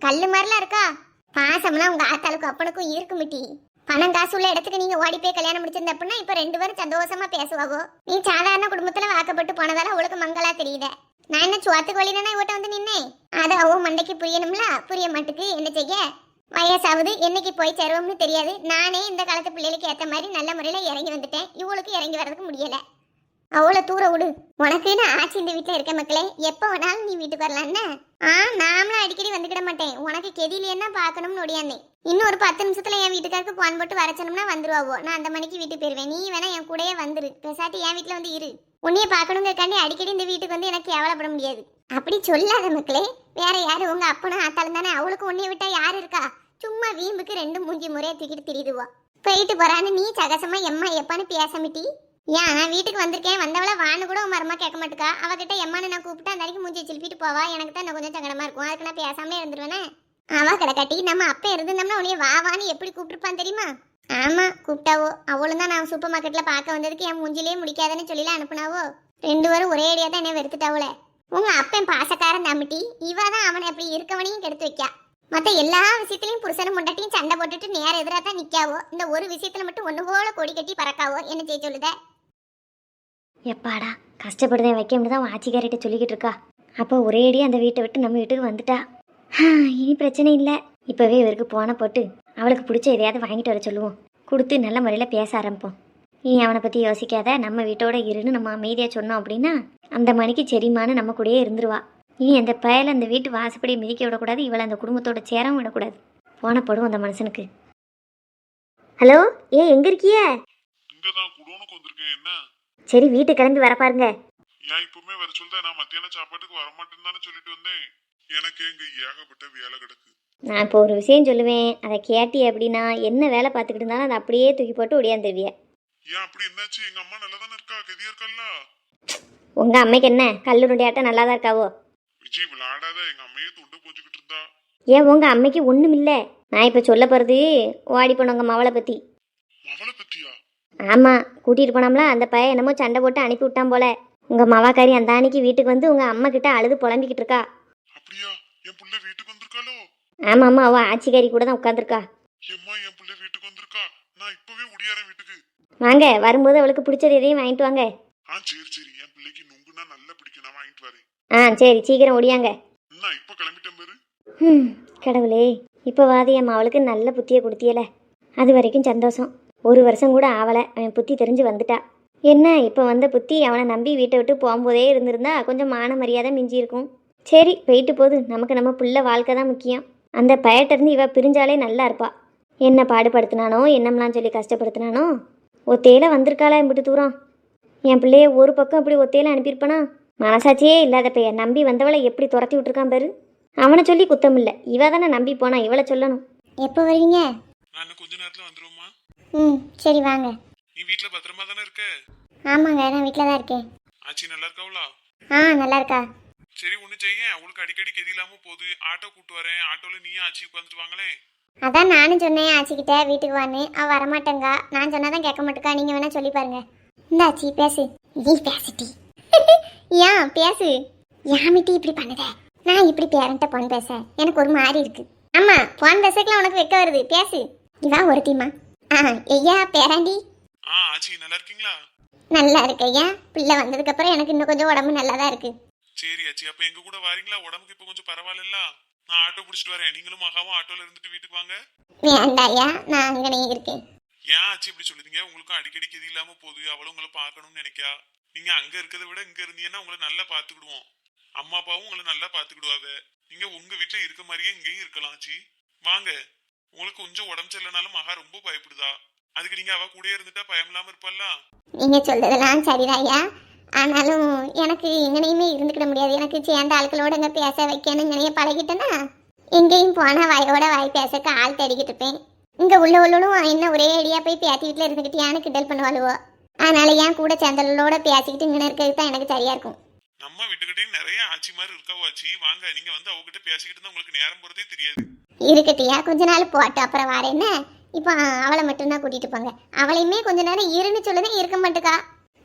Speaker 1: கல்லு மாதிரிலாம் இருக்கா. பாசம்னா உங்க ஆத்தாளுக்கும் அப்பனுக்கும் இருக்குமிட்டி. பணம் காசு உள்ள இடத்துக்கு நீங்க ஓடி போய் கல்யாணம் முடிச்சிருந்த அப்படின்னா இப்ப 2 பேரும் சந்தோஷமா பேசுவாவோ. நீ சாதாரண குடும்பத்துல வாக்கப்பட்டு போனதால அவளுக்கு மங்களா தெரியுத. நான் என்ன சுவாத்துக்கு வழிதானே இவட்ட வந்து நின்னேன். அது அவன் மண்டைக்கு புரியணும்ல, புரிய மாட்டுக்கு. என்ன செய்ய, வயசாவது என்னைக்கு போய் சேருவோம்னு தெரியாது. நானே இந்த காலத்து பிள்ளைகளுக்கு ஏத்த மாதிரி நல்ல முறையில இறங்கி வந்துட்டேன். இவளுக்கு இறங்கி வர்றதுக்கு முடியல. அவளை தூர விடு. உனக்குன்னு ஆச்சு இந்த வீட்டுல இருக்க மக்களே, எப்ப வேணாலும் நீ வீட்டுக்கு வரலான்னு. நாமளும் அடிக்கடி வந்துக்கிட மாட்டேன். உனக்கு கெதியிலேன்னா பாக்கணும்னு ஒடியாந்தேன். இன்னும் ஒரு 10 நிமிஷத்துல என் வீட்டுக்காருக்கு போன் போட்டு வரச்சணும்னா வந்துருவாவோ. நான் அந்த மணிக்கு வீட்டுக்கு போயிருவேன். நீ வேணா என் கூடயே வந்துரு. பேசாட்டி என் வீட்டுல வந்து இரு. உன்னைய பாக்கணுங்கிறக்காண்டி அடிக்கடி இந்த வீட்டுக்கு வந்து எனக்கு கேவலப்பட முடியாது. அப்படி சொல்லாத மக்களே. வேற யாரு, உங்க அப்பனும் ஆத்தாலும் தானே. அவளுக்கு உன்னைய விட்டா யாரு இருக்கா? சும்மா வீம்புக்கு 2 மூஞ்சி முறையை தூக்கிட்டு திரியுதுவா. போயிட்டு போறான்னு நீ சகசமா எம்மா எப்பான்னு பேசமிட்டி. ஏன் நான் வீட்டுக்கு வந்திருக்கேன், வந்தவள வான்னு கூட உன் மரமா கேட்க மாட்டுக்கா. அவகிட்ட எம்மானு நான் கூப்பிட்டு அந்த அன்னைக்கு மூஞ்சி சிலிப்பிட்டு போவா. எனக்கு தான் கொஞ்சம் சங்கடமா இருக்கும். அதுக்கு நான் பேசாமலே இருந்துருவேனே. அவ கிடக்காட்டி நம்ம அப்ப இருந்திருந்தோம்னா உன்னைய வா வான்னு எப்படி கூப்பிட்டுருப்பான் தெரியுமா? ஆமா கூப்பிட்டாவோ. அவளும் தான் நான் சூப்பர் மார்க்கெட்ல பார்க்க வந்ததுக்கு என் மூஞ்சிலேயே முடிக்காதுன்னு சொல்லிலாம் அனுப்புனாவோ. 2 பேரும் ஒரே அடியா தான் என்ன வெறுத்துட்டாவல. உங்க அப்பன் பாசக்காரன் தாமிட்டி. இவ தான் அவனை அப்படி இருக்கவனையும் கெடுத்து வைக்கா. மற்ற எல்லா விஷயத்திலையும் புருஷனும் முண்டாட்டியும் சண்டை போட்டுட்டு நேர எதிராக தான் நிற்காவோ. இந்த ஒரு விஷயத்துல மட்டும் ஒன்று போல கொடி கட்டி பறக்காவோ. என்ன செய்ய சொல்லுத?
Speaker 7: எப்பாடா கஷ்டப்படுதேன் வைக்க முடியாது அவன் ஆட்சிக்காரிட்ட சொல்லிக்கிட்டு இருக்கா. அப்போ ஒரேடி அந்த வீட்டை விட்டு நம்ம வீட்டுக்கு வந்துட்டா. இனி பிரச்சனை இல்லை. இப்போவே இவருக்கு போன போட்டு அவளுக்கு பிடிச்ச எதையாவது வாங்கிட்டு வர சொல்லுவோம். கொடுத்து நல்ல முறையில் பேச ஆரம்பிப்போம். நீ அவனை பற்றி யோசிக்காத, நம்ம வீட்டோட இருன்னு நம்ம அமைதியாக சொன்னோம் அப்படின்னா அந்த மணிக்கு சரிமானு நம்ம கூடயே இருந்துருவா. இனி அந்த பயலை அந்த வீட்டு வாசப்படியை மிதிக்க விடக்கூடாது. இவளை அந்த குடும்பத்தோட சேரவும் விடக்கூடாது. போன போடும் அந்த மனுஷனுக்கு. ஹலோ, எங்கே இருக்கிய?
Speaker 4: இங்கதான் குடோனுக்கு வந்திருக்கேன். என்ன
Speaker 7: சரி வீட்டு கிளம்பி வர பாருங்க.
Speaker 4: ஏன் இப்பவுமே வர சொல்லுதா? நான் மத்தியான சாப்பாட்டுக்கு வரமாட்டேன்னு தானே சொல்லிட்டு வந்தேன். எனக்கு எங்க ஏகப்பட்ட வேலை கிடக்கு.
Speaker 7: நான் இப்போ ஒரு விஷயம் சொல்லுவேன், அதை கேட்டி அப்படின்னா என்ன வேலை பார்த்துக்கிட்டு இருந்தாலும் அதை அப்படியே தூக்கி போட்டு ஒடியாந்துருவிய.
Speaker 4: ஏன் அப்படி என்னாச்சு? எங்க அம்மா நல்லா தானே இருக்கா, கெதியா இருக்கல்ல?
Speaker 7: உங்கள் அம்மைக்கு என்ன கல்லுருண்டையாட்டம் நல்லா தான் இருக்காவோ?
Speaker 4: விஜய் விளையாடாத, எங்க அம்மையே துண்டு போச்சுக்கிட்டு இருந்தா.
Speaker 7: ஏன் உங்கள் அம்மைக்கு ஒன்றும் இல்லை. நான் இப்போ சொல்ல போகிறது ஓடி போனவங்க மவளை பற்றி.
Speaker 4: மவளை பத்தியா?
Speaker 7: ஆமாம், கூட்டிகிட்டு போனோம்ல அந்த பையன் என்னமோ சண்டை போட்டு அனுப்பி விட்டான் போல. உங்கள் மவாக்காரி அந்த அன்னைக்கு வீட்டுக்கு வந்து உங்கள் அம்மா கிட்ட அழுது புலம்பிக்கிட்டு இருக்கா.
Speaker 4: அப்படியா? என் புள்ள வீட்டுக்கு வந்திருக்காளோ?
Speaker 7: ஆமாம் ஆமாம், அவள் ஆட்சிக்காரி கூட தான் உட்காந்துருக்கா.
Speaker 4: எம்மா என் புள்ள வீட்டுக்கு வந்திருக்கா. நான் இப்பவே ஒடியாரேன் வீட்டுக்கு.
Speaker 7: வாங்க, வரும்போது அவளுக்கு பிடிச்சது எதையும் வாங்கிட்டு வாங்க.
Speaker 4: சரி சரி. என் பிள்ளைக்கு நுங்குனா நல்லா பிடிக்கும், நான் வாங்கிட்டு வரேன்.
Speaker 7: சரி சீக்கிரம் ஒடியாங்க.
Speaker 4: நான் இப்ப கிளம்பிட்டேன் பாரு.
Speaker 7: கடவுளே, இப்போ வாதியம்மா அவளுக்கு நல்ல புத்தியை கொடுத்தியல. அது வரைக்கும் சந்தோஷம். 1 வருஷம் கூட ஆவலை, அவன் புத்தி தெரிஞ்சு வந்துட்டா. என்ன இப்போ வந்த புத்தி அவனை நம்பி வீட்டை விட்டு போகும்போதே இருந்திருந்தா கொஞ்சம் மான மரியாதை மிஞ்சி இருக்கும். சரி போயிட்டு போகுது, நமக்கு நம்ம பிள்ளை வாழ்க்கை தான் முக்கியம். அந்த பயட்டிருந்து இவ பிரிஞ்சாலே நல்லா இருப்பா. என்ன பாடுபடுத்தினானோ என்னம்லாம் சொல்லி கஷ்டப்படுத்தினானோ. ஒத்தையில வந்திருக்காளா இப்படி தூரம். என் பிள்ளைய ஒரு பக்கம் இப்படி ஒத்தையில அனுப்பியிருப்பானா? மனசாட்சியே இல்லாத பையன் நம்பி வந்தவளை எப்படி துரத்தி விட்டுருக்கான் பாரு. அவனை சொல்லி குத்தம் இல்லை, இவ தானே நம்பி போனா, இவளை சொல்லணும்.
Speaker 1: எப்போ வருவீங்க?
Speaker 4: நான் கொஞ்ச நேரத்துல வந்துருவோமா?
Speaker 1: சரி வாங்க.
Speaker 4: நீ வீட்ல பத்திரமா தானே இருக்க?
Speaker 1: ஆமாங்க, நான் வீட்டில் தான் இருக்கேன்.
Speaker 4: ஆச்சி நல்லா இருக்காவளா?
Speaker 1: நல்லா இருக்கா.
Speaker 4: சரி ஒண்ணு செய்ய, அவளுக்கு அடிக்கடி கெதி இல்லாம போகுது. ஆட்டோ கூட்டு வரேன், ஆட்டோல நீயும் ஆச்சி உட்காந்துட்டு வாங்களே.
Speaker 1: அதான் நானும் சொன்னேன் ஆச்சிக்கிட்ட வீட்டுக்கு வான்னு. அவ வரமாட்டேங்கா. நான் சொன்னாதான் கேட்க மாட்டேக்கா. நீங்க வேணா சொல்லி பாருங்க. இந்த ஆச்சி பேசு. நீ பேசிட்டி. ஏன் பேசு. யாமிட்டி இப்படி பண்ணுத? நான் இப்படி பேரண்ட்ட போன் பேச எனக்கு ஒரு மாதிரி இருக்கு. ஆமா, போன் பேசக்கலாம் உனக்கு வைக்க வருது. பேசு. இவன் ஒரு டீமா? ஐயா பேராண்டி.
Speaker 4: ஆச்சி நல்லா இருக்கீங்களா?
Speaker 1: நல்லா இருக்கு ஐயா. பிள்ளை வந்ததுக்கு அப்புறம் எனக்கு இன்னும் கொஞ்சம் உடம்பு நல்லாதான் இருக்கு.
Speaker 4: சரி ஆச்சி, அப்ப எங்க கூட வாரீங்களா? உடம்புக்கு இப்ப கொஞ்சம் பரவாயில்ல. நான் ஆட்டோ பிடிச்சிட்டு வரேன். நீங்களும் மகாவும் ஆட்டோல இருந்துட்டு வீட்டுக்கு வாங்க.
Speaker 1: வேண்டாயா, நான் அங்கனே இருக்கேன்.
Speaker 4: ஏன் ஆச்சி இப்படி சொல்லுறீங்க? உங்களுக்கும் அடிக்கடி கெதி இல்லாம போகுது. அவளும் உங்களை பார்க்கணும்னு நினைக்கா. நீங்க அங்க இருக்கிறத விட இங்க இருந்தீங்கன்னா உங்களை நல்லா பாத்துக்கிடுவோம். அம்மா அப்பாவும் உங்களை நல்லா பாத்துக்கிடுவாங்க. நீங்க உங்க வீட்டுல இருக்க மாதிரியே இங்கேயும் இருக்கலாம் ஆச்சி. வாங்க. உங்களுக்கு கொஞ்சம் உடம்பு சரியில்லைனாலும் மகா ரொம்ப பயப்படுதா. அதுக்கு நீங்க அவ கூட இருந்துட்டா பயம் இல்லாம இருப்பல்ல.
Speaker 1: நீங்க சொல்றதெல்லாம் சரிதாயா. ஆனாலும் எனக்கு எங்கனையுமே இருந்துக்கிட முடியாது. எனக்கு சேர்ந்த ஆட்களோட இங்க பேச வைக்கணும் இங்கனையே பழகிட்டேன்னா எங்கேயும் போனா வாயோட வாய் பேசக்க ஆள் தேடிக்கிட்டு இருப்பேன். இங்க உள்ளவளும் என்ன ஒரே அடியா போய் பேத்தி வீட்டுல இருந்துக்கிட்டியான்னு கிண்டல் பண்ணுவாளுவோ. அதனால ஏன் கூட சேர்ந்தவளோட பேசிக்கிட்டு இங்கே இருக்கிறது தான் எனக்கு சரியா இருக்கும்.
Speaker 4: நம்ம வீட்டுக்கிட்டே நிறைய ஆச்சி மாதிரி இருக்காவோ ஆச்சி. வாங்க, நீங்க வந்து அவகிட்ட பேசிக்கிட்டு இருந்தா உங்களுக்கு நேரம் போறதே தெரியாது.
Speaker 1: இருக்கட்டியா, கொஞ்ச நாள் போட்டு அப்புறம் வரேன்னு. இப்போ அவளை மட்டும்தான் கூட்டிட்டு போங்க. அவளையுமே கொஞ்ச நேரம் இருன்னு சொல்லுதான் இருக்க மாட்டுக்கா.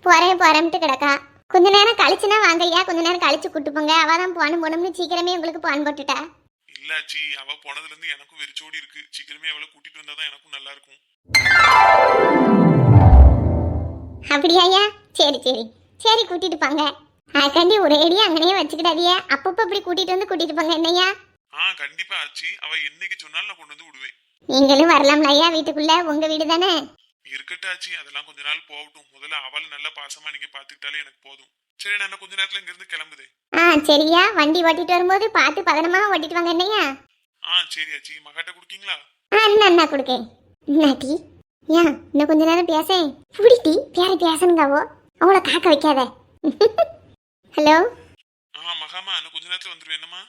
Speaker 1: போறேன்ட்டு கிடக்கா. கொஞ்ச நேரம் கழிச்சுனா வாங்க ஐயா, கொஞ்ச நேரம் கழிச்சு கூட்டு போங்க. அவ தான் போனோம்னு சீக்கிரமே உங்களுக்கு பான் போட்டுட்டா.
Speaker 5: இல்லாச்சி அவ போனதுல இருந்து எனக்கும் வெறிச்சோடி இருக்கு. சீக்கிரமே அவளை கூட்டிட்டு வந்தாதான் எனக்கும் நல்லா இருக்கும்.
Speaker 1: அப்படியா ஐயா? சரி சரி சரி, கூட்டிட்டு போங்க. அதுக்காண்டி ஒரு அடியா அங்கனையே வச்சுக்கிடாதியே, அப்பப்போ இப்படி கூட்டிட்டு போங்க என்னையா.
Speaker 5: கண்டிப்பா ஆச்சி, அவ என்னைக்கு சொன்னாலும் நான் கொண்டு வந்து விடுவேன்.
Speaker 1: நீங்களும் வரலாம்ல ஐயா, வீட்டுக்குள்ள உங்க வீடு தானே.
Speaker 5: இருக்கட்டும் ஆச்சி, அதெல்லாம் கொஞ்ச நாள் போகட்டும். முதல்ல அவளை நல்லா பாசமா நீங்க பாத்துக்கிட்டாலே எனக்கு போதும். சரி, நான் கொஞ்ச நேரத்துல இங்க இருந்து கிளம்புதே.
Speaker 1: சரியா, வண்டி ஓட்டிட்டு வரும்போது பார்த்து பதனமா ஓட்டிட்டு வாங்க என்னையா.
Speaker 5: சரி ஆச்சி, மகாட்ட குடுக்கீங்களா?
Speaker 1: அண்ணா கொடுக்கேன். நாட்டி ஏன் இன்னும் கொஞ்ச நேரம் பேசேன். புடிட்டி பேர பேசணுங்காவோ, அவளை காக்க வைக்காத. ஹலோ.
Speaker 5: மகாமா, இன்னும் கொஞ்ச நேரத்துல வந்துருவேன். என்னம்மா?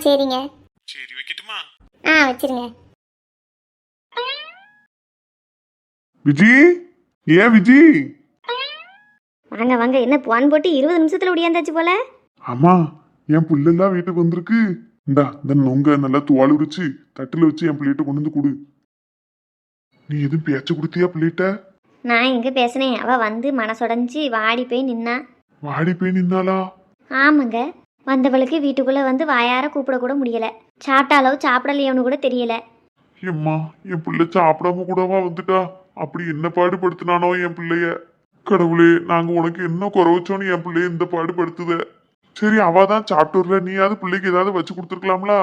Speaker 1: சரிங்க.
Speaker 5: சரி, வைக்கட்டுமா?
Speaker 1: வச்சிருங்க.
Speaker 4: விஜி, ஏன் விஜி?
Speaker 7: வாங்க வாங்க, என்ன பான் போட்டு 20 நிமிஷத்துல ஒடியாந்தாச்சு போல.
Speaker 4: ஆமா, என் புள்ளெல்லாம் வீட்டுக்கு வந்திருக்கு. இந்த நொங்க நல்லா துவால் உரிச்சு தட்டுல வச்சு என் பிள்ளைகிட்ட கொண்டு வந்து கொடு. நீ எதுவும் பேச்ச கொடுத்தியா பிள்ளைகிட்ட?
Speaker 7: நான் எங்க பேசினேன், அவ வந்து மனசுடைஞ்சு வாடி போய் நின்னா.
Speaker 4: வாடி போய் நின்னாளா?
Speaker 7: ஆமாங்க, வந்தவளுக்கு வீட்டுக்குள்ள வந்து வாயார கூப்பிட கூட முடியல. சாப்பிட்டாலோ சாப்பிடலையோன்னு கூட தெரியல.
Speaker 4: எம்மா, என் பிள்ளை சாப்பிடாம கூடவா வந்துட்டா? அப்படி என்ன பாடுபடுத்தினானோ என் பிள்ளைய. கடவுளே, நாங்க உனக்கு என்ன குறைவச்சோன்னு என் பிள்ளைய இந்த பாடுபடுத்துத. சரி, அவதான் சாப்பிட்டு வரல, நீயாவது பிள்ளைக்கு ஏதாவது வச்சு கொடுத்துருக்கலாம்ல.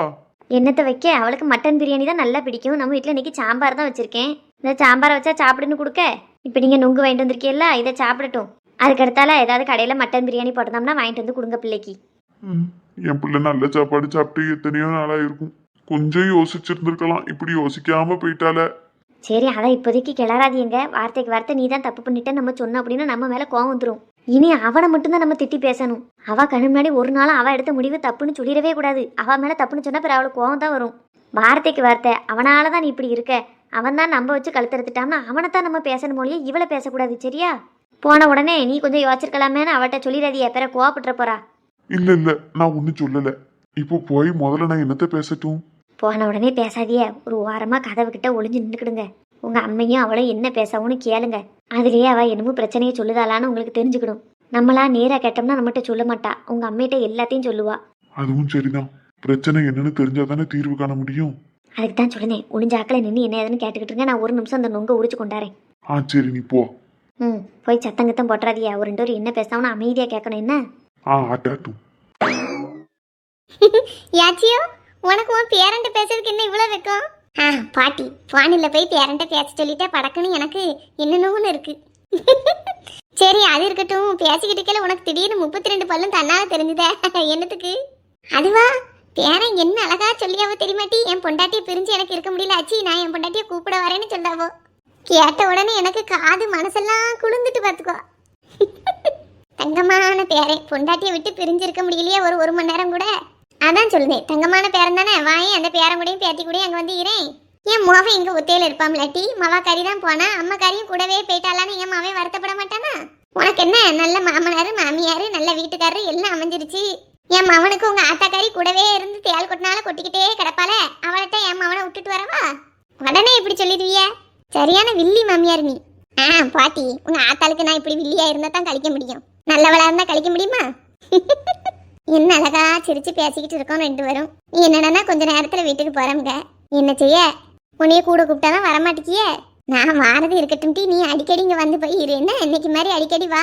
Speaker 7: என்னத்தை வைக்க, அவளுக்கு மட்டன் பிரியாணி தான் நல்லா பிடிக்கும். நம்ம வீட்டில் இன்னைக்கு சாம்பார் தான் வச்சிருக்கேன். இந்த சாம்பாரை வச்சா சாப்பிடுன்னு கொடுக்க. இப்போ நீங்கள் நுங்கு வாங்கிட்டு வந்திருக்கீல்ல, இதை சாப்பிடட்டும். அதுக்கடுத்தால ஏதாவது கடையில் மட்டன் பிரியாணி போட்டோம்னா வாங்கிட்டு வந்து கொடுங்க பிள்ளைக்கு.
Speaker 4: என் பிள்ளை நல்ல சாப்பாடு சாப்பிட்டு எத்தனையோ நாளா இருக்கும். கொஞ்சம் யோசிச்சிருந்திருக்கலாம், இப்படி யோசிக்காம போயிட்டால.
Speaker 7: சரி, அதை இப்போதைக்கு கிளறாதீங்க. வார்த்தைக்கு வார்த்தை நீ தான் தப்பு பண்ணிட்ட நம்ம சொன்னோம் அப்படின்னா நம்ம மேலே கோவம் வந்துடும். இனி அவனை மட்டும்தான் நம்ம திட்டி பேசணும். அவள் கண்ணு முன்னாடி ஒரு நாள் அவள் எடுத்த முடிவு தப்புன்னு சொல்லிடவே கூடாது. அவள் மேலே தப்புன்னு சொன்னால் பிறகு அவளுக்கு கோவம் தான் வரும். வார்த்தைக்கு வார்த்தை, அவனால தான் நீ இப்படி இருக்க, அவன் தான் நம்ம வச்சு கழுத்தெடுத்துட்டான்னா அவனை தான் நம்ம பேசணும் மொழியே, இவளை பேசக்கூடாது. சரியா? போன உடனே நீ கொஞ்சம் யோசிச்சிருக்கலாமேன்னு அவட்ட சொல்லிடாதிய, பிற கோவப்பட்டுற போறா.
Speaker 4: இல்ல நான் ஒன்னும் சொல்லல. இப்போ போய் முதல்ல நான் என்னத்த பேசட்டும்?
Speaker 7: போன உடனே பேசாதிய, ஒரு ஓரமாக கதவுக்கிட்ட ஒளிஞ்சு நின்றுக்கிடுங்க. உங்கள் அம்மையும் அவளும் என்ன பேசவுன்னு கேளுங்க. அதுலேயே அவள் என்னமோ பிரச்சனையை சொல்லுதாளான்னு உங்களுக்கு தெரிஞ்சுக்கணும். நம்மளா நேராக கேட்டோம்னா நம்மகிட்ட சொல்ல மாட்டா, உங்கள் அம்மையிட்ட எல்லாத்தையும் சொல்லுவா.
Speaker 4: அதுவும் சரிதான், பிரச்சனை என்னன்னு தெரிஞ்சாதானே தீர்வு காண முடியும்.
Speaker 7: அதுக்கு தான் சொல்லுனேன், ஒளிஞ்சாக்கில் நின்று என்ன ஏதுன்னு கேட்டுக்கிட்டு இருங்க. நான் ஒரு நிமிஷம் அந்த நொங்க உரிச்சு கொண்டாரேன்.
Speaker 4: சரி, நீ போ.
Speaker 7: போய் சத்தங்கத்தம் போட்டுறாதியா. ஒரு 2 பேரும் என்ன பேசாவும் அமைதியாக கேட்கணும். என்ன?
Speaker 4: ஆட்டாட்டும்.
Speaker 1: யாச்சியோ, உனக்கு உன் பேரண்ட பேசுறதுக்கு என்ன இவ்வளவு வைக்கும்? பாட்டி வானில போய் பேரண்ட பேச சொல்லிட்டே படக்குன்னு எனக்கு என்னன்னு இருக்கு. சரி, அது இருக்கட்டும். பேசிக்கிட்டு இருக்கல உனக்கு திடீர்னு 32 பல்லும் தன்னால தெரிஞ்சுதே, என்னத்துக்கு? அதுவா, பேரன் என்ன அழகா சொல்லியாவோ தெரியுமாட்டி? என் பொண்டாட்டியை பிரிஞ்சு எனக்கு இருக்க முடியல ஆச்சி, நான் என் பொண்டாட்டியை கூப்பிட வரேன்னு சொல்லாவோ. கேட்ட உடனே எனக்கு காது மனசெல்லாம் குளிர்ந்துட்டு பார்த்துக்கோ. தங்கமான பேரன், பொண்டாட்டியை விட்டு பிரிஞ்சு இருக்க முடியலையே ஒரு மணி நேரம் கூட. அதான் சொல்லுதேன், தங்கமான பேரன் தானே. வாயே, அந்த பேரன் கூடயும் பேத்தி கூடயும் அங்கே வந்து இரேன். என் மோவை இங்கே ஒத்தையில் இருப்பாம்லாட்டி, மவா கறி தான் போனா, அம்மா கறியும் கூடவே போயிட்டாலான்னு என் மாவே வருத்தப்பட மாட்டானா? உனக்கு என்ன, நல்ல மாமனாரு மாமியாரு நல்ல வீட்டுக்காரரு எல்லாம் அமைஞ்சிருச்சு. என் மவனுக்கு உங்க ஆத்தாக்காரி கூடவே இருந்து தேல் கொட்டினால கொட்டிக்கிட்டே கிடப்பால, அவள்கிட்ட என் மவனை விட்டுட்டு வரவா? உடனே இப்படி சொல்லிடுவிய? சரியான வில்லி மாமியார் நீ. பாட்டி, உங்க ஆத்தாளுக்கு நான் இப்படி வில்லியா இருந்தா தான் கழிக்க முடியும். நல்லவளா இருந்தா கழிக்க முடியுமா? என்ன அழகா சிரிச்சு பேசிக்கிட்டு இருக்கோம் 2 பேரும். நீ என்னடனா கொஞ்ச நேரத்துல வீட்டுக்கு போறோம்ங்க. என்ன செய்ய, உன்னைய கூட கூப்பிட்டாலும் வரமாட்டேக்கியே. நான் வாரது இருக்கட்டும், நீ அடிக்கடி இங்க வந்து போய் இரு. என்ன இன்னைக்கு மாதிரி அடிக்கடி வா.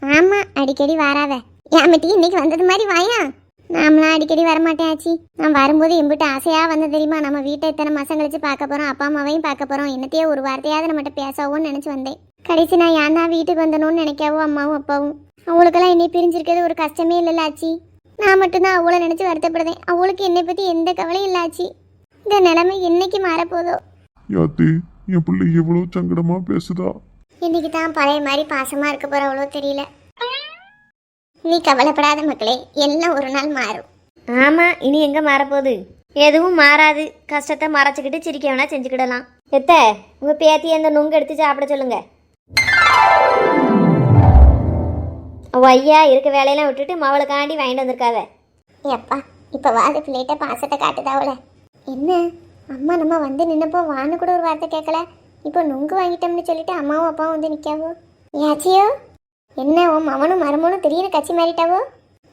Speaker 1: ஆமா, அடிக்கடி வாராத. ஏமட்டி, இன்னைக்கு வந்தது மாதிரி வாயா. நாமளாம் அடிக்கடி வரமாட்டேன் ஆச்சி. நான் வரும்போது எம்பிட்டு ஆசையா வந்த தெரியுமா? நம்ம வீட்டை இத்தனை மாசம் கழிச்சு பார்க்க போறோம், அப்பா அம்மாவையும் பார்க்க போறோம். என்னத்தையோ ஒரு வார்த்தையாவது நம்மகிட்ட பேசாவோன்னு நினைச்சு வந்தேன். கடைசி நான் ஏன் தான் வீட்டுக்கு வந்தணும்னு நினைக்காவோ அம்மாவும் அப்பாவும். அவளுக்கெல்லாம் என்னை பிரிஞ்சிருக்கிறது ஒரு கஷ்டமே இல்லைல்ல ஆச்சி. நான் மட்டும்தான் அவளை நினைச்சு வருத்தப்படுறேன். அவளுக்கு என்னை பத்தி எந்த கவலையும் இல்லை ஆச்சி. இந்த நிலைமை என்னைக்கு மாறப்போதோ?
Speaker 4: யாத்தி, என் பிள்ளை எவ்வளவு சங்கடமா பேசுதா.
Speaker 1: இன்னைக்கு தான் பழைய மாதிரி பாசமா இருக்க போற அவ்வளோ தெரியல. நீ கவலைப்படாத மக்களே, எல்லாம் ஒரு நாள் மாறும்.
Speaker 7: ஆமாம், இனி எங்கே மாறப்போகுது? எதுவும் மாறாது. கஷ்டத்தை மறைச்சிக்கிட்டு சிரிக்க வேணா செஞ்சுக்கிடலாம். உங்கள் பேத்தி அந்த நுங்கு எடுத்து சாப்பிட சொல்லுங்க. ஐயா இருக்க வேலையெல்லாம் விட்டுட்டு மவளுக்காண்டி வாங்கிட்டு வந்திருக்காவ.
Speaker 1: எப்பா, இப்போ வாது பிள்ளைகிட்ட பாசத்தை காட்டுதா அவளை. என்ன அம்மா நம்ம வந்து நின்னப்போ வான்னு கூட ஒரு வார்த்தை கேட்கல. இப்போ நுங்கு வாங்கிட்டோம்னு சொல்லிட்டு அம்மாவும் அப்பாவும் வந்து நிற்காவோ. ஏச்சியோ என்ன உன் அவனும் மருமனும் திடீர்னு கட்சி மாறிட்டாவோ?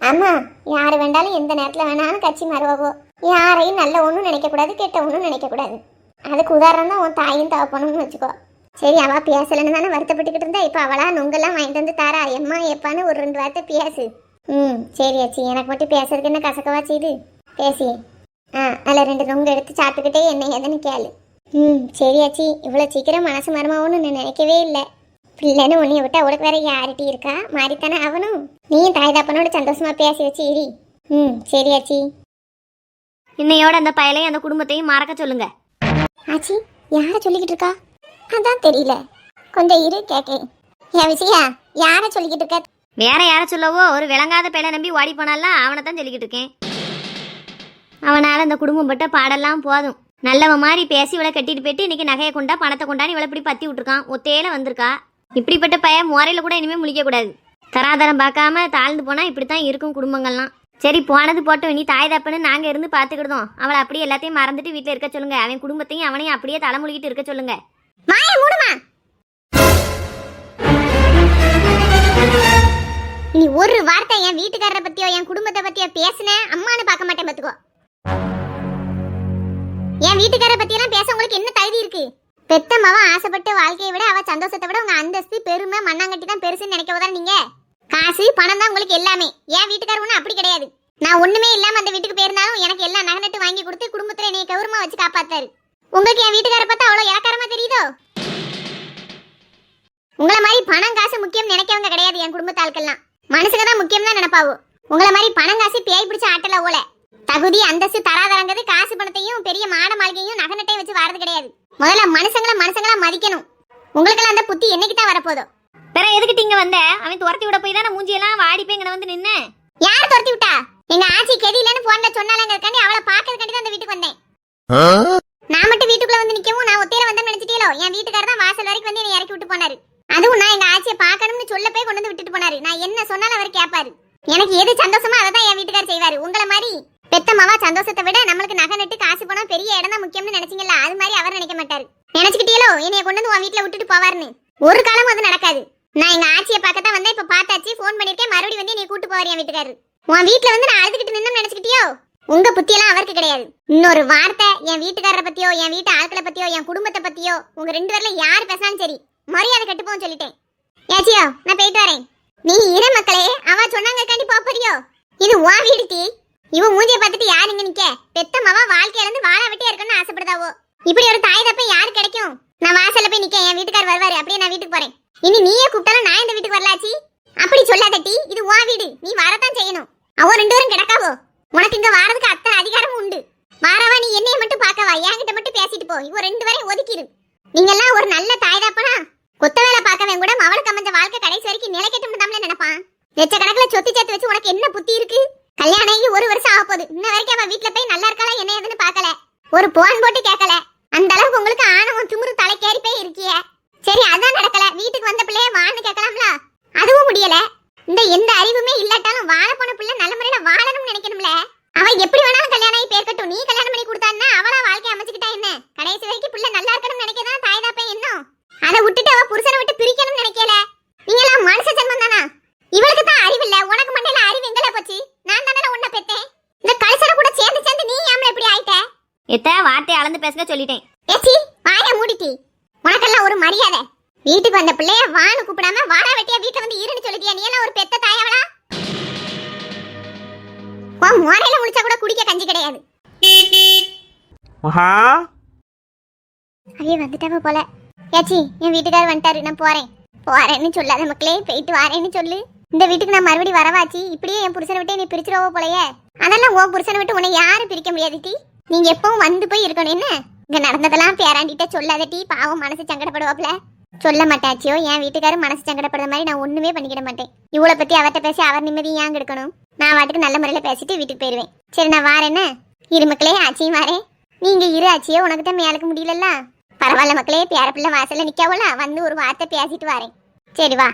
Speaker 1: ஆமா, யார் வேண்டாலும் எந்த நேரத்தில் வேணாலும் கட்சி மாறுவாவோ. யாரையும் நல்ல ஒன்றும் நினைக்கக்கூடாது, கெட்ட ஒன்றும் நினைக்கக்கூடாது. அதுக்கு உதாரணம் தான் உன் தாயும் தகப்பனும்னு வச்சுக்கோ. சரி, அவள் பேசலைன்னு தானே வருத்தப்பட்டுக்கிட்டு இருந்தா. இப்போ அவளா நுங்கெல்லாம் வாங்கிட்டு வந்து தாரா. எம்மா எப்பான்னு ஒரு 2 வார்த்தை பேசு. சரி ஆச்சி, எனக்கு மட்டும் பேசுறதுக்கு என்ன கசக்கவா செய்து பேசி. அதில் 2 நுங்கு எடுத்து சாப்பிட்டுக்கிட்டே என்ன ஏதுன்னு கேளு. சரி ஆச்சி, இவ்வளோ சீக்கிரம் மனசு மரமாகும்னு நான் நினைக்கவே இல்லை. பிள்ளைன்னு உன்னைய விட்டு அவளுக்கு வேற யார்கிட்ட இருக்கா, மாறித்தானே அவனும். நீயும் தாய் தாப்பனோட சந்தோஷமா பேசி வச்சு இரி. சரி ஆச்சி.
Speaker 7: இன்னையோட அந்த பயலையும் அந்த குடும்பத்தையும் மறக்க சொல்லுங்க.
Speaker 1: ஆச்சி யாரை சொல்லிக்கிட்டு இருக்கா? அதான் தெரியல, கொஞ்சம் இரு கேட்கேன். என் விஷயா யாரை சொல்லிக்கிட்டு இருக்க?
Speaker 7: வேற யாரை சொல்லவோ, ஒரு விளங்காத பயலை நம்பி ஓடி போனால அவனை தான் சொல்லிக்கிட்டு இருக்கேன். அவனால் அந்த குடும்பம் பட்ட பாடெல்லாம் போதும். நல்லவன் மாதிரி பேசி இவளை கட்டிட்டு போயிட்டு இன்னைக்கு நகையை கொண்டா பணத்தை கொண்டான்னு இவளை இப்படி பத்தி விட்டுருக்கான். ஒத்தையில வந்திருக்கா. இப்படிப்பட்ட பையன் முறையில் கூட இனிமேல் முழிக்க கூடாது. தராதரம் பார்க்காம தாழ்ந்து போனால் இப்படி தான் இருக்கும் குடும்பங்கள்லாம். சரி, போனது போட்டு நீ தாய் தப்புன்னு நாங்கள் இருந்து பார்த்துக்கிடுதோம். அவளை அப்படியே எல்லாத்தையும் மறந்துட்டு வீட்டில் இருக்க சொல்லுங்க. அவன் குடும்பத்தையும் அவனையும் அப்படியே தலைமுழுகிட்டு இருக்க சொல்லுங்க.
Speaker 1: நீ ஒரு வார்த்தை என் வீட்டுக்காரரை பத்தியோ என் குடும்பத்தை பத்தியோ பேசுன அம்மானு பார்க்க மாட்டேன் பாத்துக்கோ. என் வீட்டுக்காரரை பத்தியெல்லாம் பேச உங்களுக்கு என்ன தகுதி இருக்கு? பெத்த மவன் ஆசைப்பட்ட வாழ்க்கையை விட அவ சந்தோஷத்தை விட உங்க அந்தஸ்து பெருமை மண்ணாங்கட்டி தான் பெருசுன்னு நினைக்கவதான் நீங்க. காசு பணம் தான் உங்களுக்கு எல்லாமே. என் வீட்டுக்காரர் ஒன்றும் அப்படி கிடையாது. நான் ஒண்ணுமே இல்லாம அந்த வீட்டுக்கு போயிருந்தாலும் எனக்கு எல்லாம் நகை நட்டு வாங்கி கொடுத்து குடும்பத்துல என்னைய கௌரவமா வச்சு காப்பாத்தாரு. உங்களுக்கு என் வீட்டுக்காரரை பார்த்தா அவ்வளவு இலக்காரமா தெரியுதோ? உங்களை மாதிரி பணம் காசு முக்கியம் நினைக்கவங்க கிடையாது. என் குடும்பத்து ஆட்கள்லாம் மனசுக்கு தான் முக்கியம் தான் நினைப்பாவோ. உங்களை மாதிரி பணம் காசு பேய் பிடிச்ச ஆட்டல ஓல. தகுதி அந்தஸ்து தராதரங்கிறது காசு பணத்தையும் பெரிய மாட மாளிகையும் நகை நட்டையும் வச்சு வரது கிடையாது. முதல்ல மனுஷங்களா மதிக்கணும். உங்களுக்கெல்லாம் அந்த புத்தி என்னைக்கு தான் வரப்போதோ?
Speaker 7: வேற எதுக்கிட்ட இங்க வந்த? அவன் துரத்தி விட போய் தானே மூஞ்சியெல்லாம் வாடி போய் இங்க வந்து நின்ன.
Speaker 1: யார் துரத்தி விட்டா? எங்க ஆச்சி கெதியிலன்னு போன்ல சொன்னாலங்கிறக்காண்டி அவளை பாக்கிறதுக்காண்டி தான் அந்த வீட்டுக்கு வந்தேன். நான் மட்டும் வீட்டுக்குள்ள வந்து நிக்கவும் நான் ஒத்தையில வந்தேன்னு நினைச்சிட்டீங்களோ? என் வீட்டுக்காரர் தான் வாசல் வரைக்கும் வந்து என்னை இறக்கி விட்டு போனாரு. அதுவும் நான் எங்க ஆச்சியை பார்க்கணும்னு சொல்ல போய் கொண்டு வந்து விட்டுட்டு போனாரு. நான் என்ன சொன்னாலும் அவர் கேட்பாரு. எனக்கு எது சந்தோஷமா அதை தான் என் வீட்டுக்காரர் செய்வாரு. உங்களை மாதிரி பெத்த மாவா சந்தோஷத்தை விட நம்மளுக்கு நகை நட்டு காசு பணம் பெரிய இடம் தான் முக்கியம்னு நினைச்சீங்களா? அது மாதிரி அவர் நினைக்க மாட்டாரு. நினைச்சுக்கிட்டீங்களோ என்னைய கொண்டு வந்து உன் வீட்டுல விட்டுட்டு போவாருன்னு? ஒரு காலம் அது நடக்காது. நான் எங்க ஆச்சியை பார்க்கத்தான் வந்தேன். இப்ப பார்த்தாச்சு, போன் பண்ணிருக்கேன். மறுபடியும் வந்து நீ கூட்டு போவாரு என் வீட்டுக்காரரு. உன் வீட்டுல வந்து நான் அழுதுகிட்டு நின்னு நினைச்சுக்கிட்டியோ? உங்க புத்தியெல்லாம் அவருக்கு கிடையாது. இன்னொரு வார்த்தை என் வீட்டுக்காரரை பத்தியோ என் வீட்டு ஆட்களை பத்தியோ என் குடும்பத்தை பத்தியோ உங்க 2 பேர்ல யார் பேசினாலும் சரி, மரியாதை கட்டுப்போன்னு சொல்லிட்டேன். ஏச்சியோ நான் போயிட்டு வரேன். நீ இரு மக்களே, அவ சொன்னாங்கக்காண்டி போறியோ? இது உன் வீடு டீ. இவ மூஞ்சியை பார்த்துட்டு யார் இங்க நிக்க? பெத்த மவா வாழ்க்கையில இருந்து வாழ வெட்டியா இருக்கணும்னு ஆசைப்படுதாவோ? இப்படி ஒரு தாய் தப்ப யாரு கிடைக்கும்? நான் வாசல்ல போய் நிக்க, என் வீட்டுக்காரர் வருவாரு. அப்படியே நான் வீட்டுக்கு போறேன். இனி நீயே கூப்பிட்டாலும் நான் இந்த வீட்டுக்கு வரலாச்சி. அப்படி சொல்லாத டீ, இது உன் வீடு, நீ வரத்தான் செய்யணும். அவ 2 பேரும் கிடக்காவோ? உனக்கு இங்க வாரதுக்கு அத்தனை அதிகாரமும் உண்டு. வாரவா நீ என்னைய மட்டும் பார்க்கவா, என்கிட்ட மட்டும் பேசிட்டு போ. இவ 2 பேரையும் ஒதுக்கிடு. நீங்க எல்லாம் ஒரு நல்ல தாய் தாப்பனா? கொத்த வேலை பார்க்கவே கூட அவளுக்கு அமைஞ்ச வாழ்க்கை கடைசி வரைக்கும் நிலைக்கட்டும் தான் நினைப்பான். லட்சக்கணக்கில் சொத்து சேர்த்து வச்சு உனக்கு என்ன புத்தி இருக்கு? கல்யாணம் ஆகி 1 வருஷம் ஆக போகுது. இன்ன வரைக்கும் அவ வீட்டுல போய் நல்லா இருக்காளா என்ன ஏதுன்னு பார்க்கல. ஒரு போன் போட்டு கேட்கல. அந்த அளவுக்கு உங்களுக்கு ஆணவம் திமிரு தலைக்கேறி போய் இருக்கிய. சரி, அதான் நடக்கல. வீட்டுக்கு வந்த பிள்ளைய வான்னு கேட்கலாம்ல, அதுவும் முடியல. இந்த எந்த அறிவுமே இல்லாட்டாலும் வாழ போன பிள்ளை நல்ல முறையில வாழணும்னு நினைக்கணும்ல. அவ எப்படி வேணாலும் கல்யாணம் ஆகி பேர்க்கட்டும். நீ கல்யாணம் பண்ணி கொடுத்தான்னா அவளா வாழ்க்கை அமைச்சுக்கிட்டா என்ன? கடைசி வரைக்கும் பிள்ளை நல்லா இருக்கணும்னு நினைக்கதான் தாய் தாப்பே என்ன. அதை விட்டுட்டு அவ புருஷனை விட்டு பிரிக்கணும்னு நினைக்கல. நீங்க எல்லாம் மனுஷ ஜென்மம் தானா? இவளுக்கு தான் அறிவு இல்ல. உனக்கு மண்டையில அறிவு எங்கல போச்சு? நான் தானே உன்னை பெத்தேன். இந்த கல்சனை கூட சேர்ந்து நீ ஏம்ல இப்படி ஆயிட்ட?
Speaker 7: எத்த வார்த்தை அளந்து பேசுங்க சொல்லிட்டேன்.
Speaker 1: ஏச்சி வாய மூடிட்டி. உனக்கெல்லாம் ஒரு மரியாதை. வீட்டுக்கு வந்த பிள்ளைய வான்னு கூப்பிடாம வாடா வெட்டியா வீட்டுல வந்து இருன்னு சொல்லிட்டியா? நீ எல்லாம் ஒரு பெத்த தாயாவளா? உன் முறையில முடிச்சா கூட குடிக்க கஞ்சி கிடையாது.
Speaker 2: மகா
Speaker 1: அவைய வந்துட்டாவ போல. ஏச்சி என் வீட்டுக்காரர் வந்துட்டாரு, நான் போறேன்னு சொல்லாத மக்களே. போயிட்டு வரேன்னு சொல்லு. இந்த வீட்டுக்கு நான் மறுபடியும் வரவாச்சி. இப்படியே என் புருஷனை விட்டு நீ பிரிச்சிருவோ போலயே. அதெல்லாம் உன் புருஷனை விட்டு உன்னை யாரும் பிரிக்க முடியாது டி. நீங்க எப்பவும் வந்து போய் இருக்கணும். என்ன இங்க நடந்ததெல்லாம் பேராண்டிட்ட சொல்லாத டி. பாவம் மனசு சங்கடப்படுவாப்ல. சொல்ல மாட்டாச்சியோ? என் வீட்டுக்காரர் மனசு சங்கடப்படுற மாதிரி நான் ஒண்ணுமே பண்ணிக்கிட மாட்டேன். இவ்வளவு பத்தி அவர்கிட்ட பேசி அவர் நிம்மதியும் ஏன் எடுக்கணும்? நான் வாட்டுக்கு நல்ல முறையில பேசிட்டு வீட்டுக்கு போயிருவேன். சரி நான் வாரேன்னு. இரு மக்களே, ஆச்சியும் வாரேன். நீங்க இரு ஆச்சியோ, உனக்கு தான் மேலுக்கு முடியலல்ல. பரவாயில்ல மக்களே, பேர பிள்ளை வாசல்ல நிக்கவோல, வந்து ஒரு வார்த்தை பேசிட்டு வாரேன். சரி வா.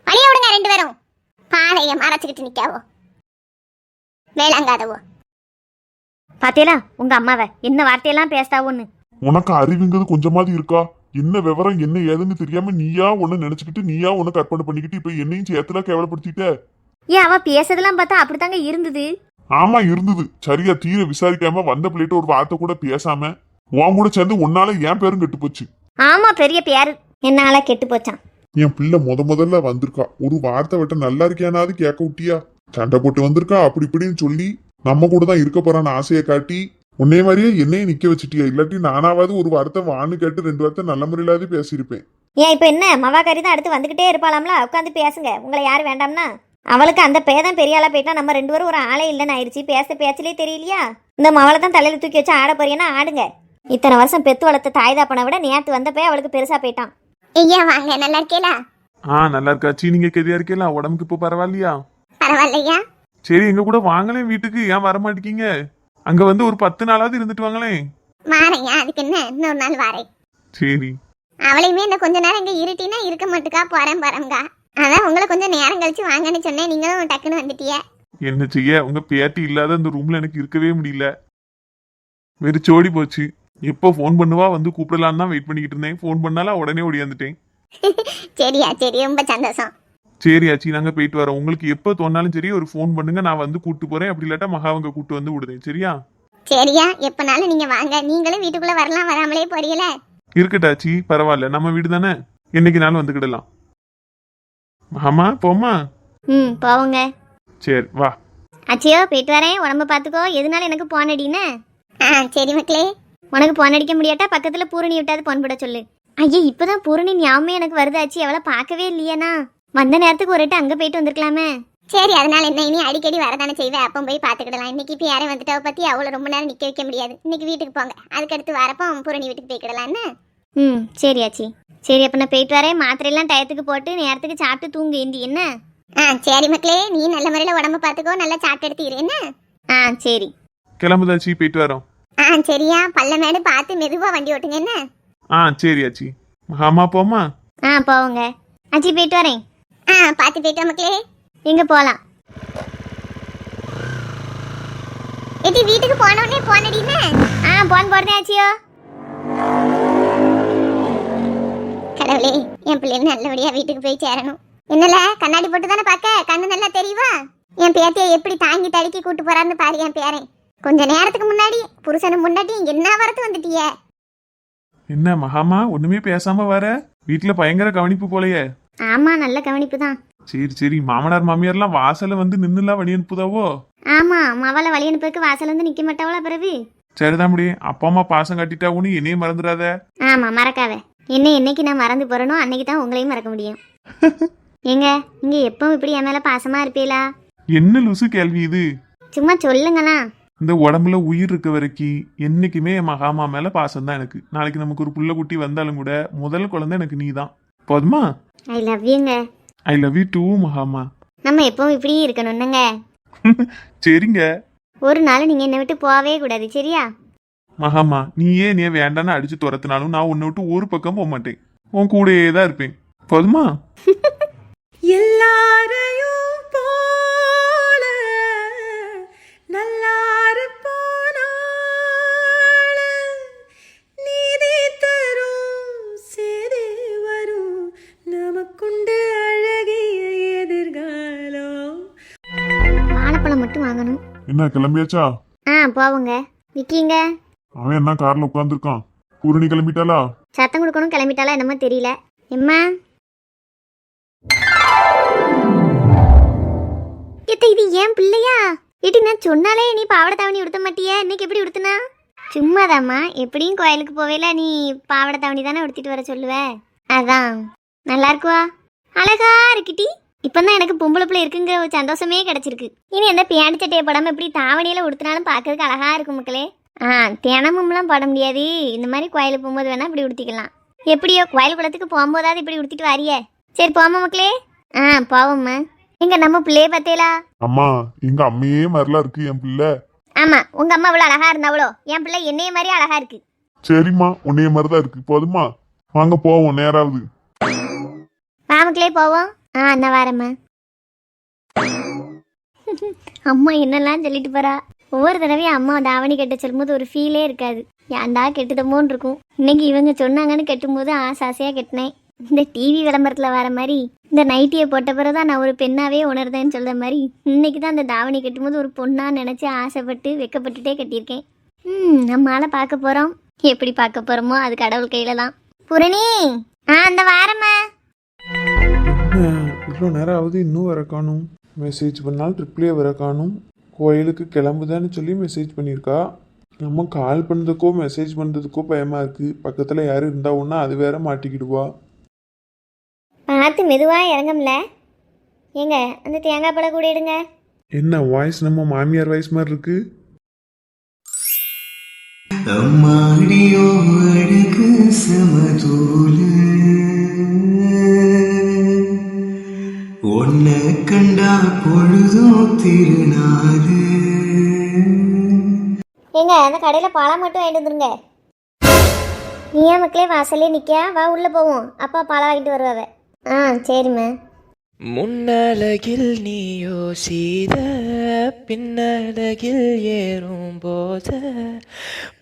Speaker 1: வழிய விடுங்க 2 பேரும். பாதைய மறைச்சுக்கிட்டு நிக்காவோ, வேளாங்காதவோ.
Speaker 7: பாத்தீங்களா உங்க அம்மாவை என்ன வார்த்தையெல்லாம் பேசுதாவோன்னு.
Speaker 4: உனக்கு அறிவுங்கிறது கொஞ்சமாவது இருக்கா? என்ன விவரம் என்ன ஏதுன்னு தெரியாம நீயா ஒண்ணு நினைச்சுக்கிட்டு நீயா ஒண்ணு கற்பனை பண்ணிக்கிட்டு இப்ப என்னையும் சேர்த்துல கேவலப்படுத்திட்ட.
Speaker 7: ஏன் அவ பேசுறதெல்லாம் பார்த்தா அப்படித்தாங்க இருந்தது.
Speaker 4: ஆமா இருந்தது. சரியா தீர விசாரிக்காம வந்த பிள்ளைகிட்ட ஒரு வார்த்தை கூட பேசாம உன் கூட சேர்ந்து உன்னால என் பேரும் கெட்டு போச்சு.
Speaker 7: ஆமா பெரிய பேரு என்னால கெட்டு போச்சான்.
Speaker 4: என் பிள்ளை முதல்ல வந்திருக்கா, ஒரு வார்த்தை விட்ட நல்லா இருக்கியானாவது கேட்க விட்டியா? சண்டை போட்டு வந்திருக்கா அப்படி இப்படின்னு சொல்லி நம்ம கூட தான் இருக்க போறான்னு ஆசையை காட்டி உன்னே மாதிரியே என்னையும் நிக்க வச்சுட்டியா? இல்லாட்டி நானாவது ஒரு வார்த்தை வான்னு கேட்டு 2 வார்த்தை நல்ல முறையிலாவது பேசியிருப்பேன்.
Speaker 7: ஏன் இப்ப என்ன மவாக்காரி தான் அடுத்து வந்துகிட்டே இருப்பாளாம்ல, உட்காந்து பேசுங்க. உங்களை யாரும் வேண்டாம்னா அவளுக்கு அந்த பேதான் பெரிய ஆளா போயிட்டா நம்ம 2 பேரும் ஒரு ஆளே இல்லைன்னு ஆயிடுச்சு. பேச்சிலே தெரியலையா? இந்த மவளை தான் தலையில தூக்கி வச்சு ஆட போறீங்கன்னா ஆடுங்க. இத்தனை வருஷம் பெத்து வளர்த்த தாய் தாப்பனை விட நேத்து வந்தப்பே அவளுக்கு பெருசா போயிட்டான்.
Speaker 1: ஐயா வாங்க, நல்லா இருக்கேலா?
Speaker 5: நல்லா இருக்காச்சி. நீங்க கெதியா இருக்கீங்களா? உடம்புக்கு இப்போ பரவாயில்லையா?
Speaker 1: பரவாயில்லையா?
Speaker 5: சரி எங்க கூட வாங்களேன் வீட்டுக்கு. ஏன் வர மாட்டேங்க? அங்க வந்து ஒரு 10 நாளாவது இருந்துட்டு வாங்களேன்.
Speaker 1: வாரையா, அதுக்கு என்ன, இன்னொரு நாள் வாரேன்.
Speaker 5: சரி.
Speaker 1: அவளையுமே இந்த கொஞ்ச நேரம் இங்க இருட்டினா இருக்க மாட்டுக்கா, போறேங்க. அதான் உங்களை கொஞ்சம் நேரம் கழிச்சு வாங்கன்னு சொன்னேன், நீங்களும் டக்குன்னு வந்துட்டிய.
Speaker 5: என்ன செய்ய, உங்க பேட்டி இல்லாத அந்த ரூம்ல எனக்கு இருக்கவே முடியல. வெறிச்சோடி போச்சு. எப்போ ஃபோன் பண்ணுவா வந்து கூப்பிடலான்னு தான் வெயிட் பண்ணிக்கிட்டு இருந்தேன். ஃபோன் பண்ணாலும் உடனே ஓடியாந்துட்டேன்.
Speaker 1: சரியா, சரி, ரொம்ப சந்தோஷம்.
Speaker 5: சரி ஆச்சி, நாங்க போயிட்டு வரோம். உங்களுக்கு எப்போ தோணாலும் சரி ஒரு ஃபோன் பண்ணுங்க, நான் வந்து கூட்டு போறேன். அப்படி இல்லாட்டா மகாவங்க கூட்டு வந்து விடுதேன். சரியா?
Speaker 1: சரியா, எப்பனாலும் நீங்க வாங்க. நீங்களும் வீட்டுக்குள்ள வரலாம், வராமலே போறீல.
Speaker 5: இருக்கட்டாச்சி, பரவாயில்ல. நம்ம வீடு தானே, என்னைக்குனாலும் வந்துக்கிடலாம். ஆமா போமா.
Speaker 7: போவோங்க.
Speaker 5: சரி வா.
Speaker 7: அச்சியோ போயிட்டு வரேன். உடம்ப பாத்துக்கோ. எதுனால எனக்கு போன் அடின்னு.
Speaker 1: சரி மக்களே.
Speaker 7: உனக்கு போன் அடிக்க முடியாட்டா பக்கத்துல பூரணி விட்டாது போன் போட சொல்லு. ஐயா இப்பதான் பூரணி ஞாபகமே எனக்கு வருதாச்சு. அவளை பார்க்கவே இல்லையானா? வந்த நேரத்துக்கு ஒரு அங்க போயிட்டு வந்திருக்கலாமே.
Speaker 1: சரி, அதனால என்ன, இனி அடிக்கடி வரதானே செய்வேன். அப்போ போய் பாத்துக்கிடலாம். இன்னைக்கு இப்ப யாரும் வந்துட்டாவ பத்தி அவளை ரொம்ப நேரம் நிக்க வைக்க முடியாது. இன்னைக்கு வீட்டுக்கு போங்க, அதுக்கடுத்து வரப்போ பூரணி வீட்டுக்கு போய்க்கிடலாம். என்ன?
Speaker 7: சரி ஆச்சி. சரி அப்ப நான் போயிட்டு வரேன். மாத்திரையெல்லாம் டயத்துக்கு போட்டு நேரத்துக்கு சாப்பிட்டு தூங்கு ஏந்தி. என்ன?
Speaker 1: சரி மக்களே, நீ நல்ல முறையில உடம்ப பாத்துக்கோ, நல்லா சாப்பிட்டு எடுத்து என்ன?
Speaker 7: சரி
Speaker 5: கிளம்புதாச்சி, போயிட்டு வரோம்.
Speaker 1: சரியா, பல்ல மேடு பார்த்து மெதுவா வண்டி ஓட்டுங்க. என்ன?
Speaker 5: சரி ஆச்சி. ஆமா போமா.
Speaker 7: போவோங்க. ஆச்சி போயிட்டு வரேன்.
Speaker 1: பார்த்து போயிட்டு வா மக்களே.
Speaker 7: எங்க போலாம்?
Speaker 1: எடி வீட்டுக்கு போனோடனே போனடினே.
Speaker 7: போன் போடுறேன் ஆச்சியோ.
Speaker 1: கடவுளே, என் பிள்ளைங்க நல்லபடியா வீட்டுக்கு போய் சேரணும். என்னல கண்ணாடி போட்டு தானே பாக்க, கண்ணு நல்லா தெரியுவா? என் பேத்தியை எப்படி தாங்கி தடுக்கி கூட்டு போறான்னு பாரு. என் பேரன் கொஞ்ச நேரத்துக்கு முன்னாடி புருஷனும் முன்னாடி என்ன வரத்து வந்துட்டிய.
Speaker 5: என்ன மகாமா ஒண்ணுமே பேசாம வர? வீட்டுல பயங்கர கவனிப்பு போலையே.
Speaker 7: ஆமா, நல்ல கவனிப்பு தான்.
Speaker 5: சரி சரி. மாமனார் மாமியார்லாம் வாசல்ல வந்து நின்னுலாம் வழி அனுப்புதாவோ?
Speaker 7: ஆமா, மவளை வழி அனுப்புறதுக்கு வாசல் வந்து நிக்க மாட்டாவளா பிறகு?
Speaker 5: சரிதான் முடியும். அப்பா அம்மா பாசம் கட்டிட்டா உனி என்னையும் மறந்துடாத.
Speaker 7: ஆமா, மறக்காத. என்னைக்கு நான் மறந்து போறனோ அன்னைக்கு தான் உங்களையும் மறக்க முடியும். ஏங்க நீங்க எப்பவும் இப்படி என் மேல பாசமா இருப்பீங்களா?
Speaker 5: என்ன லூசு கேள்வி இது?
Speaker 7: சும்மா சொல்லுங்களா.
Speaker 5: இந்த உடம்புல உயிர் இருக்க வரைக்கும் என்னைக்குமே என் மகாமா மேல பாசம் தான் எனக்கு. நாளைக்கு நமக்கு ஒரு புள்ள குட்டி வந்தாலும் கூட முதல் குழந்தை எனக்கு நீ தான். போதுமா?
Speaker 7: ஐ லவ் யூங்க.
Speaker 5: ஐ லவ் யூ டூ மகாமா.
Speaker 7: நம்ம எப்பவும் இப்படியே இருக்கணும்னுங்க.
Speaker 5: சரிங்க.
Speaker 7: ஒரு நாள் நீங்க என்னை விட்டு போகவே கூடாது. சரியா?
Speaker 5: மகாமா நீயே நீ வேண்டான்னு அடிச்சு துரத்துனாலும் நான் உன்னை விட்டு ஒரு பக்கம் போக மாட்டேன். உன் கூடயே தான் இருப்பேன். போதுமா?
Speaker 6: எல்லாரையும் போல நல்லாரு போனாள் நீதி தரும் சேதி வரும் நமக்குண்டு அழகிய எதிர்காலம்.
Speaker 7: வாழைப்பழம் மட்டும் வாங்கணும்.
Speaker 4: என்ன கிளம்பியாச்சா?
Speaker 7: போவோங்க. விக்கிங்க
Speaker 4: அவன் என்ன கார்ல உட்காந்துருக்கான்? பூரணி கிளம்பிட்டாளா?
Speaker 7: சத்தம் கொடுக்கணும் கிளம்பிட்டாலா என்னமோ தெரியல. எம்மா இது ஏன் பிள்ளையா? இடி நான் சொன்னாலே நீ பாவடை தாவணி உடுத்த மாட்டியா? இன்னைக்கு எப்படி உடுத்துனா? சும்மாதாம்மா, எப்படியும் கோயிலுக்கு போவேல நீ பாவடை தாவணி தானே உடுத்திட்டு வர சொல்லுவ. அதான் நல்லா இருக்குவா, அழகா இருக்குட்டி. இப்பதான் எனக்கு பொம்பளை பிள்ளை இருக்குங்கிற ஒரு சந்தோஷமே கிடைச்சிருக்கு. இனி எந்த பேண்ட் சட்டையை போடாம இப்படி தாவணியில உடுத்தினாலும் பார்க்கறதுக்கு அழகா இருக்கும் மக்களே. தினமும்லாம் போட முடியாது. இந்த மாதிரி கோயிலுக்கு போகும்போது வேணா இப்படி உடுத்திக்கலாம். எப்படியோ கோயில் குளத்துக்கு போகும்போதாவது இப்படி உடுத்திட்டு வாரியே. சரி போமா மக்களே. போவோம்மா. எங்க நம்ம பிள்ளைய பார்த்தேலா?
Speaker 4: அம்மா எங்க அம்மையே மாதிரிலாம் இருக்கு என் பிள்ளை.
Speaker 7: ஆமா, உங்க அம்மா அவ்வளவு அழகா இருந்தாவளோ? என் பிள்ளை என்னைய மாதிரி அழகா இருக்கு.
Speaker 4: சரிம்மா, உன்னைய மாதிரிதான் இருக்கு. போதுமா? வாங்க போவோம் நேராவது.
Speaker 7: வா மக்களே போவோம். நான் வரேம்மா. அம்மா என்னெல்லாம் சொல்லிட்டு போறா.
Speaker 1: ஒவ்வொரு தடவையும் அம்மா தாவணி கட்ட சொல்லும்போது ஒரு ஃபீலே இருக்காது. ஏன்டா கெட்டுதமோன்னு இருக்கும். இன்னைக்கு இவங்க சொன்னாங்கன்னு கட்டும்போது ஆசையாக கட்டினேன். இந்த டிவி விளம்பரத்தில் வர மாதிரி இந்த நைட்டியை போட்ட பிறகு தான் நான் ஒரு பெண்ணாவே உணர்ந்தேன்னு சொல்கிற மாதிரி இன்னைக்கு தான் அந்த தாவணி கட்டும்போது ஒரு பொண்ணாக நினச்சி ஆசைப்பட்டு வெக்கப்பட்டுட்டே கட்டியிருக்கேன். நம்மளால பார்க்க போகிறோம். எப்படி பார்க்க போகிறோமோ அது கடவுள் கையில் தான். புரணி, அந்த வாரம்மா.
Speaker 5: இவ்வளோ நேரம் ஆகுது இன்னும் வர காணும். மெசேஜ் பண்ணாலும் ட்ரிப்ளே வர காணும். கோயிலுக்கு கிளம்புதான்னு சொல்லி மெசேஜ் பண்ணியிருக்கா. நம்ம கால் பண்ணுறதுக்கோ மெசேஜ் பண்ணுறதுக்கோ பயமாக இருக்குது. பக்கத்தில் யாரும் இருந்தா ஒன்றா அது வேற மாட்டிக்கிடுவா.
Speaker 1: பார்த்து மெதுவாக இறங்கம்ல. ஏங்க அந்த தேங்காய் பழம் கூட எடுங்க.
Speaker 5: என்ன வாய்ஸ் நம்ம மாமியார் வாய்ஸ் மாதிரி இருக்கு.
Speaker 3: அம்மாடியோ அழகு சமதூல உன்னை கண்டா பொழுதும் திருநாளு.
Speaker 1: ஏங்க அந்த கடையில் பழம் மட்டும் வாங்கிட்டு வந்துருங்க. நீ ஏன் மக்களே வாசல்லே நிற்க? வா உள்ளே போவோம். அப்பா பழம் வாங்கிட்டு வருவாவ. சரிம்மா.
Speaker 8: முன்னழகில் நீயோ சீத பின்னழகில் ஏறும் போத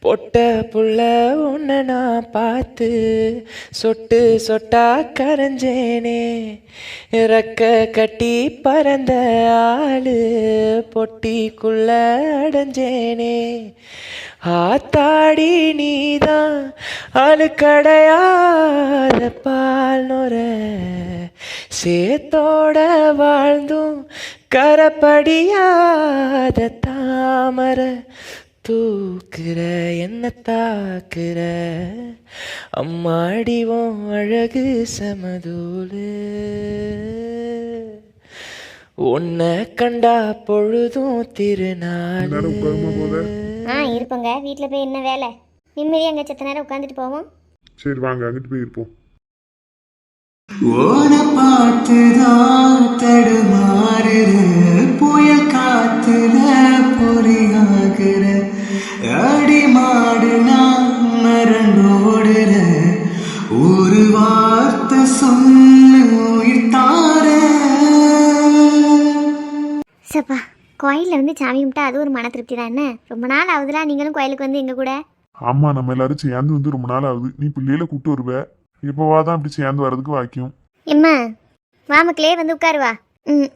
Speaker 8: பொட்ட புள்ள உன்னை நான் பார்த்து சொட்டு சொட்டா கரைஞ்சேனே. இறக்க கட்டி பறந்த ஆளு பொட்டிக்குள்ள அடைஞ்சேனே. ஆத்தாடி நீதான் அழுக்கடையாத பால் நுர சேத்தோட வாழ்ந்தும் கரப்படியாத தாமர தூக்குற என்ன தாக்குற அம்மாடிவோம் அழகு சமதூளு. உன்னை கண்டா பொழுதும் திருநாள்.
Speaker 1: இருப்போங்க. வீட்டில் போய் என்ன வேலை? நிம்மதியாக அங்கே செத்த நேரம் உட்காந்துட்டு போவோம்.
Speaker 5: சரி வாங்க அங்கிட்டு போய் இருப்போம்.
Speaker 3: ஓன பார்த்துதான் தடுமாறுற புயல் காத்துல பொறியாகிற அடி மாடு நான் மரண்டோடுற ஒரு வார்த்தை சொல்லு உயிர் தார.
Speaker 1: சப்பா, கோயிலில் வந்து சாமி கும்பிட்டா அது ஒரு மன திருப்தி தான். என்ன ரொம்ப நாள் ஆகுதுலாம் நீங்களும் கோயிலுக்கு வந்து எங்கள் கூட.
Speaker 5: ஆமா நம்ம எல்லாரும் சேர்ந்து வந்து ரொம்ப நாள் ஆகுது. நீ பிள்ளையில கூப்பிட்டு வருவ. இப்போவா தான் அப்படி சேர்ந்து வர்றதுக்கு வாக்கியம்.
Speaker 1: எம்மா வா மக்களே, வந்து உட்காருவா.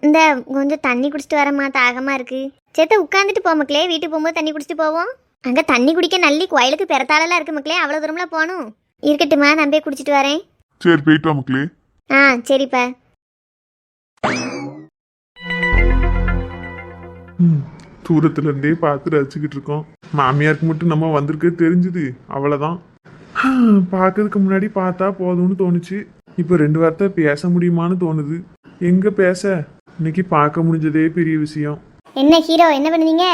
Speaker 1: இந்த கொஞ்சம் தண்ணி குடிச்சிட்டு வரம்மா, தாகமாக இருக்கு. சேத்த உட்காந்துட்டு போ மக்களே. வீட்டுக்கு போகும்போது தண்ணி குடிச்சிட்டு போவோம். அங்கே தண்ணி குடிக்க நல்லி கோயிலுக்கு பெறத்தாலெல்லாம் இருக்கு மக்களே. அவ்வளோ தூரம்லாம் போகணும். இருக்கட்டுமா, நான் போய் குடிச்சிட்டு வரேன்.
Speaker 5: சரி போயிட்டு வா மக்களே.
Speaker 1: சரிப்பா.
Speaker 5: தூரத்துல இருந்தே பார்த்து ரசிச்சுக்கிட்டு இருக்கோம். மாமியாருக்கு மட்டும் நம்ம வந்திருக்க தெரிஞ்சுது, அவ்வளோதான். பார்க்கறதுக்கு முன்னாடி பார்த்தா போதும்னு தோணுச்சு. இப்போ 2 வார்த்தை பேச முடியுமான்னு தோணுது. எங்க பேச? இன்னைக்கு பார்க்க முடிஞ்சதே பெரிய விஷயம்.
Speaker 1: என்ன ஹீரோ, என்ன பண்ணுவீங்க?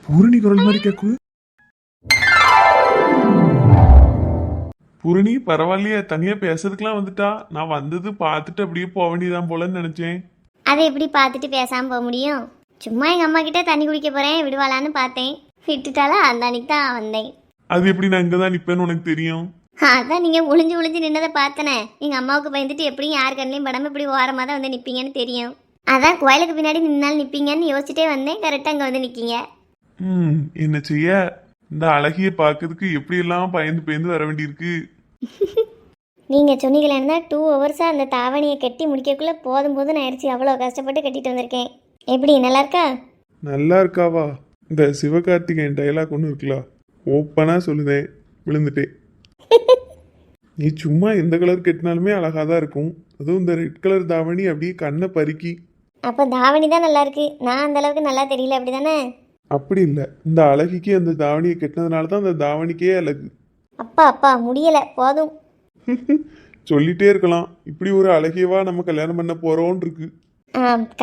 Speaker 5: பூரணி குரல் மாதிரி கேட்கு. பூரணி பரவாயில்லையே, தனியா பேசுறதுக்கெல்லாம் வந்துட்டா. நான் வந்தது பார்த்துட்டு அப்படியே போக வேண்டியதான் போலன்னு நினைச்சேன்.
Speaker 1: அதை எப்படி பார்த்துட்டு பேசாமல் போக முடியும்? சும்மா எங்கள் அம்மா கிட்டே தண்ணி குடிக்க போகிறேன் விடுவாளான்னு பார்த்தேன். விட்டுட்டாலா? அந்த அன்னைக்கு தான் வந்தேன்.
Speaker 5: அது எப்படி நான் இங்கே தான் நிற்பேன்னு உனக்கு தெரியும்?
Speaker 1: அதான் நீங்கள் ஒளிஞ்சு நின்னதை பார்த்தனே. எங்கள் அம்மாவுக்கு பயந்துட்டு எப்படியும் யார் கண்ணிலையும் படாமல் இப்படி ஓரமாக தான் வந்து நிற்பீங்கன்னு தெரியும். அதான் கோயிலுக்கு பின்னாடி நின்னாலும் நிற்பீங்கன்னு யோசிச்சுட்டே வந்தேன். கரெக்டாக அங்கே வந்து நிற்கீங்க.
Speaker 5: என்ன செய்ய, இந்த அழகிய பார்க்கறதுக்கு எப்படியெல்லாம் பயந்து வர வேண்டியிருக்கு.
Speaker 1: நீங்கள் சொன்னீங்களேன்னா 2 ஹவர்ஸாக அந்த தாவணியை கட்டி முடிக்கக்குள்ளே போதும் ஆயிடுச்சு. அவ்வளோ கஷ்டப்பட்டு கட்டிட்டு வந்திருக்கேன். எப்படி நல்லா இருக்கா?
Speaker 5: நல்லா இருக்காவா? இந்த சிவகார்த்திகேயன் டைலாக் ஒன்று இருக்கலாம், ஓப்பனாக சொல்லுதேன், விழுந்துட்டேன். நீ சும்மா எந்த கலர் கட்டினாலுமே அழகாக தான் இருக்கும். அதுவும் இந்த ரெட் கலர் தாவணி அப்படியே கண்ணை பறிக்கி.
Speaker 1: அப்போ தாவணி தான் நல்லா இருக்கு. நான் அந்த அளவுக்கு நல்லா தெரியல, அப்படி தானே?
Speaker 5: அப்படி இல்லை, இந்த அழகிக்கு அந்த தாவணியை கட்டினதுனால தான் அந்த தாவணிக்கே அழகு.
Speaker 1: அப்பா முடியலை, போதும்.
Speaker 5: சொல்லிட்டே இருக்கலாம். இப்படி ஒரு அழகியவா நம்ம கல்யாணம் பண்ண போறோம்னு இருக்கு.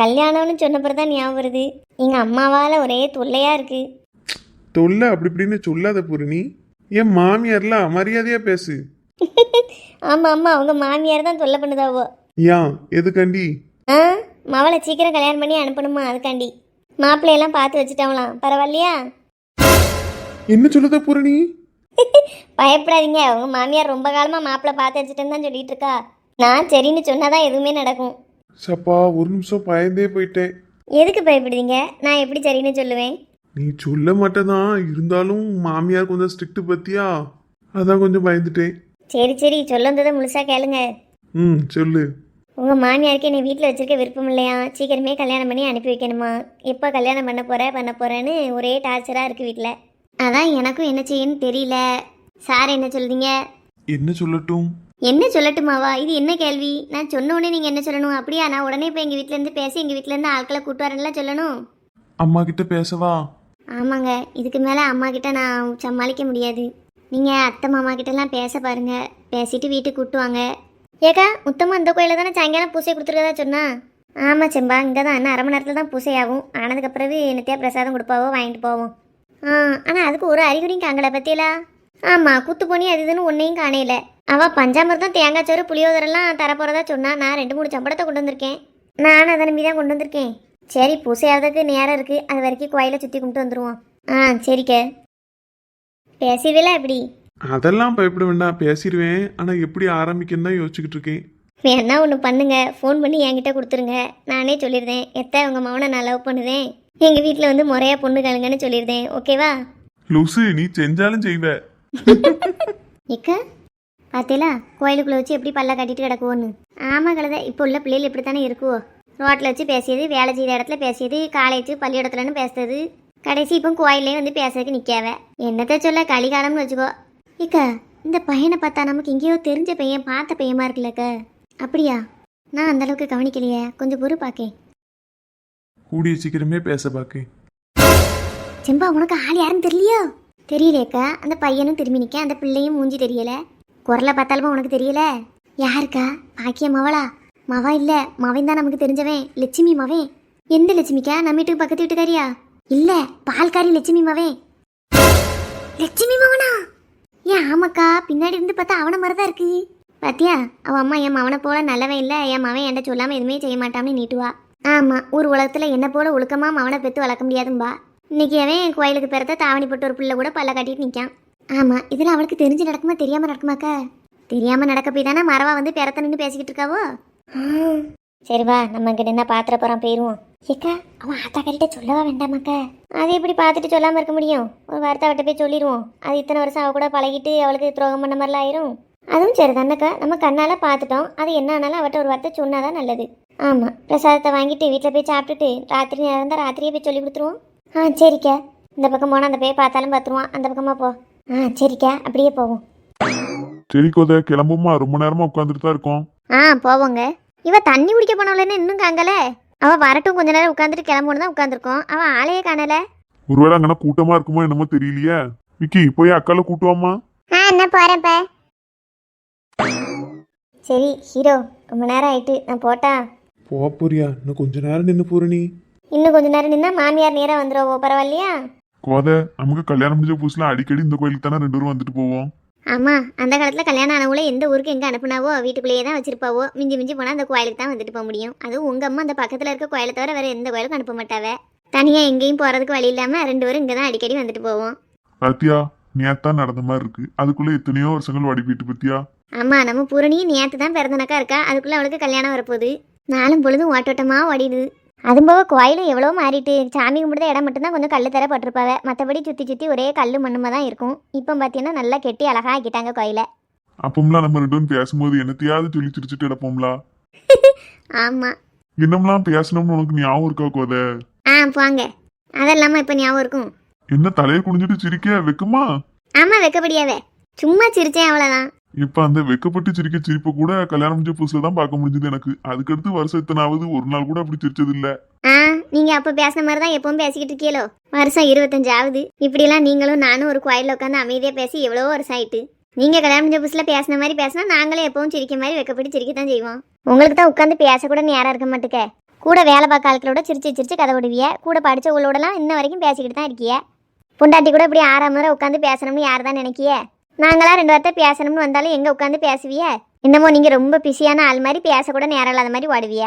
Speaker 1: கல்யாணம்னு சொன்னப்பறம் தான் ஞாபகம் வருது. எங்கள் அம்மாவால் ஒரே தொல்லையாக இருக்கு.
Speaker 5: தொல்லை அப்படி இப்படின்னு சொல்லாத பூரணி. என் மாமியார்லாம் மரியாதையா பேசு.
Speaker 1: ஆமாம் அவங்க மாமியார் தான் தொல்லை பண்ணுதாவோ.
Speaker 5: ஏன் எதுக்காண்டி?
Speaker 1: மவளை சீக்கிரம் கல்யாணம் பண்ணி அனுப்பணுமா, அதுக்காண்டி. மாப்பிள்ளையெல்லாம் பார்த்து வச்சுட்டாங்களாம். பரவாயில்லையா?
Speaker 5: என்ன சொல்லுத பூரணி?
Speaker 1: பயப்படாதீங்க. உங்கள் மாமியார் ரொம்ப காலமாக மாப்பிள்ளை பார்த்து வச்சுட்டேன்னு தான் சொல்லிட்டு இருக்கா. நான் சரின்னு சொன்னாதான் எதுவுமே நடக்கும்.
Speaker 5: சப்பா ஒரு நிமிஷம் பயந்தே போயிட்டேன்.
Speaker 1: எதுக்கு பயப்படுவீங்க? நான் எப்படி சரின்னு சொல்லுவேன்?
Speaker 5: நீ சொல்ல மாட்டேதான், இருந்தாலும் மாமியார் கொஞ்சம் ஸ்ட்ரிக்ட் பத்தியா, அதான் கொஞ்சம் பயந்துட்டேன்.
Speaker 7: சரி சரி சொல்ல வந்ததை முழுசா கேளுங்க.
Speaker 5: சொல்லு.
Speaker 7: உங்கள் மாமியாருக்கு என்னை வீட்டில் வச்சிருக்க விருப்பம் இல்லையா? சீக்கிரமே கல்யாணம் பண்ணி அனுப்பி வைக்கணுமா? எப்போ கல்யாணம் பண்ண போகிறேன்னு ஒரே டார்ச்சராக இருக்குது வீட்டில். அதான் எனக்கும் என்ன செய்யன்னு தெரியல. சார் என்ன சொல்றீங்க?
Speaker 5: என்ன சொல்லட்டும்?
Speaker 7: என்ன சொல்லட்டுமாவா? இது என்ன கேள்வி? நான் சொன்ன உடனே நீங்கள் என்ன சொல்லணும்? அப்படியா? நான் உடனே இப்போ எங்கள் வீட்டிலேருந்து பேசி எங்கள் வீட்டிலேருந்து ஆட்களை கூட்டு வரேன்லாம் சொல்லணும்?
Speaker 5: அம்மா கிட்ட பேசவா?
Speaker 7: ஆமாங்க, இதுக்கு மேலே அம்மா கிட்ட நான் சமாளிக்க முடியாது. நீங்கள் அத்தை மாமா கிட்டலாம் பேச பாருங்க. பேசிட்டு வீட்டுக்கு கூட்டுவாங்க. ஏக்கா, முத்தமாக இந்த கோயிலில் தானே சாயங்காலம் பூசை கொடுத்துருக்கதா சொன்னா? ஆமாம் செம்பா, இங்கே தான் இன்னும் 1/2 மணி நேரத்தில் தான் பூசை ஆகும். ஆனதுக்கு பிறகு என்னத்தையா பிரசாதம் கொடுப்பாவோ வாங்கிட்டு போவோம். ஆனால் அதுக்கு ஒரு அறிகுறியும் காங்கலை பற்றியலா? ஆமாம், குத்து போனி அது இதுன்னு ஒன்றையும் காணையில. அவள் பஞ்சாமிர்தம் தேங்காய் சோறு புளியோதரெல்லாம் தரப்போகிறதா சொன்னா. நான் 2-3 சம்பளத்தை கொண்டு வந்திருக்கேன். நானும் அதை நம்பி தான் கொண்டு வந்திருக்கேன். சரி, பூசையாவதுக்கு நேரம் இருக்குது. அது வரைக்கும் கோயிலை சுற்றி கும்பிட்டு வந்துடுவோம். சரிக்க. பேசுவீல எப்படி?
Speaker 5: அதெல்லாம் பயப்பட வேண்டாம், பேசிடுவேன். ஆனா எப்படி ஆரம்பிக்கன்னு தான் யோசிச்சுக்கிட்டு இருக்கேன்.
Speaker 7: வேணா ஒன்று பண்ணுங்க, ஃபோன் பண்ணி என்கிட்ட கொடுத்துருங்க. நானே சொல்லிடுறேன், எத்த உங்கள் மகனை நான் லவ் பண்ணுவேன், எங்கள் வீட்டில் வந்து முறையாக பொண்ணு கழுங்கன்னு சொல்லிடுறேன். ஓகேவா?
Speaker 5: லூசு, நீ செஞ்சாலும் செய்வ.
Speaker 7: இக்க பார்த்தீங்களா, கோயிலுக்குள்ளே வச்சு எப்படி பல்ல கட்டிட்டு கிடக்குவோன்னு. ஆமாம் கழுத, இப்போ உள்ள பிள்ளைகள் இப்படி தானே இருக்குவோ. ரோட்டில் வச்சு பேசியது, வேலை செய்த இடத்துல பேசியது, காலேஜ் பள்ளியிடத்துலன்னு பேசுறது, கடைசி இப்போ கோயிலே வந்து பேசுறதுக்கு நிற்காவ. என்னத்தை சொல்ல, கலிகாலம்னு வச்சுக்கோ. இக்கா, இந்த பையனை பார்த்தா நமக்கு எங்கேயோ தெரிஞ்ச பையன், பார்த்த பையமா இருக்குல்லக்க. அப்படியா? நான் அந்த அளவுக்கு கவனிக்கலையே, கொஞ்சம் பொறு பாக்கேன்.
Speaker 5: கூடிய சீக்கிரமே பேச பாக்கேன்.
Speaker 7: செம்பா, உனக்கு ஆள் யாருன்னு தெரியலையோ? தெரியலேக்கா, அந்த பையனும் திரும்பி நிற்க, அந்த பிள்ளையும் மூஞ்சி தெரியல, குரலை பார்த்தாலுமா உனக்கு தெரியல? யாருக்கா? பாக்கிய மவளா? மவா இல்லை, மவன் தான் நமக்கு தெரிஞ்சவன், லட்சுமி மவன். எந்த லட்சுமிக்கா? நம்ம வீட்டுக்கு பக்கத்து வீட்டுக்காரியா? இல்லை, பால்காரி லட்சுமி மவன். லட்சுமி மவனா? ஏன் ஆமாக்கா, பின்னாடி இருந்து பார்த்தா அவனை மாதிரி தான் இருக்கு. பாத்தியா, அவன் அம்மா என் மவனை போல நல்லவன் இல்லை, என் மவன் என்கிட்ட சொல்லாமல் எதுவுமே செய்ய மாட்டான்னு நீட்டுவா. ஆமாம், ஊர் உலகத்தில் என்ன போல ஒழுக்கமா மவனை பெற்று வளர்க்க முடியாதும்பா. இன்னைக்கு அவன் கோயிலுக்கு பிறத்த தாவணி போட்டு ஒரு பிள்ளை கூட பல்ல கட்டிட்டு நிற்கான். ஆமாம், இதில் அவளுக்கு தெரிஞ்சு நடக்குமா தெரியாமல் நடக்குமாக்கா? தெரியாமல் நடக்க போய் தானே மரவா வந்து பிறத்த நின்று பேசிக்கிட்டு இருக்காவோ. சரிவா, நம்ம இங்கே என்ன பாத்திர போகிறான் போயிடுவோம். ஏக்கா, அவன் ஆத்தாக்காரிட்ட சொல்லவா வேண்டாமாக்கா? அது எப்படி பார்த்துட்டு சொல்லாமல் இருக்க முடியும்? ஒரு வார்த்தை அவட்ட போய் சொல்லிடுவோம். அது இத்தனை வருஷம் அவ கூட பழகிட்டு அவளுக்கு துரோகம் பண்ண மாதிரிலாம் ஆயிரும். அதுவும் சரி தானக்கா, நம்ம கண்ணால் பார்த்துட்டோம். அது என்ன ஆனாலும் அவட்ட ஒரு வார்த்தை சொன்னாதான் நல்லது. ஆமாம், பிரசாதத்தை வாங்கிட்டு வீட்டில் போய் சாப்பிட்டுட்டு ராத்திரி நேரம் இருந்தால் ராத்திரியே போய் சொல்லி கொடுத்துருவோம். சரிக்கா, இந்த பக்கம் போனால் அந்த போய் பார்த்தாலும் பார்த்துருவான். அந்த பக்கமாக போ. சரிக்கா, அப்படியே போவோம்.
Speaker 4: சரி கோதை, கிளம்புமா? ரொம்ப நேரமா உட்காந்துட்டு தான் இருக்கோம்.
Speaker 7: போவோங்க. இவ தண்ணி குடிக்க போனவளன்னு இன்னும் காங்கல. அவ வரட்டும், கொஞ்ச நேரம் உட்காந்துட்டு கிளம்புன்னு தான் உட்காந்துருக்கோம். அவ ஆளையே காணல.
Speaker 4: ஒருவேளை அங்கன்னா கூட்டமா இருக்குமோ என்னமோ தெரியலையே. விக்கி, போய் அக்கால கூட்டுவாமா.
Speaker 1: என்ன போறேன்ப்ப.
Speaker 7: சரி ஹீரோ, ரொம்ப நேரம் ஆயிட்டு, நான் போட்டா?
Speaker 5: போறியா? இன்னும் கொஞ்ச நேரம் நின்று போற. நீ
Speaker 7: இன்னும் கொஞ்ச நேரம் நின்னா மாமியார் நேரம் வந்துடுவோ, பரவாயில்லையா?
Speaker 4: கோதை, நமக்கு கல்யாணம் முடிஞ்ச புதுசுல அடிக்கடி இந்த கோயிலுக்கு தானே 2 பேரும் வந்துட்டு போவோம்.
Speaker 7: ஆமா, அந்த காலத்துல கல்யாணம் ஆனவங்கள எந்த ஊருக்கு எங்க அனுப்புனாவோ வீட்டுக்குள்ளேயே தான் வச்சிருப்பாவோ. மிஞ்சி மிஞ்சி போனா அந்த கோயிலுக்கு தான் வந்துட்டு போக முடியும். அதுவும் உங்க அம்மா அந்த பக்கத்துல இருக்க கோயிலை தவிர வேற எந்த கோயிலுக்கும் அனுப்ப மாட்டாவ. தனியா எங்கேயும் போறதுக்கு வழி இல்லாம 2 பேரும் இங்க தான் அடிக்கடி வந்துட்டு போவோம்.
Speaker 4: பாத்தியா, நேத்தான் நடந்த மாதிரி இருக்கு. அதுக்குள்ள எத்தனையோ வருஷங்கள் வடி போயிட்டு பத்தியா.
Speaker 7: ஆமா, நம்ம பூரணியும் நேற்று தான் பிறந்தனக்கா இருக்கா. அதுக்குள்ள அவளுக்கு கல்யாணம் வரப்போகுது. நாளும் பொழுதும் ஓட்டோட்டமா ஓடிடுது. அதுவும் போக கோயிலும் எவ்வளோ மாறிட்டு. சாமி கும்பிடுற இடம் மட்டும்தான் கொஞ்சம் கல் தர பட்டிருப்பாவ. மற்றபடி சுற்றி சுற்றி ஒரே கல் மண்ணுமா தான் இருக்கும். இப்போ பார்த்தீங்கன்னா நல்லா கெட்டி அழகா ஆக்கிட்டாங்க கோயிலை.
Speaker 4: அப்பம்லாம் நம்ம 2 பேரும் பேசும்போது என்னத்தையாவது சொல்லி சிரிச்சுட்டு கிடப்போம்லா.
Speaker 7: ஆமா,
Speaker 4: என்னம்லாம் பேசணும்னு உனக்கு ஞாபகம் இருக்கா கோதை?
Speaker 7: போங்க, அதெல்லாமா இப்போ ஞாபகம் இருக்கும்.
Speaker 4: என்ன தலையை குனிஞ்சிட்டு சிரிக்க வெக்குமா?
Speaker 7: ஆமா, வெக்கப்படியாவே சும்மா சிரிச்சேன், அவ்வளோதான்.
Speaker 4: இப்ப அந்த வெக்கப்பட்டு சிரிக்க சிரிப்ப கூட கல்யாணம் முடிஞ்ச புதுசுல தான் பார்க்க முடிஞ்சது எனக்கு. அதுக்கடுத்து வருஷம் எத்தனாவது ஒரு நாள் கூட அப்படி சிரிச்சது இல்ல.
Speaker 7: நீங்க அப்ப பேசின மாதிரி தான் எப்பவும் பேசிக்கிட்டு இருக்கீங்களோ. வருஷம் 25 ஆகுது. இப்படிலாம் நீங்களும் நானும் ஒரு கோயிலில் உட்காந்து அமைதியா பேசி எவ்வளவோ வருஷம் ஆயிட்டு. நீங்க கல்யாணம் முடிஞ்ச புதுசுல பேசின மாதிரி பேசினா நாங்களே எப்பவும் சிரிக்க மாதிரி வெக்கப்பட்டு சிரிக்கத்தான் செய்வோம். உங்களுக்கு தான் உட்காந்து பேசக்கூட நேரம் இருக்க மாட்டுக்க. கூட வேலை பார்க்க ஆட்களோட சிரிச்சு சிரிச்சு கதை விடுவிய. கூட படிச்சவங்களோடலாம் இன்ன வரைக்கும் பேசிக்கிட்டு தான் இருக்கிய. பொண்டாட்டி கூட இப்படி 6 முறை உட்காந்து பேசணும்னு யார் தான் நினைக்கிய? நாங்களா 2 வார்த்தை பேசணும்னு வந்தாலும் எங்க உட்காந்து பேசுவிய? என்னமோ நீங்க ரொம்ப பிஸியான ஆள் மாதிரி பேசக்கூட நேரம் இல்லாத மாதிரி ஓடுவிய.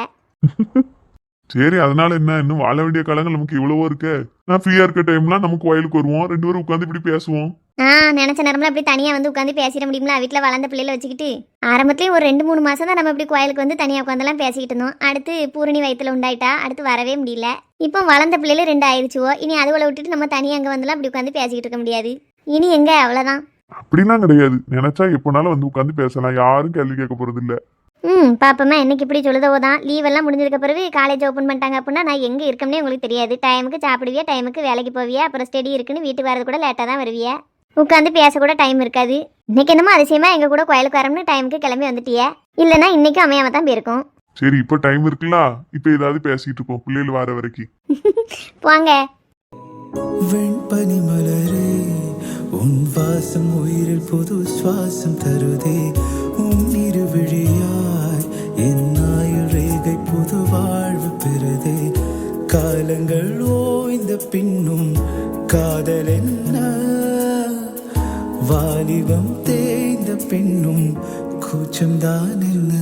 Speaker 4: சரி, அதனால என்ன, இன்னும் வாழ வேண்டிய காலங்கள் நமக்கு இவ்வளவோ இருக்கு. நான் ஃப்ரீயா இருக்க டைம்லாம் நமக்கு கோயிலுக்கு வருவோம், 2 பேரும் உட்காந்து இப்படி பேசுவோம்.
Speaker 7: நினச்ச நேரம்ல அப்படி தனியாக வந்து உட்காந்து பேசிட முடியுங்களா? வீட்டில் வளர்ந்த பிள்ளைகளை வச்சுக்கிட்டு ஆரம்பத்துலேயும் ஒரு 2-3 மாதம் தான் நம்ம இப்படி கோயிலுக்கு வந்து தனியாக உட்காந்துலாம் பேசிக்கிட்டு இருந்தோம். அடுத்து பூரணி வயிற்றுல உண்டாயிட்டா, அடுத்து வரவே முடியல. இப்போ வளர்ந்த பிள்ளைகள் 2 ஆயிடுச்சுவோ, இனி அதுவளை விட்டுட்டு நம்ம தனியாக அங்கே வந்துலாம் அப்படி உட்காந்து பேசிக்கிட்டு இருக்க முடியாது. இனி எங்க, அவ்வளோதான்.
Speaker 4: அப்படிலாம் கிடையாது, நினைச்சா எப்போனாலும் வந்து உட்காந்து பேசலாம், யாரும் கேள்வி கேட்க போறது இல்ல.
Speaker 7: பாப்பமா என்னைக்கு இப்படி சொல்லுதவோ தான். லீவெல்லாம் முடிஞ்சதுக்கு பிறகு காலேஜ் ஓப்பன் பண்ணிட்டாங்க அப்படின்னா நான் எங்கே இருக்கோம்னே உங்களுக்கு தெரியாது. டைமுக்கு சாப்பிடுவியா, டைமுக்கு வேலைக்கு போவியா, அப்புறம் ஸ்டடி இருக்குன்னு வீட்டுக்கு வரது கூட லேட்டாக தான் வருவியா. உட்காந்து பேசக்கூட டைம் இருக்காது. இன்னைக்கு என்னமோ அதிசயமா எங்கள் கூட கோயிலுக்கு வரணும்னு டைமுக்கு கிளம்பி வந்துட்டியா, இல்லைன்னா இன்னைக்கும் அமையாம தான் போயிருக்கோம்.
Speaker 4: சரி, இப்போ டைம் இருக்குல்ல, இப்போ ஏதாவது பேசிட்டு இருக்கோம் பிள்ளைகள் வர வரைக்கும்.
Speaker 7: போங்க.
Speaker 3: வெண்பனி மலரே, உன் வாசம் உயிரில் புது சுவாசம் தருதே. உன் இருவிழியாய் என் ஆயுள் ரேகை புது வாழ்வு பெறுதே. காலங்கள் ஓய்ந்த பின்னும் காதல் என்ன, வாலிபம் தேய்ந்த பின்னும் கூச்சம்தான் என்ன.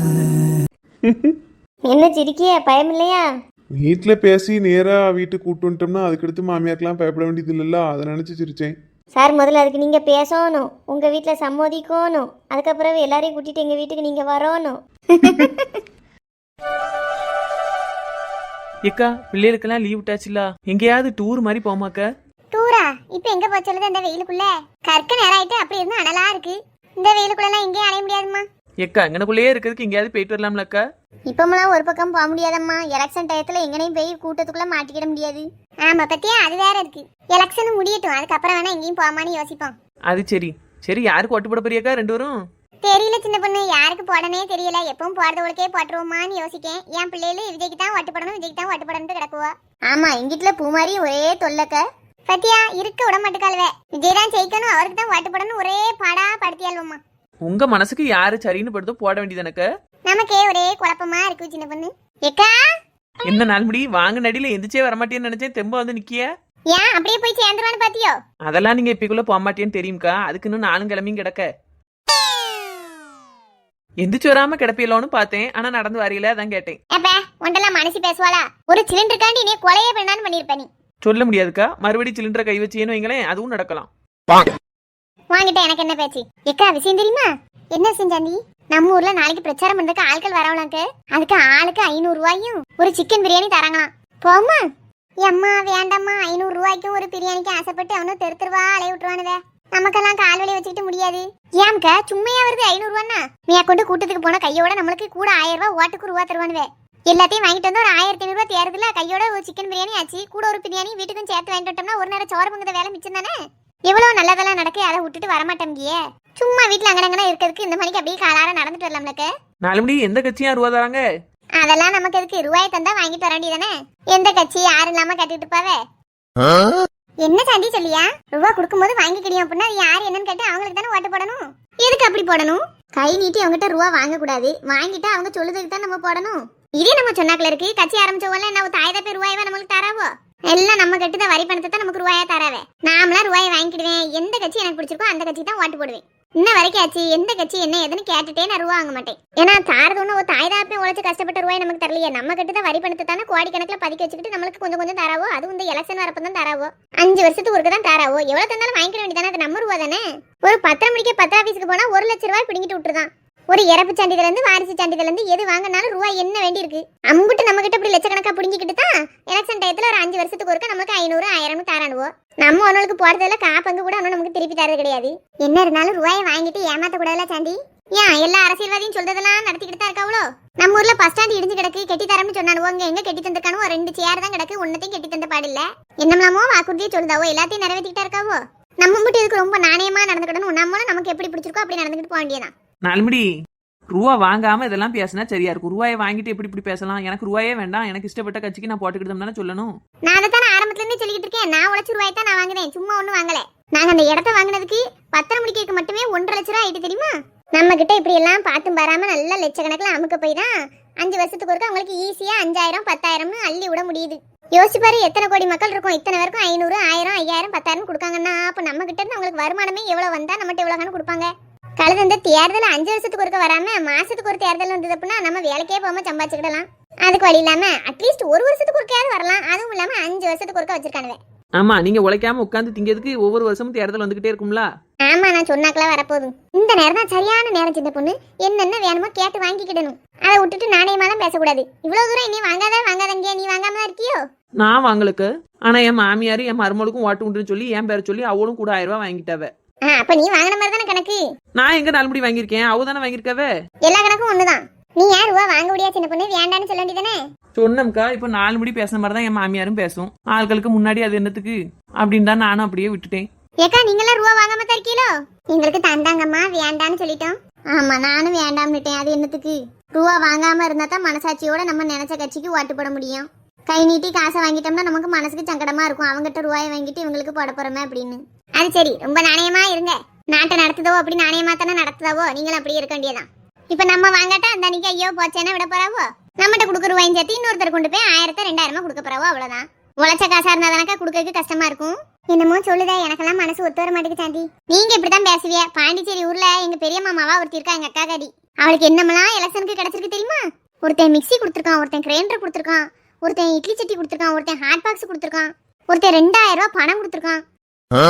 Speaker 7: என்ன சிரிக்கிய, பயம் இல்லையா?
Speaker 5: வீட்டில் பேசி நேராக வீட்டுக்கு கூட்டு வந்துட்டோம்னா அதுக்கடுத்து மாமியாருக்கெல்லாம் பயப்பட வேண்டியது இல்லைல்ல, அதை நினச்சி சிரிச்சேன்.
Speaker 7: சார், முதல்ல அதுக்கு நீங்கள் பேசணும், உங்கள் வீட்டில் சம்மதிக்கணும், அதுக்கப்புறம் எல்லாரையும் கூட்டிகிட்டு எங்கள் வீட்டுக்கு நீங்கள் வரணும்.
Speaker 2: ஏக்கா, பிள்ளைகளுக்கெல்லாம் லீவ் விட்டாச்சுல, எங்கேயாவது டூர் மாதிரி போமாக்க?
Speaker 1: டூரா? இப்ப எங்க போச்சலுது அந்த வெயிலுக்குள்ள? கற்க நேரம் ஆயிட்டு அப்படி இருந்து அனலா இருக்கு. இந்த வெயிலுக்குள்ள எல்லாம் எங்கேயும் அலைய முடியாதுமா.
Speaker 2: ஏக்கா, எங்கனக்குள்ளேயே இருக்கிறதுக்கு எங்கேயாவது போயிட்டு வரலாம்லக்கா?
Speaker 1: இப்பமெல்லாம் ஒரு பக்கம் போக முடியாதம்மா. எலெக்ஷன் டயத்துல எங்கனையும் போய் கூட்டத்துக்குள்ள மாட்டிக்கிட முடியாது. ஆமா பத்தியா, அது வேற இருக்கு. எலெக்ஷன் முடியட்டும், அதுக்கப்புறம் வேணா எங்கேயும் போமான்னு யோசிப்போம்.
Speaker 2: அது சரி. சரி, யாருக்கு ஓட்டு போட போறியாக்கா 2 பேரும்?
Speaker 1: தெரியல சின்ன பொண்ணு, யாருக்கு போடனே தெரியல. எப்பவும் போறதவளுக்கே போட்டுருவோமான்னு யோசிக்கேன். என் பிள்ளைகளு விஜய்க்கு தான் ஓட்டு போடணும், விஜய்க்கு தான் ஓட்டு போடணும் கிடக்குவா. ஆமா, எங்கிட்ட பூ மாதிரி ஒரே தொல்லக்க பத்தியா, இருக்க விட மாட்டுக்காளுவே. விஜய் தான் ஜெயிக்கணும், அவருக்கு தான் ஓட்டு போடணும், ஒரே பாடா படுத்தியாளுவோமா.
Speaker 2: உங்க மனசுக்கு யாரு சரின்னு படுத்தோ போட வேண்டியதானக்கா?
Speaker 1: நமக்கே ஒரே குழப்பமா இருக்கு சின்ன பொண்ணு. ஏக்கா,
Speaker 2: என்ன நாள் முடி வாங்க நடியில எந்திரிச்சே வரமாட்டேன்னு நினைச்சேன், தெம்ப வந்து நிக்கிய.
Speaker 1: ஏன் அப்படியே போய் சேர்ந்துருவான்னு பாத்தியோ?
Speaker 2: அதெல்லாம் நீங்க இப்பக்குள்ள போக மாட்டேன்னு தெரியும்க்கா, அதுக்கு இன்னும் 4 கிழமையும் கிடக்க. எந்திரிச்சு வராம கிடப்பியலோன்னு பார்த்தேன், ஆனா நடந்து வரையில அதான் கேட்டேன்.
Speaker 1: அப்ப ஒண்டெல்லாம் மனசு பேசுவாளா? ஒரு சிலிண்டருக்காண்டி நீ கொலையே பண்ணான்னு பண்ணிருப்ப. நீ
Speaker 2: சொல்ல முடியாதுக்கா, மறுபடி சிலிண்டரை கை வச்சேன்னு வைங்களேன், அதுவும் நடக்கலாம்.
Speaker 1: வாங்கிட்ட எனக்கு என்ன பேச்சு? எக்கா, விஷயம் தெரியுமா? என்ன செஞ்சாண்டி? நம்ம ஊர்ல நாளைக்கு பிரச்சாரம் பண்றதுக்கு ஆட்கள் வரவளாக்கு. அதுக்கு ஆளுக்கு 500 ரூபாயும் ஒரு சிக்கன் பிரியாணி தராங்களாம். போமா? அம்மா வேண்டாம்மா, 500 ரூபாய்க்கும் ஒரு பிரியாணிக்கு ஆசைப்பட்டு அவனும் தெருவா அலைய விட்டுருவானுவே. நமக்கெல்லாம் கால் வலி வச்சுக்கிட்டு முடியாது. ஏம்க்கா சும்மையா வருது 500 ரூபான்னா? நீ கொண்டு கூட்டத்துக்கு போன கையோட நம்மளுக்கு கூட 1000 ரூபாய் ஓட்டுக்கு ரூபா தருவானுவே. எல்லாத்தையும் வாங்கிட்டு வந்து ஒரு 1500 ரூபாய் தேர்தல கையோட ஒரு சிக்கன் பிரியாணி ஆச்சு, கூட ஒரு பிரியாணி வீட்டுக்கும் சேர்த்து வாங்கிட்டு வந்தோம்னா ஒரு நேரம் சோறு பொங்குத வேலை மிச்சம் தானே. எவ்வளவு நல்லதெல்லாம் நடக்கு, அதை விட்டுட்டு வரமாட்டேங்கியே. சும்மா வீட்டுல அங்கடங்கனா இருக்கிறதுக்கு இந்த மணிக்கு அப்படியே காலார நடந்துட்டு வரலாம்லக்கு.
Speaker 2: 4 மணி எந்த கட்சியா ரூபா தராங்க?
Speaker 1: அதெல்லாம் நமக்கு எதுக்கு? ரூபாய் தந்தா வாங்கிட்டு வர வேண்டியதானே. எந்த கட்சி யாரும் இல்லாம கட்டிட்டு இருப்பாவே. என்ன சாண்டி சொல்லியா? ரூபா கொடுக்கும்போது வாங்கிக்கிடியும் அப்படின்னா யார் என்னன்னு கேட்டு அவங்களுக்கு தானே ஓட்டு போடணும். எதுக்கு அப்படி போடணும்? கை நீட்டி அவங்ககிட்ட ரூபா வாங்க கூடாது, வாங்கிட்டா அவங்க சொல்லுறதுக்கு தான் நம்ம போடணும். இதே நம்ம சொன்னாக்கல இருக்கு. கட்சி ஆரம்பிச்சவங்க என்ன தாய் தப்பே ரூபாயவா நம்மளுக்கு தராவோ? எல்லாம் நம்ம கட்டுத வரி பணத்தை தான் நமக்கு ரூபாயா தராவே. நாமளா ரூபாயை வாங்கிக்கிடுவேன். எந்த கட்சி எனக்கு பிடிச்சிருக்கோ அந்த கட்சி தான் ஓட்டு போடுவேன். இன்ன வரைக்கும் ஆச்சு எந்த கட்சி என்ன எதுன்னு கேட்டுட்டே நான் ரூபா வாங்க மாட்டேன். ஏன்னா தாரது ஒண்ணு ஒரு தாய் தாப்பே உழைச்சு கஷ்டப்பட்ட ரூபாய் நமக்கு தரலையே. நம்ம கட்டுத வரி பணத்தை தானே கோடிக்கணக்கில் பதுக்கி வச்சுக்கிட்டு நம்மளுக்கு கொஞ்சம் கொஞ்சம் தராவோ. அது இந்த எலெக்ஷன் வரப்போ தான் தராவோ. 5 வருஷத்துக்கு ஒருக்க தான் தராவோ. எவ்வளவு தந்தாலும் வாங்கிக்க வேண்டியதானே. அது நம்ம ரூபா தானே. ஒரு 10 மணிக்கு 10 ஆபீஸுக்கு போனா 1 லட்சம் ரூபாய் பிடிங்கிட்டு விட்டுருதான். ஒரு இறப்பு சான்றிதழ் இருந்து வாரிசு சான்றிதழ் இருந்து எது வாங்கினாலும் ரூபாய் என்ன வேண்டி இருக்கு. அம்புட்டு நம்ம கிட்ட இப்படி லட்சக்கணக்கா பிடிங்கிக்கிட்டு தான் எலெக்ஷன் டயத்துல ஒரு 5 வருஷத்துக்கு ஒருக்க நம்மளுக்கு 500 1000 தரானுவோ. நம்ம ஒன்னுக்கு போறதுல காப்பங்கு கூட ஒன்னும் நமக்கு திருப்பி தரது கிடையாது. என்ன இருந்தாலும் ரூபாயை வாங்கிட்டு ஏமாத்த கூடாதுல சாண்டி. ஏன் எல்லா அரசியல்வாதியும் சொல்றதெல்லாம் நடத்திக்கிட்டு தான் இருக்காவளோ? நம்ம ஊர்ல பஸ் ஸ்டாண்ட் இடிஞ்சு கிடக்கு, கெட்டி தரம்னு சொன்னானுவோ. எங்க கெட்டி தந்திருக்கானோ 2 சேர் தான் கிடக்கு, ஒன்னத்தையும் கெட்டி தந்த பாடில்ல. என்னமோ வாக்குறுதியை சொல்லுதாவோ, எல்லாத்தையும் நிறைவேற்றிக்கிட்டா இருக்காவோ. நம்ம மட்டும் இதுக்கு ரொம்ப நாணயமா நடந்துக்கிடணும். நம்மளும் நமக்கு எப்படி பிடிச்சிருக்கோ அப்படி நடந்துக்கிட்டு போக வேண்டியதான்.
Speaker 2: 4 மணி ரூபா வாங்காம இதெல்லாம் பேசினா சரியா இருக்கும். ரூபாயை வாங்கிட்டு எப்படி இப்படி பேசலாம்? எனக்கு ரூபாயே வேண்டாம், எனக்கு இஷ்டப்பட்ட கட்சிக்கு நான் போட்டுக்கிட்டு தானே சொல்லணும்.
Speaker 1: நான் அதை தானே ஆரம்பத்துல இருந்தே சொல்லிட்டு இருக்கேன். நான் உழைச்சு ரூபாய் தான் நான் வாங்குறேன், சும்மா ஒண்ணும் வாங்கல. நாங்க அந்த இடத்த வாங்கினதுக்கு 10 மணிக்கு மட்டுமே 1.5 லட்சம் ரூபாய் ஆயிட்டு தெரியுமா? நம்ம கிட்ட இப்படி எல்லாம் பார்த்தும் பாராம நல்ல லட்சக்கணக்கில் அமுக்க போய் தான் 5 வருஷத்துக்கு ஒருக்க அவங்களுக்கு ஈஸியா 5000 10,000 அள்ளி விட முடியுது. யோசிச்சு பாரு, எத்தனை கோடி மக்கள் இருக்கும், இத்தனை பேருக்கும் 500 1000 5000 10,000 கொடுக்காங்கன்னா அப்ப நம்ம கிட்ட இருந்து அவங்களுக்கு வருமானமே எவ்வளவு வந்தா நம்மகிட்ட எவ்வளவு கொடுப்பாங்க. கழுது இந்த தேர்தல் 5 வருஷத்துக்கு ஒருக்க வராம மாசத்துக்கு ஒரு தேர்தல் வந்தது அப்படின்னா நம்ம வேலைக்கே போகாம சம்பாதிச்சுக்கிடலாம். அதுக்கு வழி இல்லாம அட்லீஸ்ட் ஒரு வருஷத்துக்கு ஒருக்கையாவது வரலாம். அதுவும் இல்லாம 5 வருஷத்துக்கு ஒருக்கா வச்சிருக்கானுவே.
Speaker 2: ஆமா நீங்க உழைக்காம உட்காந்து திங்கிறதுக்கு ஒவ்வொரு வருஷமும் தேர்தல் வந்துகிட்டே இருக்கும்ல.
Speaker 1: ஆமா நான் சொன்னாக்கெல்லாம் வரப்போகுது. இந்த நேரம் தான் சரியான நேரம் சின்ன பொண்ணு. என்னென்ன வேணுமோ கேட்டு வாங்கிக்கிடணும். அதை விட்டுட்டு நாணயமாலாம் பேசக்கூடாது. இவ்வளவு தூரம் நீ வாங்காதங்க நீ வாங்காம தான் இருக்கியோ?
Speaker 2: நான் வாங்கலுக்கு. ஆனா என் மாமியார் என் மருமகளுக்கும் ஓட்டு உண்டுன்னு சொல்லி என் பேரை சொல்லி அவளும் கூட 1000 ரூபாய் வாங்கிட்டாவ.
Speaker 1: அப்ப நீ வாங்கின மாதிரி தானே கணக்கு.
Speaker 2: நான் எங்க 4 முடி வாங்கியிருக்கேன், அவ தானே வாங்கியிருக்காவ.
Speaker 1: எல்லா கணக்கும் ஒண்ணுதான். நீ யார் ரூபா வாங்க முடியா சின்ன பொண்ணு, வேண்டான்னு சொல்ல வேண்டியதானே?
Speaker 2: சொன்னம்க்கா, இப்ப 4 முடி பேசுன மாதிரி தான் என் மாமியாரும் பேசும். ஆட்களுக்கு முன்னாடி அது என்னத்துக்கு அப்படின்னு தான் நானும் அப்படியே விட்டுட்டேன்.
Speaker 1: ஏக்கா நீங்களாம் ரூபா வாங்காம தான் இருக்கீங்களோ? எங்களுக்கு தந்தாங்கம்மா வேண்டான்னு சொல்லிட்டோம். ஆமா நானும் வேண்டாம்னுட்டேன். அது என்னத்துக்கு? ரூபா வாங்காம இருந்தா தான் மனசாட்சியோட நம்ம நினைச்ச கட்சிக்கு ஓட்டு போட முடியும். கை நீட்டி காசை வாங்கிட்டோம்னா நமக்கு மனசுக்கு சங்கடமா இருக்கும். அவங்ககிட்ட ரூபாயை வாங்கிட்டு இவங்களுக்கு போட போறோமே அப்படின்னு. அது சரி, ரொம்ப நாணயமா இருங்க. நாட்டை நடத்துதோ அப்படி நாணயமா தானே நடத்துதாவோ, நீங்களும் அப்படியே இருக்க வேண்டியதான். இப்ப நம்ம வாங்காட்டா அந்த அன்னைக்கு ஐயோ போச்சேன்னா விட போறாவோ? நம்மகிட்ட கொடுக்குற ரூபாயும் சேர்த்து இன்னொருத்தர் கொண்டு போய் 1000 2000 கொடுக்க போறாவோ, அவ்வளவுதான். உழைச்ச காசா இருந்தா தானக்கா கொடுக்கறதுக்கு கஷ்டமா இருக்கும். என்னமோ சொல்லுதே, எனக்கெல்லாம் மனசு ஒத்து வர மாட்டேங்குது சாந்தி. நீங்க இப்படிதான் பேசுவிய. பாண்டிச்சேரி ஊர்ல எங்க பெரிய மாமாவா ஒருத்தி இருக்கா, எங்க அக்கா காடி. அவளுக்கு என்னமெல்லாம் எலெக்ஷனுக்கு கிடைச்சிருக்கு தெரியுமா? ஒருத்தன் மிக்சி கொடுத்துருக்கான், ஒருத்தன் கிரைண்டர் கொடுத்துருக்கான், ஒருத்தன் இட்லி சட்டி கொடுத்துருக்கான், ஒருத்தன் ஹாட் பாக்ஸ் கொடுத்துருக்கான், ஒருத்தன் 2000 ரூபாய் பணம் கொடுத்துருக்கான்.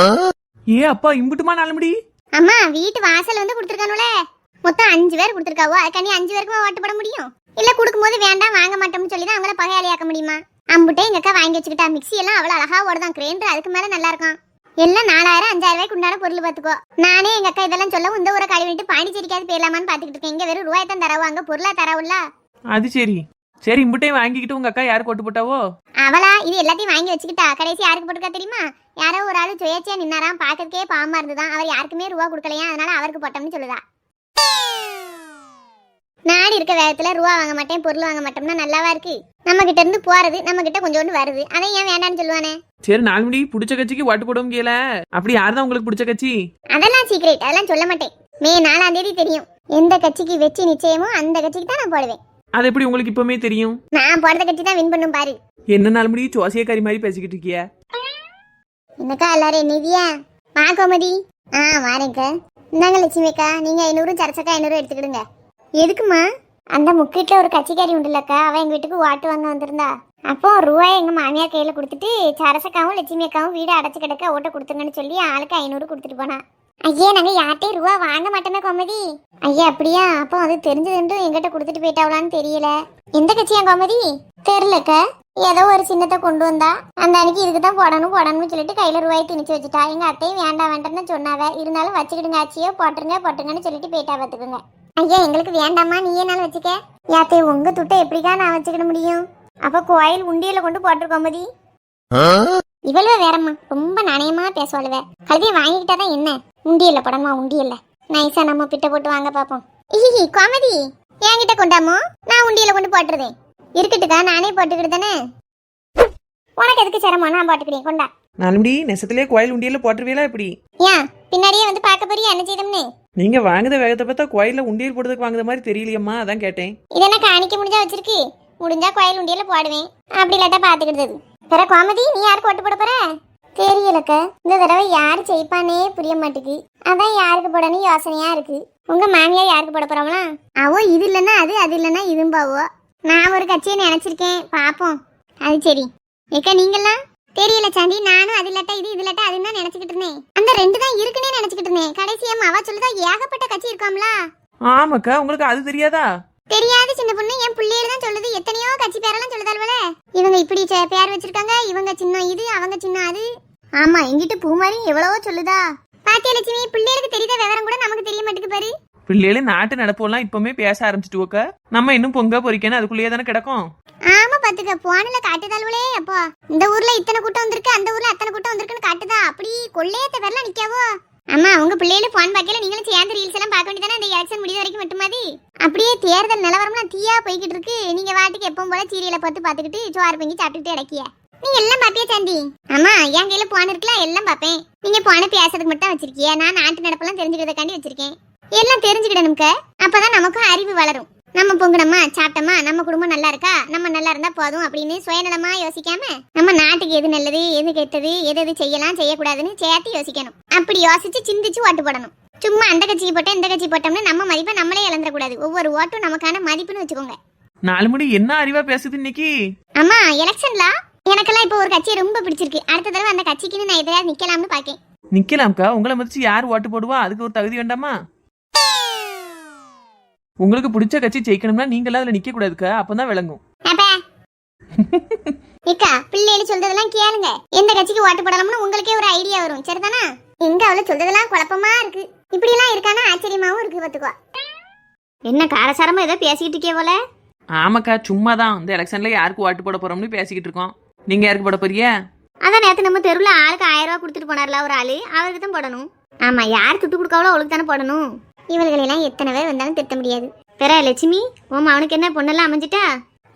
Speaker 2: ஏ அப்பா, இம்புட்டுமா 4 முடி?
Speaker 1: அம்மா வீட்டு வாசல் வந்து கொடுத்துருக்கானுல. மொத்தம் 5 பேர் கொடுத்துருக்காவோ. அதுக்காண்டி 5 பேருக்குமா ஓட்டு போட முடியும்? இல்ல கொடுக்கும்போது வேண்டாம் வாங்க மாட்டோம்னு சொல்லி தான் அவங்கள பகையாளியாக்க முடியுமா? அம்புட்டே எங்க அக்கா வாங்கி வச்சுக்கிட்டா. மிக்சி எல்லாம் அவ்வளவு அழகா ஓடுதான். கிரைண்டர் அதுக்கு மேல நல்லா இருக்கும். எல்லாம் 4000 5000 ரூபாய்க்கு உண்டான பொருள் பாத்துக்கோ. நானே எங்க அக்கா இதெல்லாம் சொல்ல இந்த ஊரை கழுவிட்டு பாண்டிச்சேரிக்காவது போயிடலாமான்னு பாத்துக்கிட்டு இருக்கேன். இங்க வெறும் ரூபாய் தான் தரவோ, அங்க பொருளா தரவுல்ல.
Speaker 2: அது சரி சரி, இம்புட்டையும் வாங்கிக்கிட்டு உங்க அக்கா யாருக்கு ஓட்டு போட்டாவோ?
Speaker 1: அவளா இது எல்லாத்தையும் வாங்கி வச்சுக்கிட்டா. கடைசி யாருக்கு போட்டுக்கா தெரியுமா? யாரோ ஒரு ஆளு சுயேட்சையா நின்னாராம், பாக்கிறதுக்கே பாவமா இருந்துதான். அவர் யாருக்குமே ரூபா கொடுக்கலையா, அதனால அவருக்கு போட்டோம்னு சொல்லுதா. நாடு இருக்க வேகத்துல ரூபா வாங்க மாட்டேன் பொருள் வாங்க மாட்டோம்னா நல்லாவா இருக்கு? நம்ம கிட்ட இருந்து போறது நம்ம கிட்ட கொஞ்சோண்டு வருது. அதை ஏன் வேண்டான்னு சொல்லுவானே?
Speaker 2: சரி 4 முடி பிடிச்ச கட்சிக்கு ஓட்டு போட முடியல. அப்படி யாருதான் உங்களுக்கு பிடிச்ச கட்சி?
Speaker 1: அதெல்லாம் சீக்ரெட், அதெல்லாம் சொல்ல மாட்டேன். மே 4ஆம் தேதி தெரியும். எந்த கட்சிக்கு வெற்றி நிச்சயமோ அந்த கட்சிக்கு தான் நான் போடுவேன்.
Speaker 2: அது எப்படி உங்களுக்கு இப்பவுமே தெரியும்?
Speaker 1: நான் போடுற கட்சி தான் வின் பண்ணும் பாரு.
Speaker 2: என்ன 4 முடி சோசியக்காரி மாதிரி பேசிக்கிட்டு இருக்கிய?
Speaker 1: என்னக்கா எல்லாரும் என்னதியா? வா கோமதி. வாரேங்க. இந்தாங்க லட்சுமி அக்கா, நீங்க 500 சரசக்கா 500 எடுத்துக்கிடுங்க. எதுக்குமா? அந்த முக்கிட்ட ஒரு கட்சிக்காரி உண்டுல்லக்கா, அவ எங்க வீட்டுக்கு ஓட்டு வாங்க வந்திருந்தா. அப்போ ரூபாய் எங்க மாமியார் கையில கொடுத்துட்டு சரசக்காவும் லட்சுமி அக்காவும் வீடு அடைச்சு கிடக்க ஓட்ட கொடுத்துங்கன்னு சொல்லி ஆளுக்கு 500 கொடுத்துட்டு போனா. ஐயா நாங்க யார்ட்டையும் ரூபா வாங்க மாட்டோமே கோமதி. ஐயா அப்படியா? அப்போ அது தெரிஞ்சதுண்டு எங்கிட்ட கொடுத்துட்டு போயிட்டாவளான்னு தெரியல. எந்த கட்சியா கோமதி? தெரியலக்கா. ஏதோ ஒரு சின்னத்தை கொண்டு வந்தா. அந்த அன்னைக்கு இதுக்கு தான் போடணும்னு சொல்லிட்டு கையில ரூபாய் திணிச்சு வச்சுட்டா. எங்க அத்தையும் வேண்டாம் வேண்டாம்னு சொன்னாவ. இருந்தாலும் வச்சுக்கிடுங்க ஆச்சியோ, போட்டுருங்கன்னு சொல்லிட்டு போயிட்டா பாத்துக்குங்க. ஐயா எங்களுக்கு வேண்டாமா, நீயே நாள் வச்சுக்க. யாத்தே உங்க துட்டை எப்படிக்கா நான் வச்சுக்கிட முடியும்? அப்ப கோயில் உண்டியல கொண்டு போட்டுருக்கோமதி. இவ்வளவு வேறம்மா, ரொம்ப நாணயமா பேசுவாளுவ. கழுதையை வாங்கிக்கிட்டாதான் என்ன? உண்டியல்ல படமா, உண்டியல்ல நைஸா நம்ம பிட்ட போட்டு வாங்க பாப்போம். கோமதி என்கிட்ட கொண்டாமோ, நான் உண்டியல கொண்டு போட்டுருதேன். இருக்கட்டுக்கா, நானே போட்டுக்கிட்டுதானே. உனக்கு எதுக்கு சிரமம்? நான் போட்டுக்கிறேன், கொண்டா.
Speaker 2: 4 முடி நெசத்திலே கோயில் உண்டியல போட்டுருவீங்களா எப்படி?
Speaker 1: ஏன் பின்னாடியே வந்து பார்க்க போறியா என்ன செய்தோம்னு?
Speaker 2: நீங்க வாங்குத வேகத்தை பார்த்தா கோயில்ல உண்டியல் போடுறதுக்கு வாங்குற மாதிரி தெரியலையம்மா, அதான் கேட்டேன்.
Speaker 1: இதென்ன காணிக்க முடிஞ்சா வச்சிருக்கு? முடிஞ்சா கோயில் உண்டியல போடுவேன், அப்படி இல்லாட்டா பாத்துக்கிட்டது. பிற கோமதி நீ யாருக்கு ஓட்டு போட போற? தெரியலக்க. இந்த தடவை யாரு ஜெயிப்பானே புரிய மாட்டேங்குது. அதான் யாருக்கு போடணும் யோசனையா இருக்கு. உங்க மாமியார் யாருக்கு போட போறாங்களா? அவோ இது இல்லைன்னா அது, அது இல்லைன்னா இதும்பாவோ. நான் ஒரு கட்சியை நினைச்சிருக்கேன், பாப்போம். அது சரி ஏக்கா, நீங்கெல்லாம்? தெரியல சாந்தி, நானும் அது இல்லாட்டா இது, இது இல்லாட்டா அதுன்னு தான் நினைச்சுக்கிட்டு இருந்தேன். அந்த 2 தான் இருக்குன்னே நினைச்சுக்கிட்டு இருந்தேன். கடைசியா அவ சொல்லுதா ஏகப்பட்ட கட்சி இருக்காம்ல.
Speaker 2: ஆமாக்கா, உங்களுக்கு அது தெரியாதா?
Speaker 1: தெரியாது சின்ன பொண்ணு, என் பிள்ளையில தான் சொல்லுது. எத்தனையோ கட்சி பேரெல்லாம் சொல்லுதாள்வல. இவங்க இப்படி பேர் வச்சிருக்காங்க, இவங்க சின்ன இது, அவங்க சின்ன அது. ஆமா, எங்கிட்ட பூ மாதிரி எவ்வளவோ சொல்லுதா. பாத்தியா லட்சுமி, பிள்ளைகளுக்கு தெரியாத விவரம் கூட நமக்கு தெரிய மாட்டேங்குது பாரு.
Speaker 2: பிள்ளைகளே நாட்டு நடப்பெல்லாம் இப்பவுமே பேச ஆரம்பிச்சுட்டு நம்ம இன்னும் பொங்க பொறிக்கணும், அதுக்குள்ளேயே தானே கிடக்கும்.
Speaker 1: ஆமா பாத்துக்க, போன்ல காட்டுதாள்வளே. அப்பா இந்த ஊர்ல இத்தனை கூட்டம் வந்திருக்கு, அந்த ஊர்ல அத்தனை கூட்டம் வந்திருக்குன்னு காட்டுதா. அப்படி கொள்ளையத்த பேர்லாம் நிக்காவோ. அம்மா உங்க பிள்ளைகளு போன் பாக்கல, நீங்களும் சேர்ந்து ரீல்ஸ் எல்லாம் பார்க்க வேண்டியதானே இந்த எலெக்ஷன் முடிய வரைக்கும் மட்டுமாதி. அப்படியே தேர்தல் நிலவரம்லாம் தீயா போய்கிட்டு இருக்கு. நீங்க வாட்டுக்கு எப்பவும் போல சீரியலை பார்த்துக்கிட்டு சோறு பொங்கி சாப்பிட்டுட்டு அடக்கிய. நீ எல்லாம் பாப்பியா சாந்தி? ஆமா, என் கையில போன் இருக்குல்ல, எல்லாம் பாப்பேன். நீங்க போன பேசுறதுக்கு மட்டும் வச்சிருக்கிய, நான் நாட்டு நடப்பெல்லாம் தெரிஞ்சுக்கிறதுக்காண்டி வச்சிருக்கேன். எல்லாம் தெரிஞ்சுக்கிடணும்க்க, அப்பதான் நமக்கும் அறிவு வளரும். நம்ம பொங்குனமா சாப்பிட்டோமா, நம்ம குடும்பம் நல்லா இருக்கா, நம்ம நல்லா இருந்தா போதும் அப்படின்னு சுயநலமா யோசிக்காம நம்ம நாட்டுக்கு எது நல்லது, எது கெட்டது, எது எது செய்யலாம் செய்யக்கூடாதுன்னு சேர்த்து யோசிக்கணும். அப்படி யோசிச்சு சிந்திச்சு ஓட்டு போடணும். சும்மா அந்த கட்சிக்கு போட்டோம் இந்த கட்சி போட்டோம்னு நம்ம மதிப்பை நம்மளே இழந்துடக்கூடாது. ஒவ்வொரு ஓட்டும் நமக்கான மதிப்புன்னு வச்சுக்கோங்க.
Speaker 2: நாலு முடி என்ன அறிவா பேசுது இன்னைக்கு.
Speaker 1: அம்மா எலெக்ஷன்ல எனக்கெல்லாம் இப்போ ஒரு கட்சியை ரொம்ப பிடிச்சிருக்கு. அடுத்த தடவை அந்த கட்சிக்குன்னு நான் எதையாவது நிக்கலாம்னு பாக்கேன்.
Speaker 2: நிக்கலாம்க்கா, உங்களை மதிச்சு யார் ஓட்டு போடுவா? அதுக்கு ஒரு தகுதி வேண்டாமா? உங்களுக்கு பிடிச்ச கட்சி ஜெயிக்கணும்னா நீங்களா அதுல நிக்க கூடாதுக்கா, அப்பதான் விளங்கும்.
Speaker 1: இக்கா பிள்ளைகள் சொல்றதெல்லாம் கேளுங்க. எந்த கட்சிக்கு ஓட்டு போடலாம்னு உங்களுக்கே ஒரு ஐடியா வரும். சரிதானா? எங்க அவள சொல்றதெல்லாம் குழப்பமா இருக்கு. இப்படி எல்லாம் இருக்கானா ஆச்சரியமாவும் இருக்கு. பாத்துக்கோ.
Speaker 7: என்ன காரசாரமா ஏதோ பேசிக்கிட்டு இருக்கே போல.
Speaker 2: ஆமாக்கா, சும்மாதான் இந்த எலெக்ஷன்ல யாருக்கு ஓட்டு போட போறோம்னு பேசிக்கிட்டு இருக்கோம். நீங்க யாருக்கு போட போறிய?
Speaker 7: அதான் நேத்து நம்ம தெருவில் ஆளுக்கு 1000 ரூபா கொடுத்துட்டு போனார்ல ஒரு ஆளு, அவருக்கு தான் போடணும். ஆமா, யார் துட்டு கொடுக்காவளோ அவளுக்கு தானே போடணும்.
Speaker 1: இவர்களெல்லாம் எத்தனை பேர் வந்தாலும் திருத்த முடியாது.
Speaker 7: பெற லட்சுமி, உன் அவனுக்கு என்ன பொண்ணெல்லாம் அமைஞ்சிட்டா?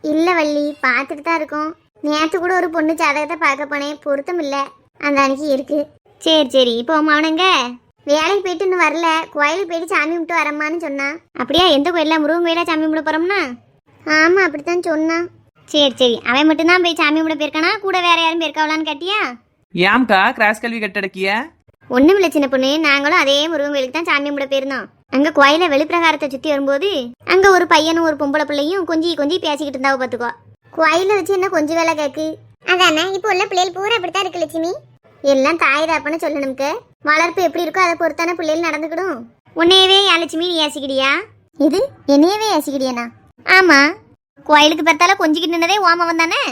Speaker 1: இல்ல வள்ளி, பார்த்துட்டு தான் இருக்கோம். நேற்று கூட ஒரு பொண்ணு ஜாதகத்தை பார்க்க போனேன், பொருத்தம் இல்ல. அந்த அன்னைக்கு இருக்கு.
Speaker 7: சரி சரி, இப்போ உன் அவனுங்க
Speaker 1: வேலைக்கு போயிட்டு இன்னும் வரல. கோயிலுக்கு போயிட்டு சாமி கும்பிட்டு வரமான்னு சொன்னான்.
Speaker 7: அப்படியா? எந்த கோயில? முருகன் கோயிலா சாமி கும்பிட போறோம்னா?
Speaker 1: ஆமா, அப்படித்தான் சொன்னான்.
Speaker 7: சரி சரி, அவன் மட்டும்தான் போய் சாமி கும்பிட போயிருக்கானா? கூட வேற யாரும் போயிருக்காவலான்னு கேட்டியா?
Speaker 2: ஏம்கா கிராஸ் கல்வி கட்டடக்கிய?
Speaker 7: ஒண்ணும் இல்ல சின்ன பொண்ணு, நாங்களும் அதே முருகன் கோயிலுக்கு தான் சாமி கும்பிட போயிருந்தோம். அங்க கோயில வெளிப்பிரகாரத்தை சுத்தி வரும்போது அங்க ஒரு பையனும் ஒரு பொம்பளை பிள்ளையும் கொஞ்சி பேசிக்கிட்டு இருந்தாவ. பாத்துக்கோ.
Speaker 1: கோயில வச்சு என்ன கொஞ்சம் வேலை கேக்கு? அதானே இப்போ உள்ள பிள்ளைகள் பூரா அப்படித்தான் இருக்கு லட்சுமி. எல்லாம் தாய் தாப்பன்னு சொல்லணும்க்கு. வளர்ப்பு எப்படி இருக்கோ அதை பொறுத்தான பிள்ளைகள் நடந்துக்கிடும்.
Speaker 7: உன்னையவே ஏன் லட்சுமி நீ ஏசிக்கிடியா?
Speaker 1: இது என்னையவே யோசிக்கிறியனா?
Speaker 7: ஆமா, கோயிலுக்கு பெருத்தால கொஞ்சிக்கிட்டு நின்னதே ஓமவன் தானே.